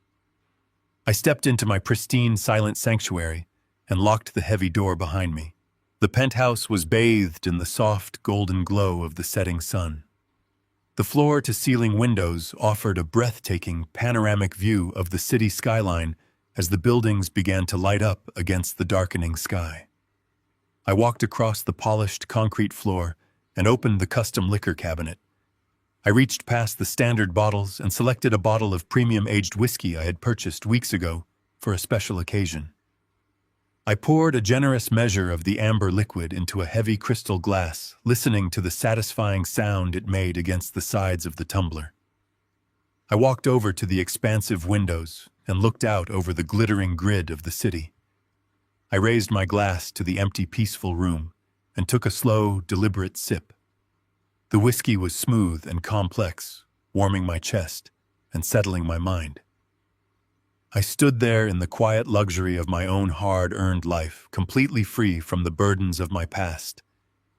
I stepped into my pristine, silent sanctuary and locked the heavy door behind me. The penthouse was bathed in the soft, golden glow of the setting sun. The floor-to-ceiling windows offered a breathtaking, panoramic view of the city skyline as the buildings began to light up against the darkening sky. I walked across the polished concrete floor and opened the custom liquor cabinet. I reached past the standard bottles and selected a bottle of premium-aged whiskey I had purchased weeks ago for a special occasion. I poured a generous measure of the amber liquid into a heavy crystal glass, listening to the satisfying sound it made against the sides of the tumbler. I walked over to the expansive windows and looked out over the glittering grid of the city. I raised my glass to the empty, peaceful room and took a slow, deliberate sip. The whiskey was smooth and complex, warming my chest and settling my mind. I stood there in the quiet luxury of my own hard-earned life, completely free from the burdens of my past,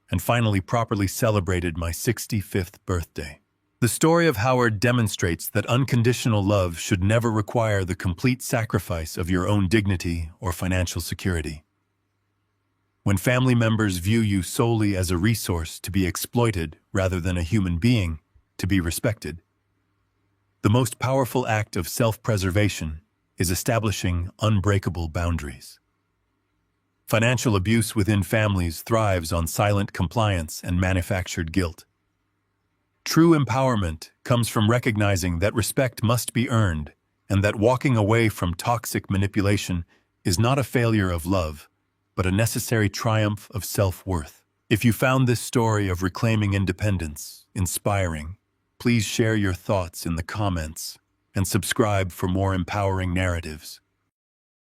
and finally properly celebrated my 65th birthday. The story of Howard demonstrates that unconditional love should never require the complete sacrifice of your own dignity or financial security. When family members view you solely as a resource to be exploited rather than a human being to be respected, the most powerful act of self-preservation is establishing unbreakable boundaries. Financial abuse within families thrives on silent compliance and manufactured guilt. True empowerment comes from recognizing that respect must be earned and that walking away from toxic manipulation is not a failure of love, but a necessary triumph of self-worth. If you found this story of reclaiming independence inspiring, please share your thoughts in the comments and subscribe for more empowering narratives.